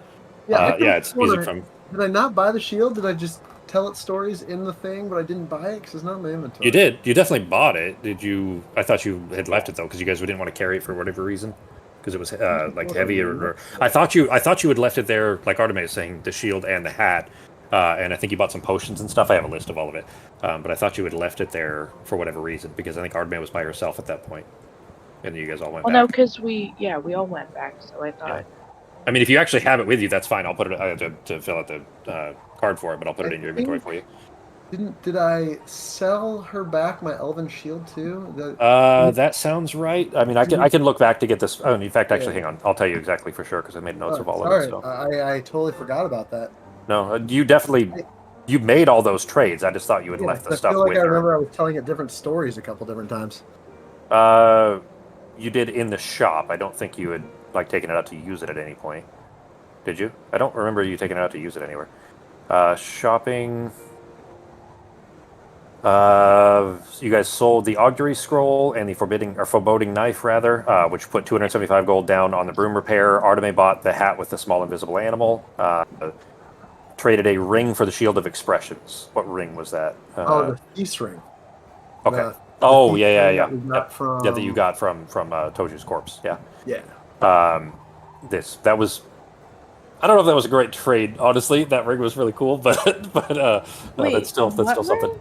Yeah, It's music from. Did I not buy the shield? Did I just tell its stories in the thing, but I didn't buy it because it's not in my inventory? You did. You definitely bought it. Did you? I thought you had left it though, because you guys didn't want to carry it for whatever reason, because it was like heavy. Or I thought you had left it there, like Artemis is saying, the shield and the hat. And I think you bought some potions and stuff. I have a list of all of it. But I thought you had left it there for whatever reason, because I think Ardman was by herself at that point. And you guys all went back. No, because we all went back, so I thought... Yeah. I mean, if you actually have it with you, that's fine. I'll put it... I have to fill out the card for it, but I'll put it in your inventory for you. Did I sell her back my elven shield too? That sounds right. I mean, I can look back to get this... Oh, in fact, actually, hang on. I'll tell you exactly for sure, because I made notes of all of it. So. I totally forgot about that. No, you definitely... You made all those trades. I just thought you had left the stuff with her. I remember I was telling it different stories a couple different times. You did in the shop. I don't think you had taken it out to use it at any point. Did you? I don't remember you taking it out to use it anywhere. Shopping. You guys sold the augury scroll and the foreboding knife, rather, which put 275 gold down on the broom repair. Artemis bought the hat with the small invisible animal. Traded a ring for the shield of expressions. What ring was that? The thief's ring. Okay. Yeah. That you got from Toju's corpse. Yeah. Yeah. That was. I don't know if that was a great trade. Honestly, that ring was really cool, but Wait, that's still something.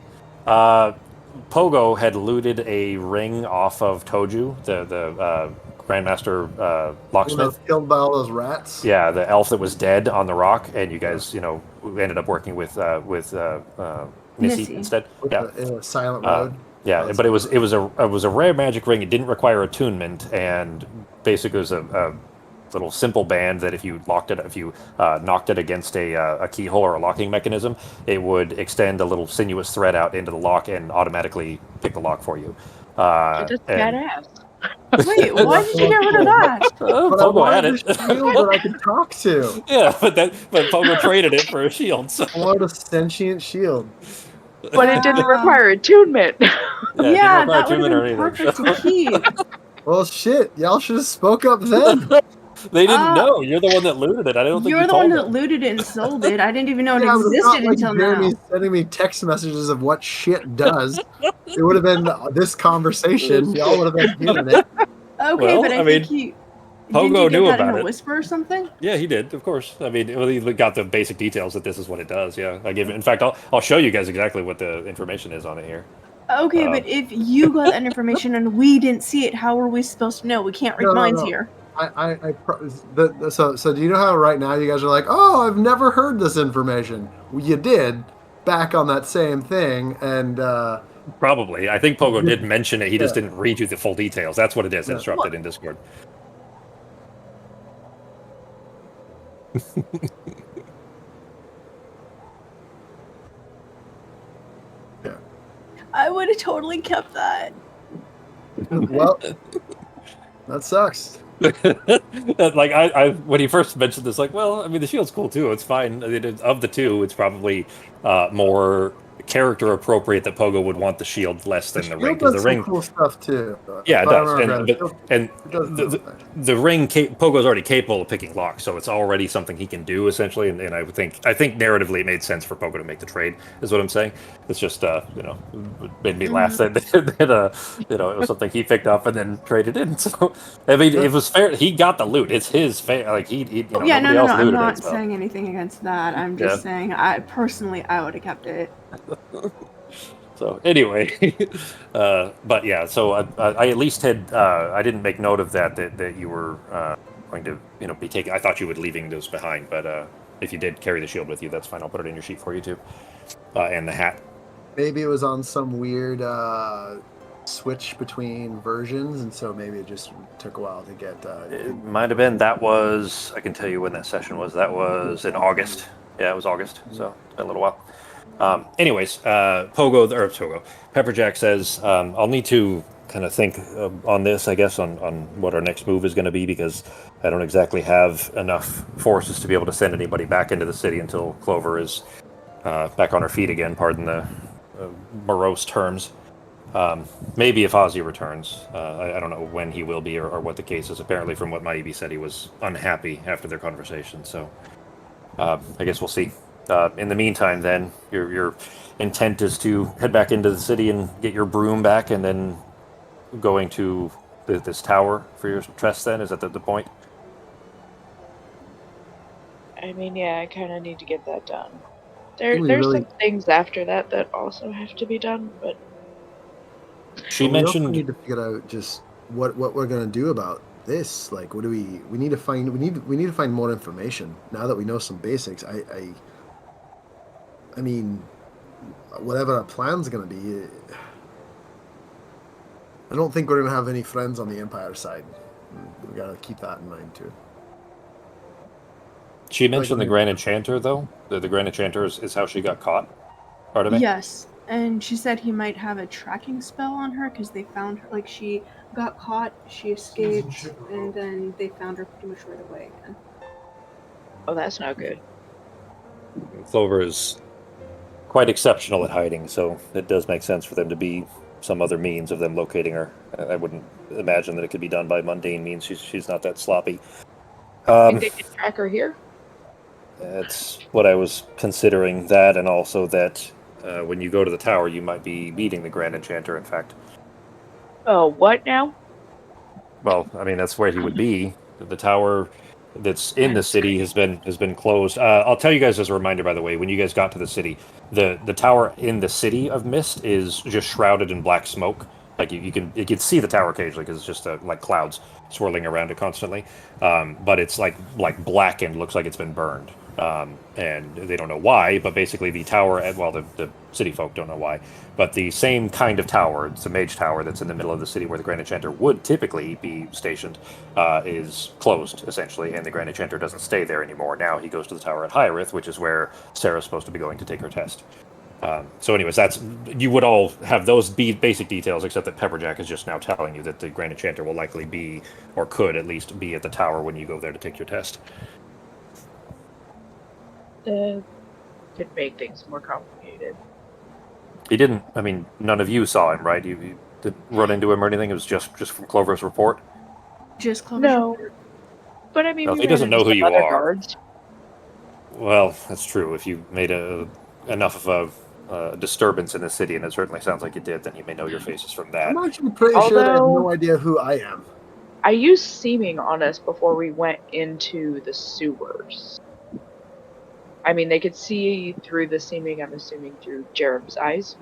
Pogo had looted a ring off of Toju, the Grandmaster locksmith. Killed by all those rats. Yeah, the elf that was dead on the rock, and you guys, ended up working with Missy instead. In a silent road. Yeah, but it was a rare magic ring. It didn't require attunement, and basically it was a little simple band that if you knocked it against a keyhole or a locking mechanism, it would extend a little sinuous thread out into the lock and automatically pick the lock for you. That's badass. Wait, why did you get rid of that? Pogo had it. Shield that I could talk to. Yeah, but Pogo traded it for a shield. So. What a sentient shield. But it didn't require attunement. Yeah, that would have been perfect to keep. Well, shit. Y'all should have spoke up then. They didn't know. You're the one that looted it. I don't think you're the one that looted it and sold it. I didn't even know it existed until Jeremy's now. sending me text messages of what shit does. It would have been this conversation. Y'all would have been hearing it. Okay, but I think he... Pogo knew about in a it. whisper or something? Yeah, he did, of course. I mean, he got the basic details that this is what it does. Yeah, I gave it. In fact, I'll show you guys exactly what the information is on it here. Okay, but if you got that information and we didn't see it, how are we supposed to know? We can't read minds here. So do you know how right now you guys are like, oh, I've never heard this information? Well, you did back on that same thing, and probably. I think Pogo did mention it. He just didn't read you the full details. That's what it is. It's disrupted in Discord. I would have totally kept that. Well, that sucks. Like I when he first mentioned this, like, well, I mean, the shield's cool too. It's fine. I mean, of the two, it's probably more character appropriate that Pogo would want the shield less The than the ring, shield because the does some ring, cool stuff too. yeah, it If I does. remember And correctly, but and it does do the, things. the ring, Pogo's already capable of picking locks, so it's already something he can do essentially. And I think narratively it made sense for Pogo to make the trade. Is what I'm saying. It's just it made me laugh that it was something he picked up and then traded in. So I mean, it was fair. He got the loot. It's his fair. Like he Oh, yeah, no, nobody else I'm looted not it. So. saying anything against that. I'm just saying, I would have kept it. So anyway, but yeah, so I at least had I didn't make note of that you were going to be taking. I thought you would leaving those behind, but if you did carry the shield with you, that's fine. I'll put it in your sheet for you too, and the hat. Maybe it was on some weird switch between versions, and so maybe it just took a while to get. It might have been. That was. I can tell you when that session was. That was in August. Yeah, it was August. So it's been a little while. Anyways, Pogo, Pepperjack says, I'll need to kind of think on this, I guess, on what our next move is going to be, because I don't exactly have enough forces to be able to send anybody back into the city until Clover is back on her feet again, pardon the morose terms. Maybe if Ozzy returns. I don't know when he will be or what the case is. Apparently, from what Maibi said, he was unhappy after their conversation, so I guess we'll see. In the meantime, then, your intent is to head back into the city and get your broom back, and then going to this tower for your chest, then? Is that the point? I mean, yeah, I kind of need to get that done. we There's really- some things after that also have to be done, but She we also mentioned... need to figure out just what we're gonna do about this. Like, what do we need to find? We need to find more information now that we know some basics. I mean, whatever our plan's gonna be, I don't think we're gonna have any friends on the Empire side. We gotta keep that in mind too. She mentioned the Grand Enchanter, though. The Grand Enchanter is how she got caught. Pardon me? Yes, and she said he might have a tracking spell on her because they found her. Like, she got caught, she escaped, and then they found her pretty much right away again. oh, that's not good. Clover is quite exceptional at hiding, so it does make sense for them to be some other means of them locating her. I wouldn't imagine that it could be done by mundane means. She's not that sloppy. Think they can track her here? That's what I was considering, that, and also that when you go to the tower, you might be meeting the Grand Enchanter, in fact. Oh, what now? Well, I mean, that's where he would be. The tower that's in the city has been closed. I'll tell you guys as a reminder, by the way, when you guys got to the city, the tower in the city of Mist is just shrouded in black smoke. Like you can see the tower occasionally because it's just like clouds swirling around it constantly. But it's like blackened, looks like it's been burned. And they don't know why, but basically the tower, well, the city folk don't know why, but the same kind of tower, it's a mage tower that's in the middle of the city where the Grand Enchanter would typically be stationed, is closed, essentially, and the Grand Enchanter doesn't stay there anymore. Now he goes to the tower at Hyrith, which is where Sarah's supposed to be going to take her test. So anyways, you would all have those basic details, except that Pepperjack is just now telling you that the Grand Enchanter will likely be, or could at least be, at the tower when you go there to take your test. Could make things more complicated. He didn't. I mean, none of you saw him, right? You didn't run into him or anything. It was just from Clover's report. Just Clover's No. report. But I mean, No, we he doesn't ran into know who some you other are. guards. Well, that's true. If you made enough of a disturbance in the city, and it certainly sounds like you did, then he may know your faces from that. I'm actually pretty sure they have Although- no idea who I am. I used seeming on us before we went into the sewers. I mean, they could see through the seeming, I'm assuming through Garib's eyes,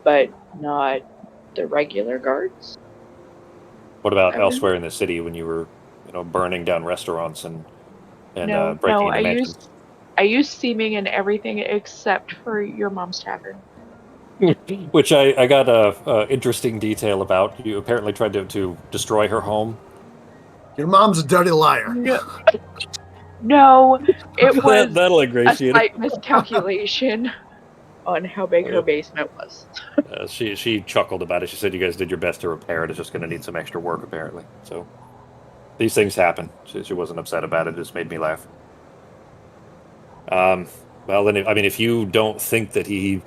but not the regular guards. What about I elsewhere in the city when you were, burning down restaurants and No, breaking I into mansions? used seeming in everything except for your mom's tavern. Which I got a interesting detail about. You apparently tried to destroy her home. Your mom's a dirty liar. No, it was That'll a ingratiate. slight miscalculation. on how big her basement was. She chuckled about it. She said you guys did your best to repair it. It's just going to need some extra work, apparently. So these things happen. She wasn't upset about it. It just made me laugh. Well, then, if you don't think that he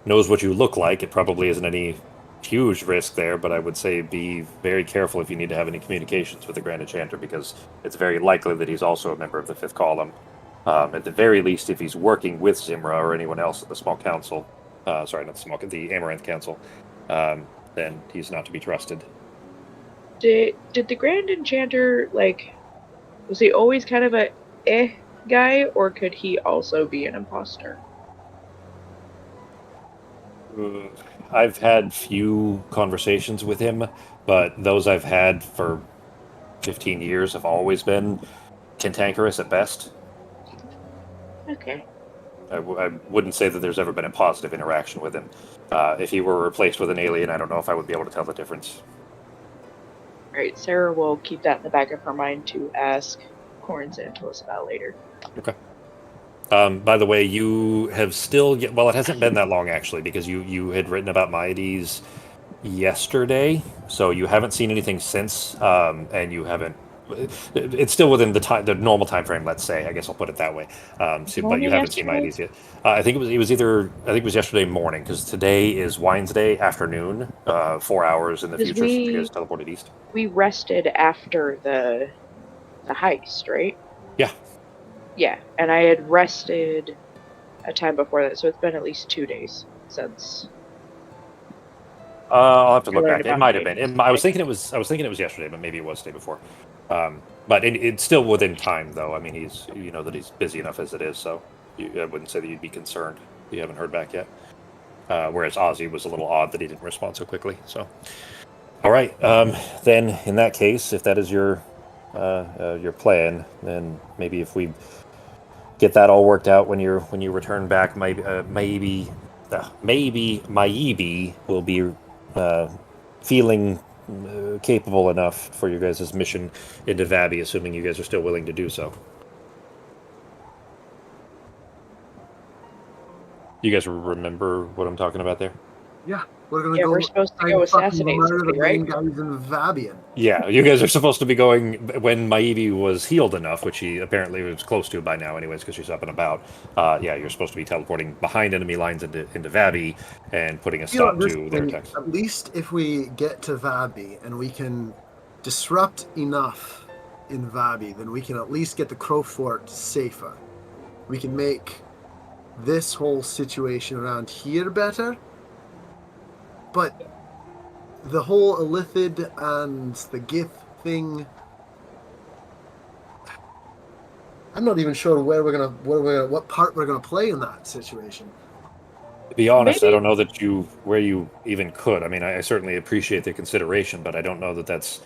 knows what you look like, it probably isn't any huge risk there, but I would say be very careful if you need to have any communications with the Grand Enchanter, because it's very likely that he's also a member of the Fifth Column. At the very least, if he's working with Zimra or anyone else at the Small Council, the Amaranth Council, then he's not to be trusted. Did the Grand Enchanter, was he always kind of a guy, or could he also be an imposter? I've had few conversations with him, but those I've had for 15 years have always been cantankerous at best. Okay. I wouldn't say that there's ever been a positive interaction with him. If he were replaced with an alien, I don't know if I would be able to tell the difference. Alright, Sarah will keep that in the back of her mind to ask Corn Santos about later. Okay. By the way, you have still... Well, it hasn't been that long, actually, because you had written about Maides yesterday, so you haven't seen anything since, and you haven't... It's still within the normal time frame, let's say. I guess I'll put it that way. But you haven't seen Maides yet. I think it was yesterday morning, because today is Wednesday afternoon, 4 hours in the future since you guys teleported east. We rested after the heist, right? Yeah. Yeah, and I had rested a time before that, so it's been at least 2 days since. I'll have to look back. It might have been. I was thinking it was yesterday, but maybe it was the day before. But it's still within time, though. I mean, he's that he's busy enough as it is, so I wouldn't say that you'd be concerned. You haven't heard back yet. Whereas Ozzy was a little odd that he didn't respond so quickly. So, all right. Then in that case, if that is your plan, then maybe if we get that all worked out when you return back, maybe Maibe will be feeling capable enough for you guys' mission into Vabi, assuming you guys are still willing to do so. You guys remember what I'm talking about there? Yeah, we're supposed to go assassinate somebody, right? Guys in Vabian. Yeah, you guys are supposed to be going when Maibe was healed enough, which he apparently was close to by now anyways, because she's up and about. You're supposed to be teleporting behind enemy lines into Vabi and putting a stop to their attacks. At least if we get to Vabi and we can disrupt enough in Vabi, then we can at least get the Crow Fort safer. We can make this whole situation around here better. But the whole Illithid and the Gith thing, I'm not even sure what part we're gonna play in that situation. To be honest, I don't know where you even could. I mean, I certainly appreciate the consideration, but I don't know that that's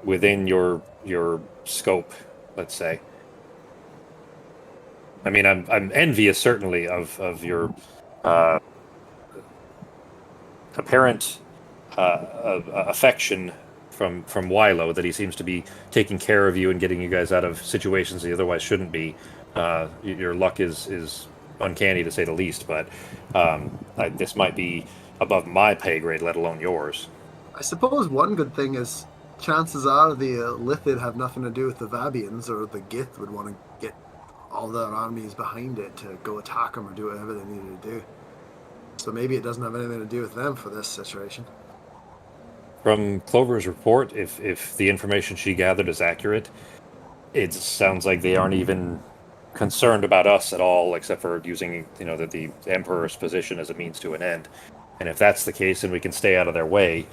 within your scope, let's say. I mean, I'm envious certainly of your apparent affection from Wilo, that he seems to be taking care of you and getting you guys out of situations he otherwise shouldn't be. Your luck is uncanny, to say the least, but this might be above my pay grade, let alone yours. I suppose one good thing is chances are the Illithid have nothing to do with the Vabians, or the Gith would want to get all their armies behind it to go attack them or do whatever they needed to do. So maybe it doesn't have anything to do with them for this situation. From Clover's report, if the information she gathered is accurate, it sounds like they aren't even concerned about us at all, except for using the Emperor's position as a means to an end. And if that's the case, and we can stay out of their way,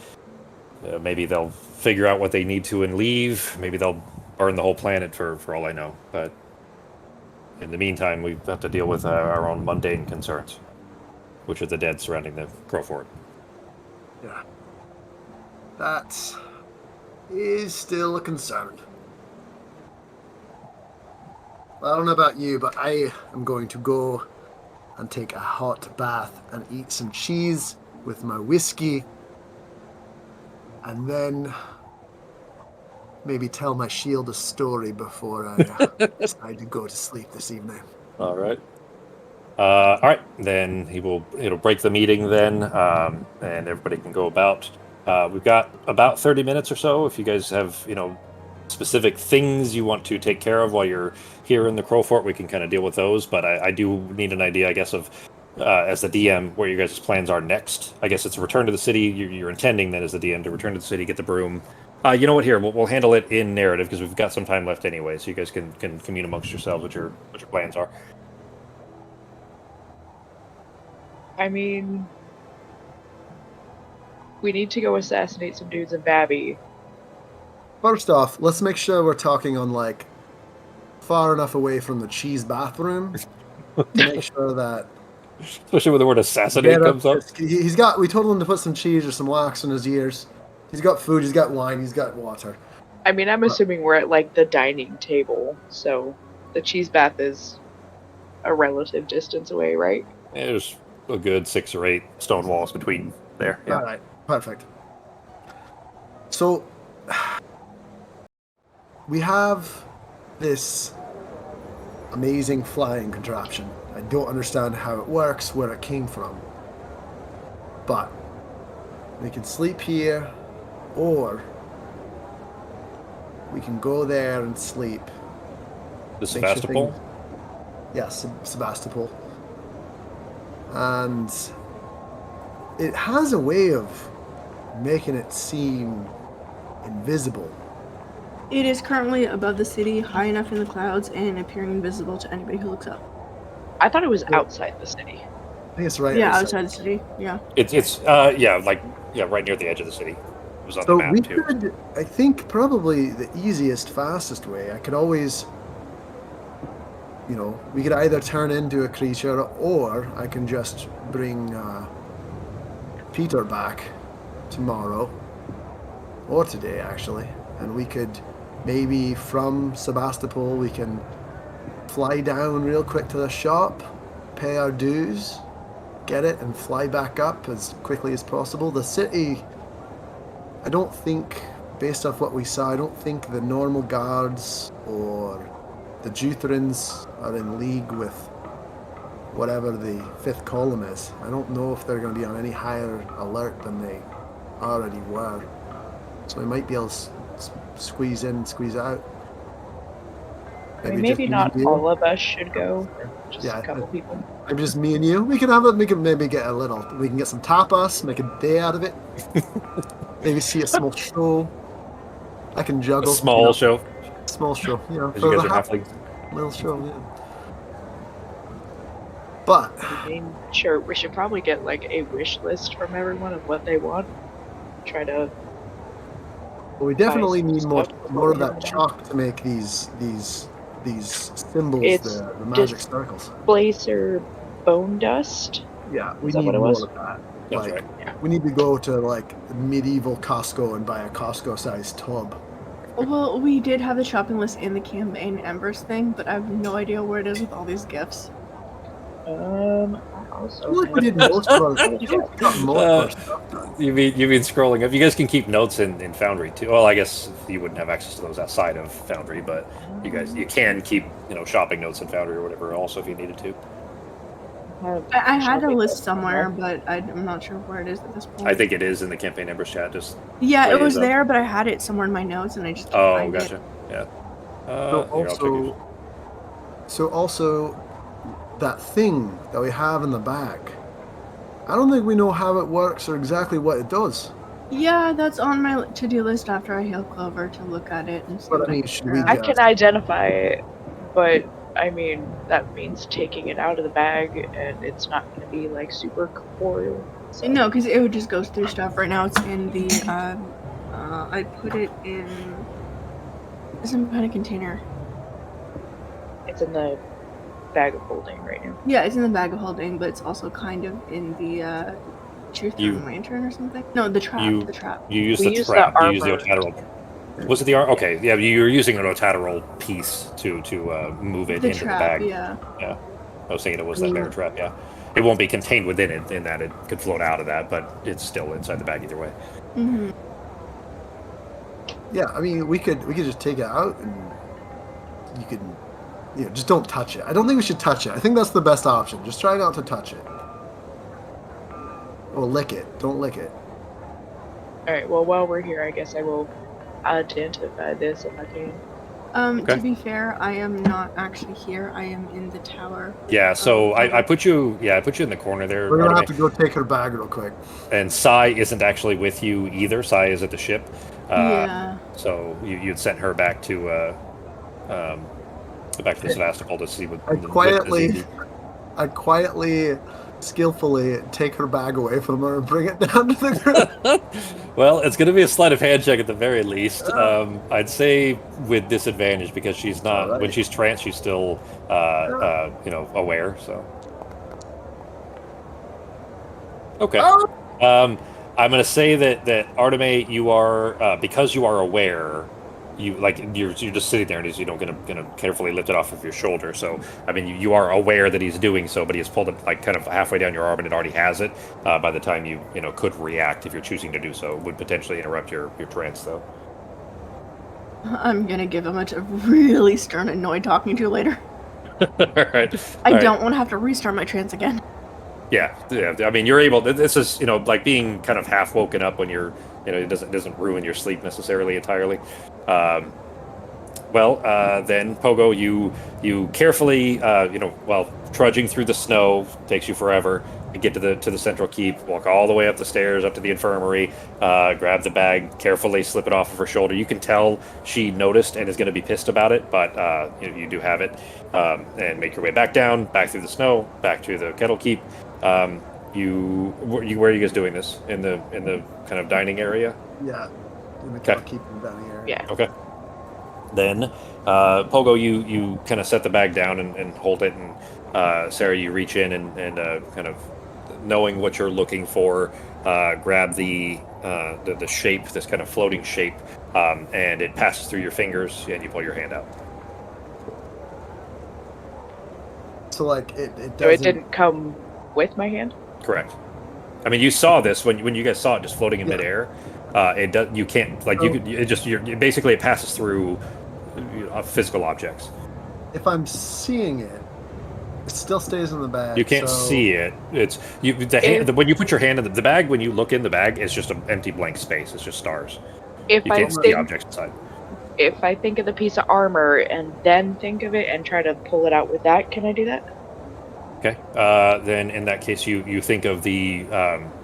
maybe they'll figure out what they need to and leave. Maybe they'll burn the whole planet for all I know. But in the meantime, we have to deal with our own mundane concerns, which are the dead surrounding the Crow Fort. Yeah. That is still a concern. Well, I don't know about you, but I am going to go and take a hot bath and eat some cheese with my whiskey, and then maybe tell my shield a story before I decide to go to sleep this evening. All right. All right, then it'll break the meeting then, and everybody can go about. We've got about 30 minutes or so. If you guys have specific things you want to take care of while you're here in the Crow Fort, we can kind of deal with those. But I do need an idea, I guess, of as the DM where your guys' plans are next. I guess it's a return to the city. You're intending then as the DM to return to the city, get the broom. You know what? Here we'll handle it in narrative because we've got some time left anyway, so you guys can commune amongst yourselves what your plans are. I mean, we need to go assassinate some dudes in Babby. First off, let's make sure we're talking on like far enough away from the cheese bathroom to make sure that. Especially when the word assassinate comes up. He's got. We told him to put some cheese or some wax in his ears. He's got food. He's got wine. He's got water. I mean, I'm assuming we're at like the dining table, so the cheese bath is a relative distance away, right? Yeah, there's a good 6 or 8 stone walls between there. Yeah. All right. Perfect. So we have this amazing flying contraption. I don't understand how it works, where it came from. But we can sleep here, or we can go there and sleep. The Sebastopol? Yes, Sebastopol. And it has a way of making it seem invisible. It is currently above the city, high enough in the clouds, and appearing invisible to anybody who looks up. I thought it was outside the city. I think it's right. Yeah, outside the city. Yeah. It's right near the edge of the city. It was on the map too. Could, I think probably the easiest, fastest way. I could always, we could either turn into a creature, or I can just bring Peter back tomorrow, or today actually, and we could maybe from Sebastopol we can fly down real quick to the shop, pay our dues, get it, and fly back up as quickly as possible. The city, I don't think, based off what we saw, I don't think the normal guards or the Juthrins are in league with whatever the fifth column is. I don't know if they're going to be on any higher alert than they already were. So we might be able to squeeze in, squeeze out. Maybe not all of us should go. Just Yeah, a couple people. Maybe just me and you. We can have it. We can maybe get we can get some tapas, make a day out of it. Maybe see a small show. I can juggle. A small show. Small show, As you guys are halflings. Little show, yeah. But I mean, sure, we should probably get like a wish list from everyone of what they want. Try to. we definitely need more stuff of that chalk to make these symbols, It's the magic just- circles. Blazer bone dust. Yeah, we Is that need what it more was? of that. That's Like, right. we need to go to like medieval Costco and buy a Costco-sized tub. Well, we did have the shopping list in the campaign Embers thing, but I have no idea where it is with all these gifts. I I also. feel like we did most of our, got most of our stuff done. You mean scrolling up? You guys can keep notes in Foundry too. Well, I guess you wouldn't have access to those outside of Foundry, but you can keep shopping notes in Foundry or whatever. Also, if you needed to. I had a list somewhere, but I'm not sure where it is at this point. I think it is in the campaign Embers chat. Just Yeah, it Wait, was is that- there, but I had it somewhere in my notes, and I just can't find gotcha. it. Yeah. So also, that thing that we have in the back, I don't think we know how it works or exactly what it does. Yeah, that's on my to-do list after I heal Clover to look at it and see But, what I mean, can should figure we out. I can identify it, but I mean that means taking it out of the bag, and it's not going to be like super corporeal. So. No, because it would just go through stuff. Right now, it's in the. I put it in some kind of container. It's in the bag of holding right now. Yeah, it's in the bag of holding, but it's also kind of in the truth lantern or something. No, the trap. You- The trap. You use We the use trap. the You use the armor. Otadral. Was it the arm? Okay, yeah. You were using an Otadral piece to move it The into trap. the bag. Yeah. I was thinking it was that bear trap. Yeah. It won't be contained within it, in that it could float out of that, but it's still inside the bag either way. Mm-hmm. Yeah, I mean, we could just take it out, and you could, just don't touch it. I don't think we should touch it. I think that's the best option. Just try not to touch it. Or lick it. Don't lick it. Alright, well, while we're here, I guess I will identify this if I can. Okay. To be fair, I am not actually here. I am in the tower. Yeah, so I put you in the corner there. We're going to have Artemis. to go take her bag real quick. And Sai isn't actually with you either. Sai is at the ship. Yeah. So you'd sent her back to the Sevastopol to see what. I quietly, skillfully take her bag away from her and bring it down to the ground. Well, it's going to be a sleight of hand check at the very least. I'd say with disadvantage because she's not. Right. When she's tranced, she's still aware. So. Okay. I'm going to say that Arteme, you are because you are aware. You're just sitting there and he's gonna carefully lift it off of your shoulder. So I mean you are aware that he's doing so, but he has pulled it like kind of halfway down your arm and it already has it. By the time you could react if you're choosing to do so, it would potentially interrupt your trance though. I'm gonna give him a really stern annoyed talking to later. All right. I don't want to have to restart my trance again. Yeah. I mean, you're able. This is like being kind of half woken up when you're it doesn't ruin your sleep necessarily entirely. Then Pogo, you carefully while trudging through the snow, takes you forever. You get to the central keep, walk all the way up the stairs up to the infirmary, grab the bag carefully, slip it off of her shoulder. You can tell she noticed and is going to be pissed about it, but you do have it, and make your way back down, back through the snow, back to the kettle keep. Where are you guys doing this? In the kind of dining area? Yeah. In the kettle keep in the dining area. Yeah. Okay. Then, Pogo, you kind of set the bag down and hold it, and Sarah, you reach in and kind of knowing what you're looking for, grab the shape, this kind of floating shape, and it passes through your fingers, and you pull your hand out. So like it doesn't... So it didn't come with my hand? Correct. I mean, you saw this when you guys saw it just floating in midair. It does. You can't basically it passes through physical objects. If I'm seeing it, it still stays in the bag. You can't see it. It's when you put your hand in the bag. When you look in the bag, it's just an empty blank space. It's just stars. You can't see objects inside. If I think of the piece of armor and then think of it and try to pull it out with that, can I do that? Okay. Then in that case, you think of the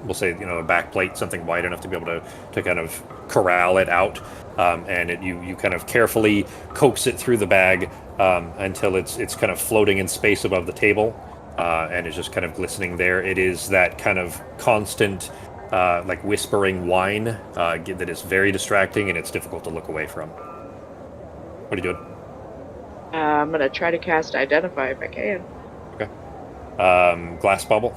we'll say a back plate, something wide enough to be able to kind of corral it out, and you kind of carefully coax it through the bag until it's kind of floating in space above the table, and it's just kind of glistening there. It is that kind of constant like whispering whine that is very distracting, and it's difficult to look away from. What are you doing? I'm gonna try to cast Identify if I can. Okay. Glass bubble.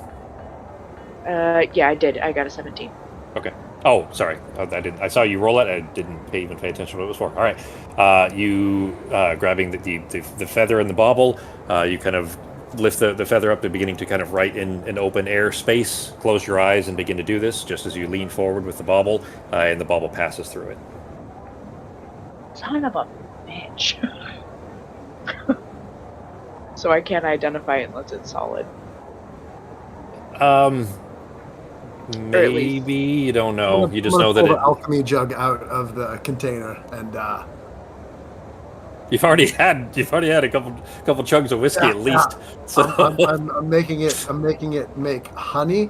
Yeah, I did. I got a 17. Okay. Oh, sorry. I didn't. I saw you roll it. I didn't even pay attention to what it was for. All right. You grabbing the feather and the bauble. You kind of lift the feather up and beginning to kind of write in an open air space. Close your eyes and begin to do this just as you lean forward with the bauble, and the bauble passes through it. Son of a bitch. So I can't identify it unless it's solid. Maybe you don't know. You just know that pull the alchemy jug out of the container, and you've already had a couple chugs of whiskey at least. So I'm making it make honey,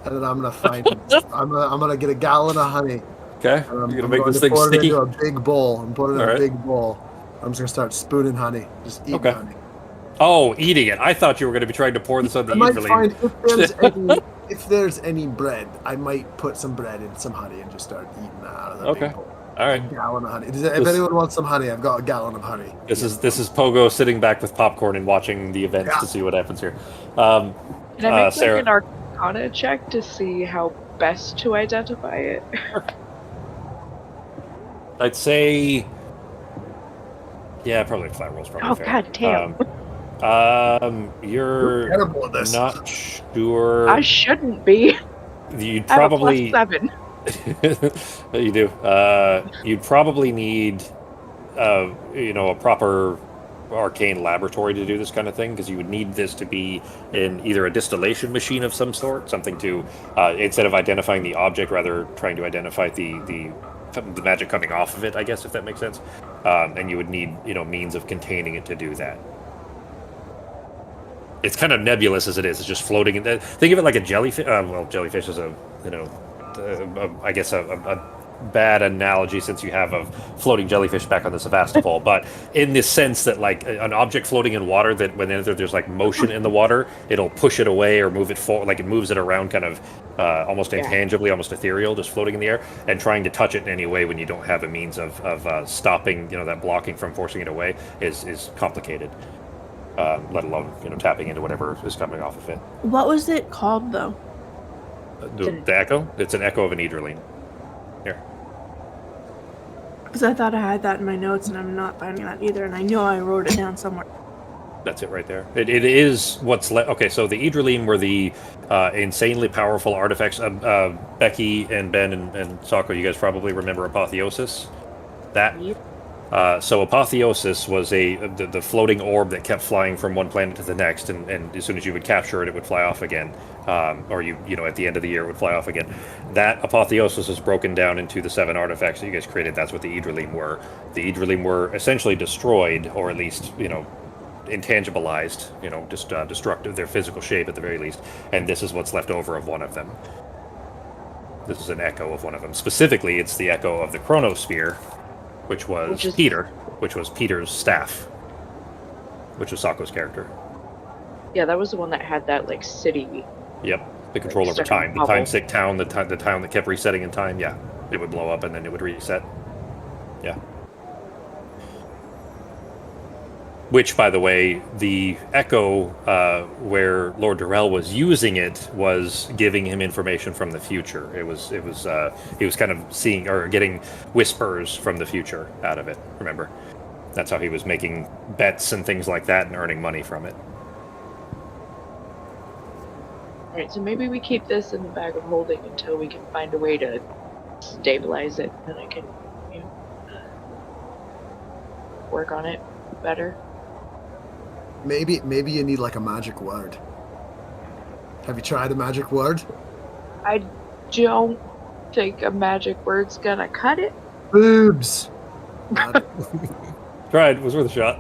and then I'm gonna find. I'm gonna get a gallon of honey. Okay, you're gonna make this thing pour sticky. it into a big bowl. I'm putting it in All a big bowl. I'm just gonna start spooning honey. Just eating honey. Oh, eating it. I thought you were going to be trying to pour this on the I might easily. find if there's any bread, I might put some bread in some honey and just start eating that out of the big bowl. All right. A gallon of honey. If anyone wants some honey, I've got a gallon of honey. This is Pogo sitting back with popcorn and watching the events to see what happens here. Can I make Sarah, an Arcana check to see how best to identify it? I'd say, probably flat rolls. Probably fair. God damn. You're terrible at this. Not sure. I shouldn't be. You'd probably I have a +7. You do. You'd probably need, a proper arcane laboratory to do this kind of thing, because you would need this to be in either a distillation machine of some sort, something to instead of identifying the object, rather trying to identify the magic coming off of it, I guess, if that makes sense. And you would need means of containing it to do that. It's kind of nebulous as it is. It's just floating in. Think of it like a jellyfish. Well, jellyfish is I guess a bad analogy, since you have a floating jellyfish back on the Sevastopol. But in this sense that like an object floating in water, that whenever there's like motion in the water, it'll push it away or move it forward. Like it moves it around, kind of almost intangibly, almost ethereal, just floating in the air, and trying to touch it in any way when you don't have a means of stopping, that blocking from forcing it away is complicated. Let alone tapping into whatever is coming off of it. What was it called though? The echo? It's an echo of an Eidrelene. Here. Because I thought I had that in my notes, and I'm not finding that either. And I know I wrote it down somewhere. That's it right there. It is what's left. Okay, so the Eidrelene were the insanely powerful artifacts. Becky and Ben and Sako, you guys probably remember Apotheosis. That. Yep. So Apotheosis was the floating orb that kept flying from one planet to the next, and as soon as you would capture it, it would fly off again. Or at the end of the year, it would fly off again. That Apotheosis is broken down into the 7 artifacts that you guys created. That's what the Eidrelene were. The Eidrelene were essentially destroyed, or at least, intangibilized, just destructive, their physical shape at the very least. And this is what's left over of one of them. This is an echo of one of them. Specifically, it's the echo of the Chronosphere, which was Peter's staff, which was Sako's character. Yeah, that was the one that had that like city. Yep, the control over time, the time-sick town, the town that kept resetting in time. Yeah, it would blow up and then it would reset. Yeah. Which, by the way, the echo where Lord Durrell was using it was giving him information from the future. He was kind of seeing or getting whispers from the future out of it. Remember, that's how he was making bets and things like that and earning money from it. All right, so maybe we keep this in the bag of holding until we can find a way to stabilize it, and I can work on it better. Maybe you need like a magic word. Have you tried a magic word? I don't think a magic word's gonna cut it. Boobs. Tried. Was worth a shot.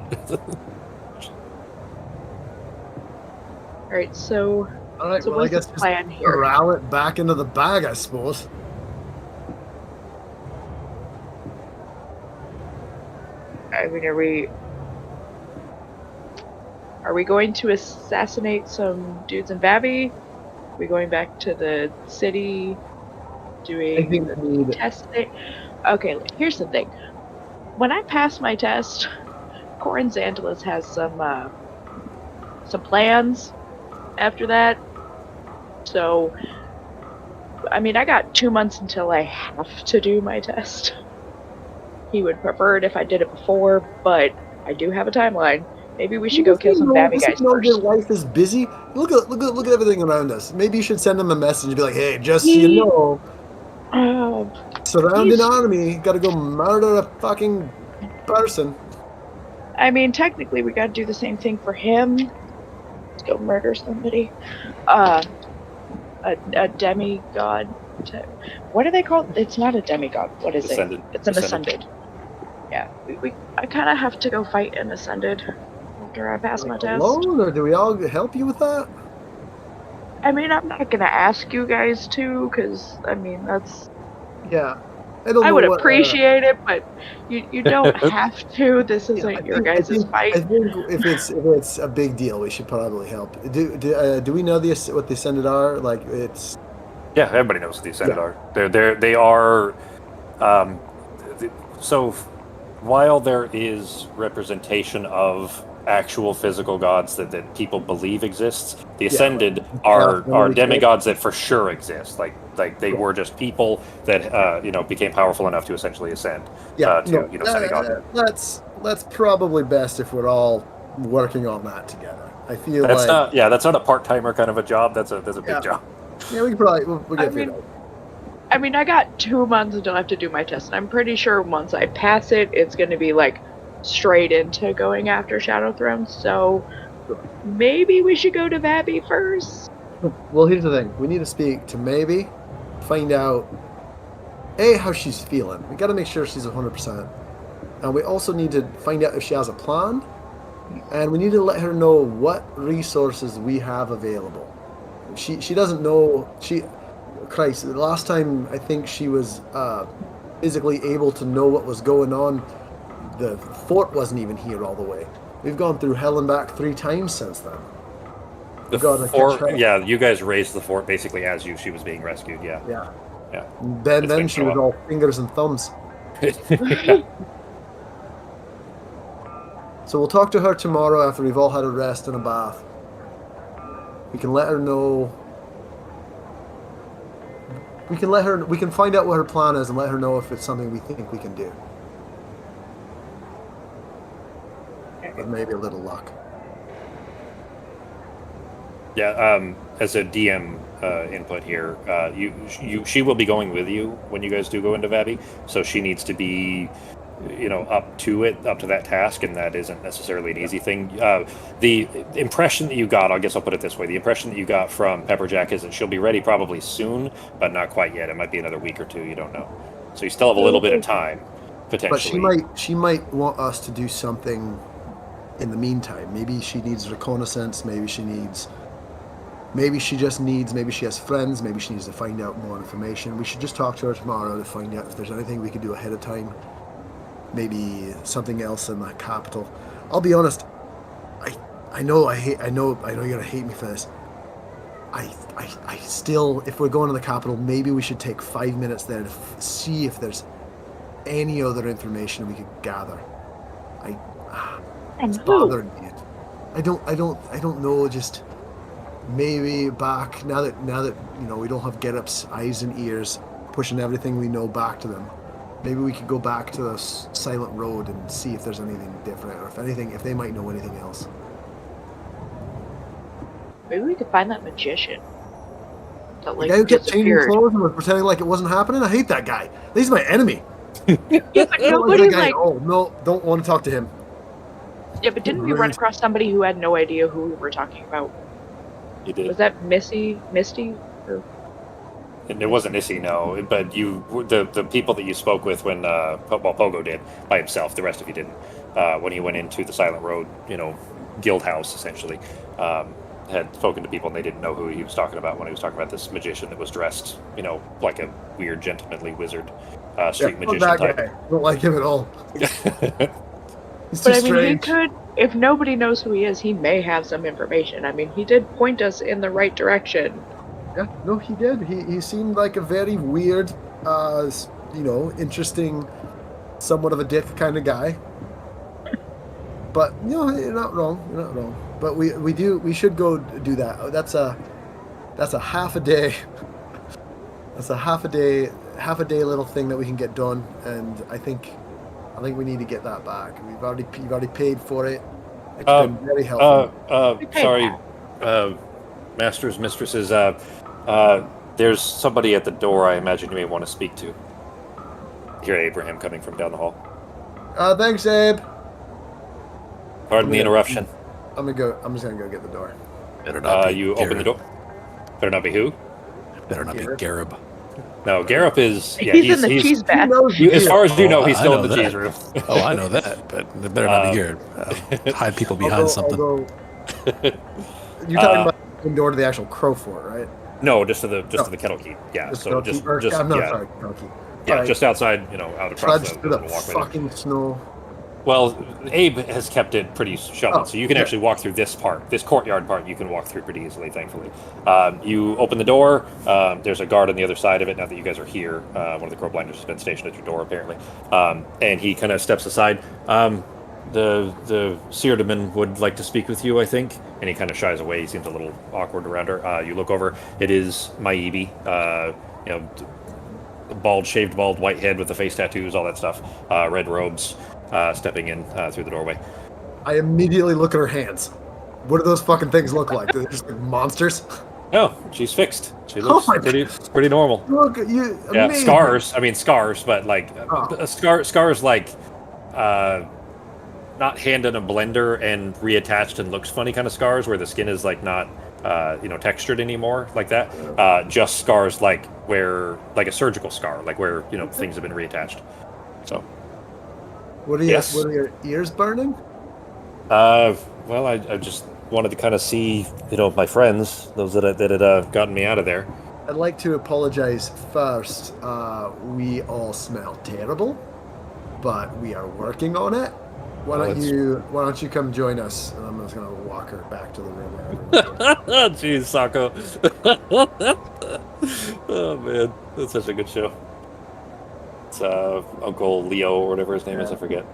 Alright, so Alright, well I what's guess the plan just here? corral it back into the bag, I suppose. I mean, are we going to assassinate some dudes in Babby? Are we going back to the city, doing the testing? Okay, here's the thing. When I pass my test, Corin Xantalis has some plans after that. So, I mean, I got 2 months until I have to do my test. He would prefer it if I did it before, but I do have a timeline. Maybe we should go kill some Babby guys first. Your life is busy. Look at everything around us. Maybe you should send him a message and be like, "Hey, just so you know, surrounding army, got to go murder a fucking person." I mean, technically, we got to do the same thing for him. Let's go murder somebody. A demigod. What are they called? It's not a demigod. What is Ascended. it? It's an ascended. Yeah, I kind of have to go fight an ascended after I pass my test. Alone, or do we all help you with that? I mean, I'm not gonna ask you guys to, because I mean that's. Yeah. I would appreciate it, but you don't have to. This isn't your guys' fight. I think if it's a big deal, we should probably help. Do we know what the Ascended are? Like it's. Yeah, everybody knows what the Ascended are. They are. So, while there is representation of actual physical gods that people believe exists, the Ascended are demigods that for sure exist. Like they were just people that became powerful enough to essentially ascend. Semi-god. That's probably best if we're all working on that together. I feel that's not a part-timer kind of a job. That's a big job. Yeah, we can probably we'll get through that. I mean, I got 2 months until I have to do my test, and I'm pretty sure once I pass it, it's going to be like straight into going after Shadow Throne, so maybe we should go to Vabby first. Well, here's the thing. We need to speak to maybe find out how she's feeling. We got to make sure she's 100%, and we also need to find out if she has a plan, and we need to let her know what resources we have available. She doesn't know. Christ, the last time I think she was physically able to know what was going on, the fort wasn't even here all the way. We've gone through hell and back 3 times since then. The fort, yeah, you guys raised the fort basically as she was being rescued. Yeah. Then she was all fingers and thumbs. So we'll talk to her tomorrow after we've all had a rest and a bath. We can let her know. We can find out what her plan is and let her know if it's something we think we can do. With maybe a little luck. Yeah, as a DM input here, she will be going with you when you guys do go into Vabby, so she needs to be, up to that task, and that isn't necessarily an easy thing. The impression that you got, I guess I'll put it this way, the impression that you got from Pepperjack is that she'll be ready probably soon, but not quite yet. It might be another week or 2, you don't know. So you still have a little bit of time, potentially. But she might want us to do something in the meantime. Maybe she needs reconnaissance, maybe she has friends, maybe she needs to find out more information. We should just talk to her tomorrow to find out if there's anything we can do ahead of time. Maybe something else in the capital. I'll be honest, I know you're gonna hate me for this. I still, if we're going to the capital, maybe we should take 5 minutes there to see if there's any other information we could gather. It's bothering me. I don't know. Just maybe back now that we don't have Get-Up's eyes and ears pushing everything we know back to them. Maybe we could go back to the Silent Road and see if there's anything different, or if they might know anything else. Maybe we could find that magician. That The guy who kept changing disappeared. clothes and was pretending like it wasn't happening. I hate that guy. He's my enemy. Yeah, but I don't nobody that guy at all. No, don't want to talk to him. Yeah, but didn't we run across somebody who had no idea who we were talking about? You did. Was that Misty? Or... It wasn't Issy, no. But the people that you spoke with when Pogo did by himself, the rest of you didn't. When he went into the Silent Road, guild house essentially, had spoken to people and they didn't know who he was talking about when he was talking about this magician that was dressed, like a weird gentlemanly wizard, street magician that type. Guy. Don't like him at all. But I mean, he could. If nobody knows who he is, he may have some information. I mean, he did point us in the right direction. Yeah, no, he did. He seemed like a very weird, interesting, somewhat of a dick kind of guy. But you're not wrong. But we should go do that. That's a half a day. That's a half a day little thing that we can get done, and I think we need to get that back. You've already paid for it. It's been very helpful. Sorry, masters, mistresses. There's somebody at the door. I imagine you may want to speak to. You hear Abraham coming from down the hall. Thanks, Abe. Pardon the interruption. I'm just gonna go get the door. Better not be you Garib. open the door. Better not be who? Better not be Garib. No, Garup is. Yeah, he's in the cheese bath. As far as you know, he's still in the that. cheese room. Oh, I know that, but it better not be Garib. Hide people behind something. You're talking about the door to the actual Crow Fort, right? No, just to the Kettle Keep. Yeah, so just sorry, Kettle Keep. Yeah, Right. just outside, out across Trudge the through the walkway. fucking snow. Well, Abe has kept it pretty shoveled, Oh, so you can yeah. actually walk through this courtyard part. You can walk through pretty easily, thankfully. You open the door. There's a guard on the other side of it. Now that you guys are here, one of the Crowblinders has been stationed at your door, apparently. And he kind of steps aside. The Seardaman would like to speak with you, I think. And he kind of shies away. He seems a little awkward around her. You look over. It is Maibi. Shaved bald, white head with the face tattoos, all that stuff. Red robes. Stepping in through the doorway. I immediately look at her hands. What do those fucking things look like? They're just like monsters. No, she's fixed. She looks pretty normal. Look, you. Yeah, amazing. scars. I mean, scars, but like scars like not hand in a blender and reattached and looks funny kind of scars where the skin is like not textured anymore like that. Just scars like a surgical scar, like where things have been reattached. So. What are your ears burning? Well, I just wanted to kind of see my friends, those that had gotten me out of there. I'd like to apologize first. We all smell terrible, but we are working on it. Why don't you come join us? And I'm just gonna walk her back to the room. Jeez, Sako. Oh man, that's such a good show. It's Uncle Leo or whatever his name is. I forget.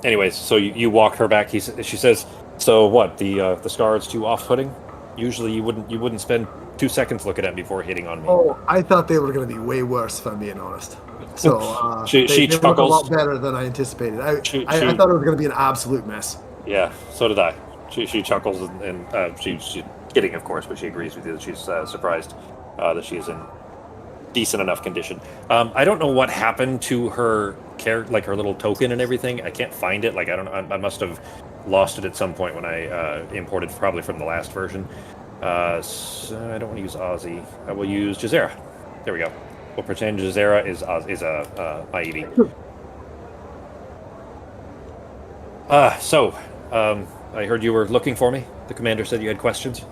Anyways, so you walk her back. She says, "So what? The scar is too off-putting. Usually you wouldn't spend 2 seconds looking at me before hitting on me." Oh, I thought they were going to be way worse, if I'm being honest. So she they look a lot better than I anticipated. I thought it was going to be an absolute mess. Yeah, so did I. She chuckles and she's kidding, of course, but she agrees with you that she's surprised that she is in decent enough condition. I don't know what happened to her like her little token and everything. I can't find it. Like I must have lost it at some point when I imported probably from the last version. So I don't want to use Ozzy. I will use Jazera. There we go. We'll pretend Jazera is Ivy. So I heard you were looking for me. The commander said you had questions.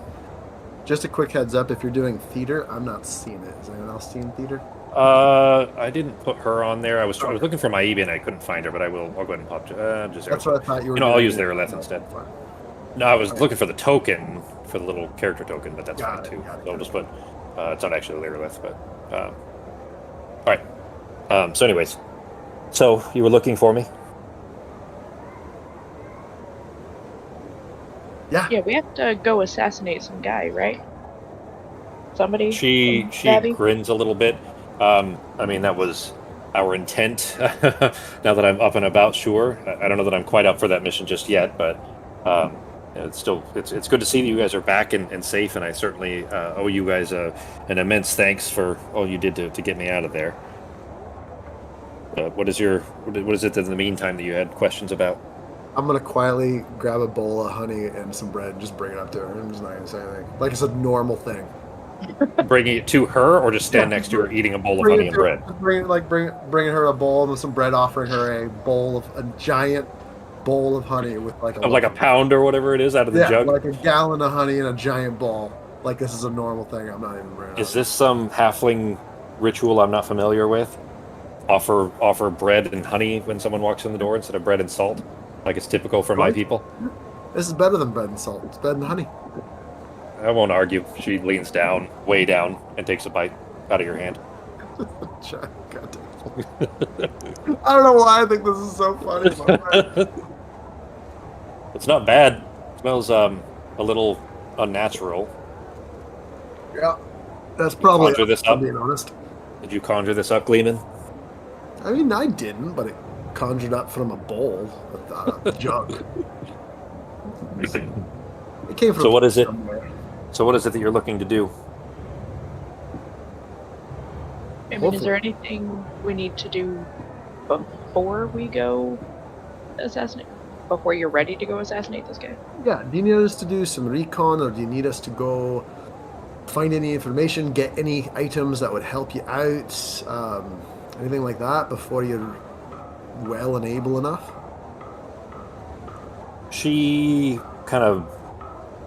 Just a quick heads up, if you're doing theater, I'm not seeing it. Is anyone else seeing theater? I didn't put her on there. I was looking for Ivy and I couldn't find her, but I'll go ahead and pop Jazera. That's what I thought you were I'll use Lyreleth instead. No, I was looking for the token, for the little character token, but that's fine too. So I'll just put, it's not actually Lyreleth, but, alright. So anyways, so you were looking for me? Yeah, we have to go assassinate some guy, right? Somebody? She grins a little bit. I mean, that was our intent. Now that I'm up and about, sure. I don't know that I'm quite up for that mission just yet, but it's good to see that you guys are back and safe, and I certainly owe you guys an immense thanks for all you did to get me out of there. What is it in the meantime that you had questions about? I'm gonna quietly grab a bowl of honey and some bread and just bring it up to her. I'm just not gonna say anything. Like it's a normal thing. Bringing it to her, or just stand next to her eating a bowl of honey and bread? Bringing her a bowl and some bread, offering her a giant bowl of honey with like a pound or whatever it is out of the jug. Like a gallon of honey in a giant bowl. Like this is a normal thing. I'm not even bringing. Is this some halfling ritual I'm not familiar with? Offer bread and honey when someone walks in the door instead of bread and salt, like it's typical for my people. This is better than bread and salt. It's better than honey. I won't argue. She leans down, way down, and takes a bite out of your hand. I don't know why I think this is so funny. It's not bad. It smells a little unnatural. Yeah, that's probably. Conjure this up. Being honest. Did you conjure this up, Gleeman? I mean, I didn't, but it conjured up from a bowl, a jug. It came from. So what is it? Somewhere. So what is it that you're looking to do? I mean, is there anything we need to do before we go assassinate? Before you're ready to go assassinate this guy? Yeah. Do you need us to do some recon, or do you need us to go find any information, get any items that would help you out, anything like that before you're well and able enough? She kind of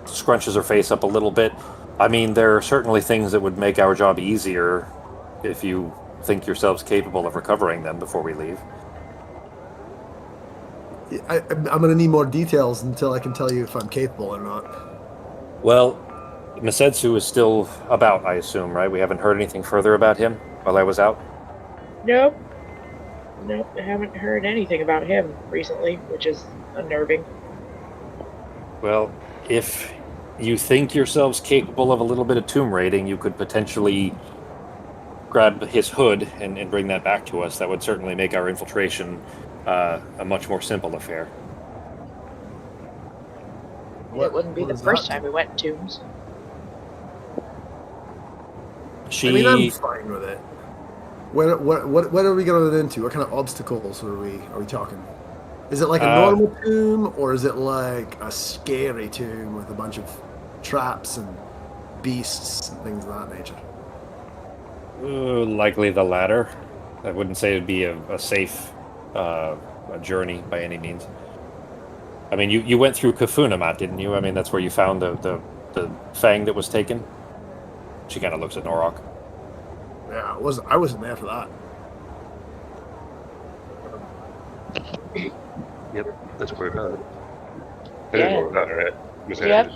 scrunches her face up a little bit. I mean, there are certainly things that would make our job easier if you think yourselves capable of recovering them before we leave. I'm going to need more details until I can tell you if I'm capable or not. Well, Masetsu is still about, I assume, right? We haven't heard anything further about him while I was out? Nope, I haven't heard anything about him recently, which is unnerving. Well, if you think yourselves capable of a little bit of tomb raiding, you could potentially grab his hood and bring that back to us. That would certainly make our infiltration a much more simple affair. It wouldn't be the first time we went to tombs. I mean, I'm fine with it. What are we going to run into? What kind of obstacles are we talking? Is it like a normal tomb, or is it like a scary tomb with a bunch of traps and beasts and things of that nature? Likely the latter. I wouldn't say it'd be a safe a journey by any means. I mean, you went through Kafunamat, didn't you? I mean, that's where you found the fang that was taken. She kind of looks at Norok. Yeah, I wasn't there for that. Yep, that's where we found it. Yeah. Where we found her at. Yep.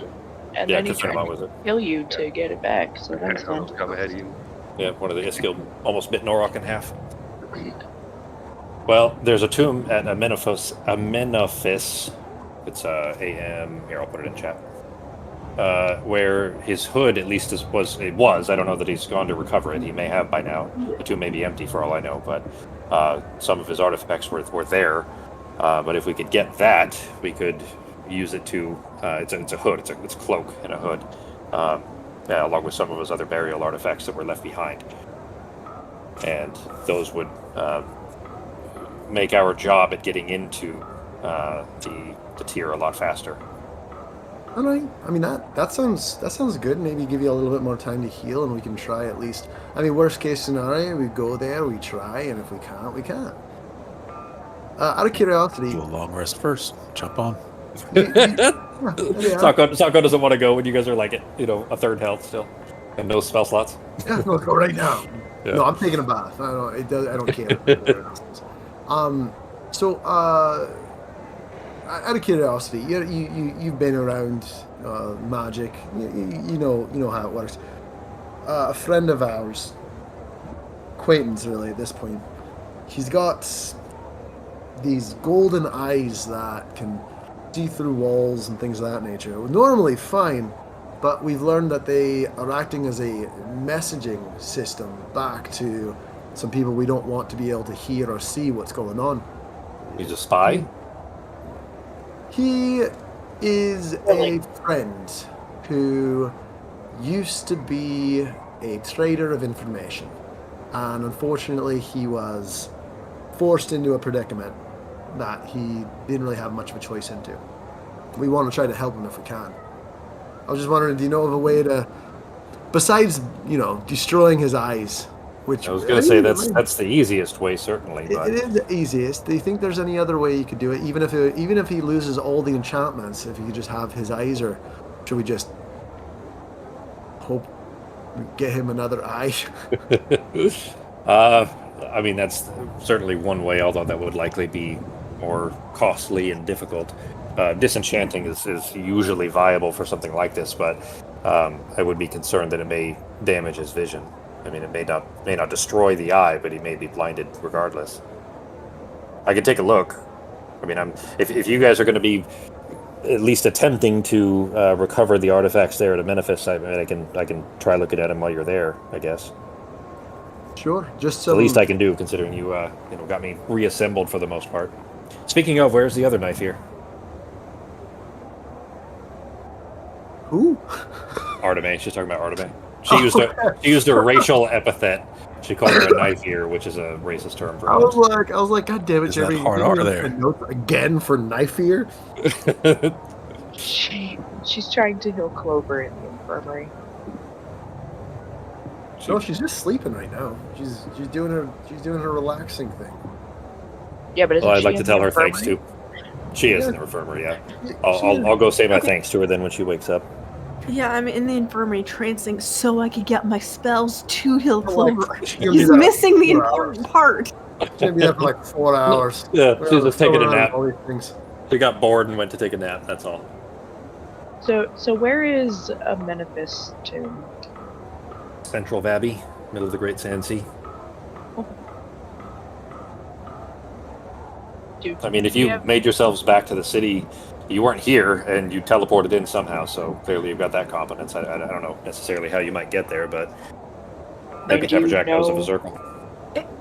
And Yeah, then he Kafunamat tried was to it. kill you to get it back, so that's fun. Come ahead of you. Yeah, one of the Iskil almost bit Norok in half. Well, there's a tomb at Amenophis. It's AM. Here, I'll put it in chat. Where his hood, at least, was. I don't know that he's gone to recover it. He may have by now. The tomb may be empty for all I know, but some of his artifacts were there. But if we could get that, we could use it to. It's a hood. It's a cloak and a hood. Along with some of his other burial artifacts that were left behind. And those would make our job at getting into the tier a lot faster. All right. I mean, that sounds good. Maybe give you a little bit more time to heal, and we can try at least. I mean, worst case scenario, we go there, we try, and if we can't, we can't. Out of curiosity, Do a long rest first. Jump on. Sako doesn't want to go when you guys are like a third health still, and no spell slots. Yeah, no, go right now. Yeah. No, I'm taking a bath. I don't care. So, out of curiosity, you've been around magic. You know how it works. A friend of ours, acquaintance really at this point, he's got these golden eyes that can see through walls and things of that nature. Normally fine, but we've learned that they are acting as a messaging system back to some people we don't want to be able to hear or see what's going on. He's a spy. He is a friend who used to be a trader of information, and unfortunately he was forced into a predicament that he didn't really have much of a choice into. We want to try to help him if we can. I was just wondering, do you know of a way to, besides, destroying his eyes, which I was going to say that's the easiest way, certainly. But it is the easiest. Do you think there's any other way you could do it, even if he loses all the enchantments, if you could just have his eyes, or should we just hope we get him another eye? I mean, that's certainly one way, although that would likely be more costly and difficult. Disenchanting is usually viable for something like this, but I would be concerned that it may damage his vision. I mean, it may not destroy the eye, but he may be blinded regardless. I could take a look. I mean, if you guys are going to be at least attempting to recover the artifacts there at Amenaphis, I mean, I can try looking at them while you're there, I guess. Sure, just The least I can do, considering you got me reassembled for the most part. Speaking of, where's the other knife here? Who? Arteme. She's talking about Arteme. She used a racial epithet. She called her a knife ear, which is a racist term for. I was like, God damn it, Is that Jeremy! hard you R have there? a note again for knife ear. She's trying to heal Clover in the infirmary. No, she's just sleeping right now. She's doing her relaxing thing. Yeah, but Well, I'd like to tell her thanks too. She is in the infirmary. Yeah, I'll go say my thanks to her then when she wakes up. Yeah, I'm in the infirmary trancing so I could get my spells to heal Clover. She's gonna be He's there missing the for important part. She's gonna be there for like 4 hours. Yeah, she's just taking a All nap. these things. She got bored and went to take a nap. That's all. So where is Amenaphis tomb? Central Valley, middle of the Great Sand Sea. I mean, if you made yourselves back to the city, you weren't here, and you teleported in somehow, so clearly you've got that competence. I don't know necessarily how you might get there, but maybe Jabberjack knows of a circle.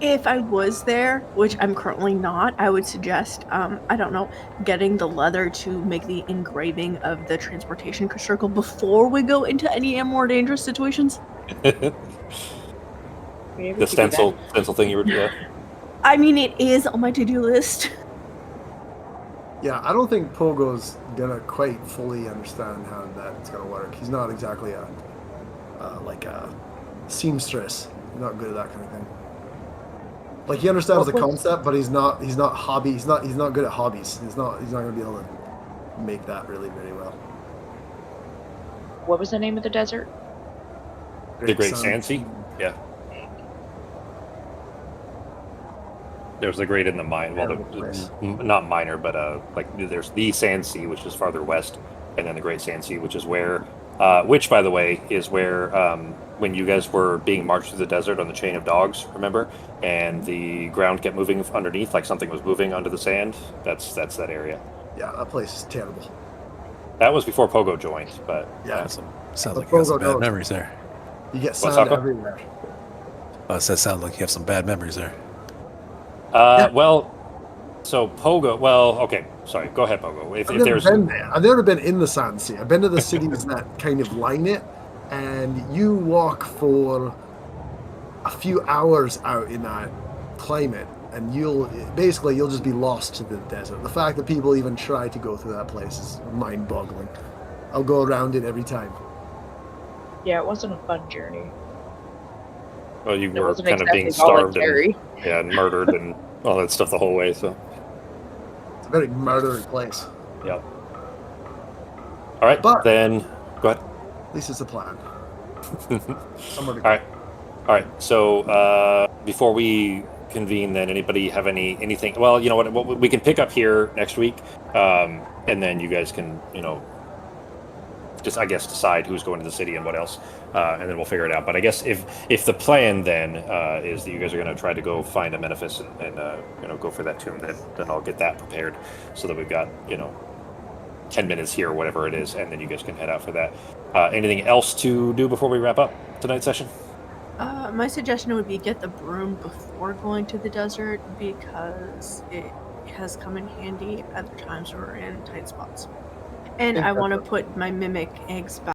If I was there, which I'm currently not, I would suggest, I don't know, getting the leather to make the engraving of the transportation circle before we go into any more dangerous situations. The stencil thing you were doing. I mean, it is on my to-do list. Yeah, I don't think Pogo's gonna quite fully understand how that's gonna work. He's not exactly a like a seamstress. He's not good at that kind of thing. Like he understands the concept, but he's not hobby. He's not good at hobbies. He's not gonna be able to make that really very well. What was the name of the desert? The Great Sand Sea? Yeah. There's the Great and the Minor. Well, not Minor, but like there's the Sand Sea, which is farther west, and then the Great Sand Sea, which is where, which by the way is where when you guys were being marched through the desert on the chain of dogs, remember, and the ground kept moving underneath, like something was moving under the sand. That's that area. Yeah, that place is terrible. That was before Pogo joined, but yeah, sounds like you have some bad memories there. You get sand everywhere. That sounds like you have some bad memories there. Well, so Pogo. Well, okay. Sorry. Go ahead, Pogo. I've never been in the Sand Sea. I've been to the cities that kind of line it, and you walk for a few hours out in that climate, and you'll just be lost to the desert. The fact that people even try to go through that place is mind-boggling. I'll go around it every time. Yeah, it wasn't a fun journey. Well, you were kind of being starved and murdered and all that stuff the whole way. So it's a very murdery place. Yep. All right, but then go ahead. At least it's a plan. All right. So before we convene, then anybody have anything? Well, you know what? We can pick up here next week, and then you guys can just I guess decide who's going to the city and what else, and then we'll figure it out. But I guess if the plan then is that you guys are going to try to go find a Amenephis and go for that tomb, then I'll get that prepared so that we've got 10 minutes here or whatever it is, and then you guys can head out for that. Anything else to do before we wrap up tonight's session? My suggestion would be get the broom before going to the desert because it has come in handy at the times we're in tight spots. And I want to put my mimic eggs back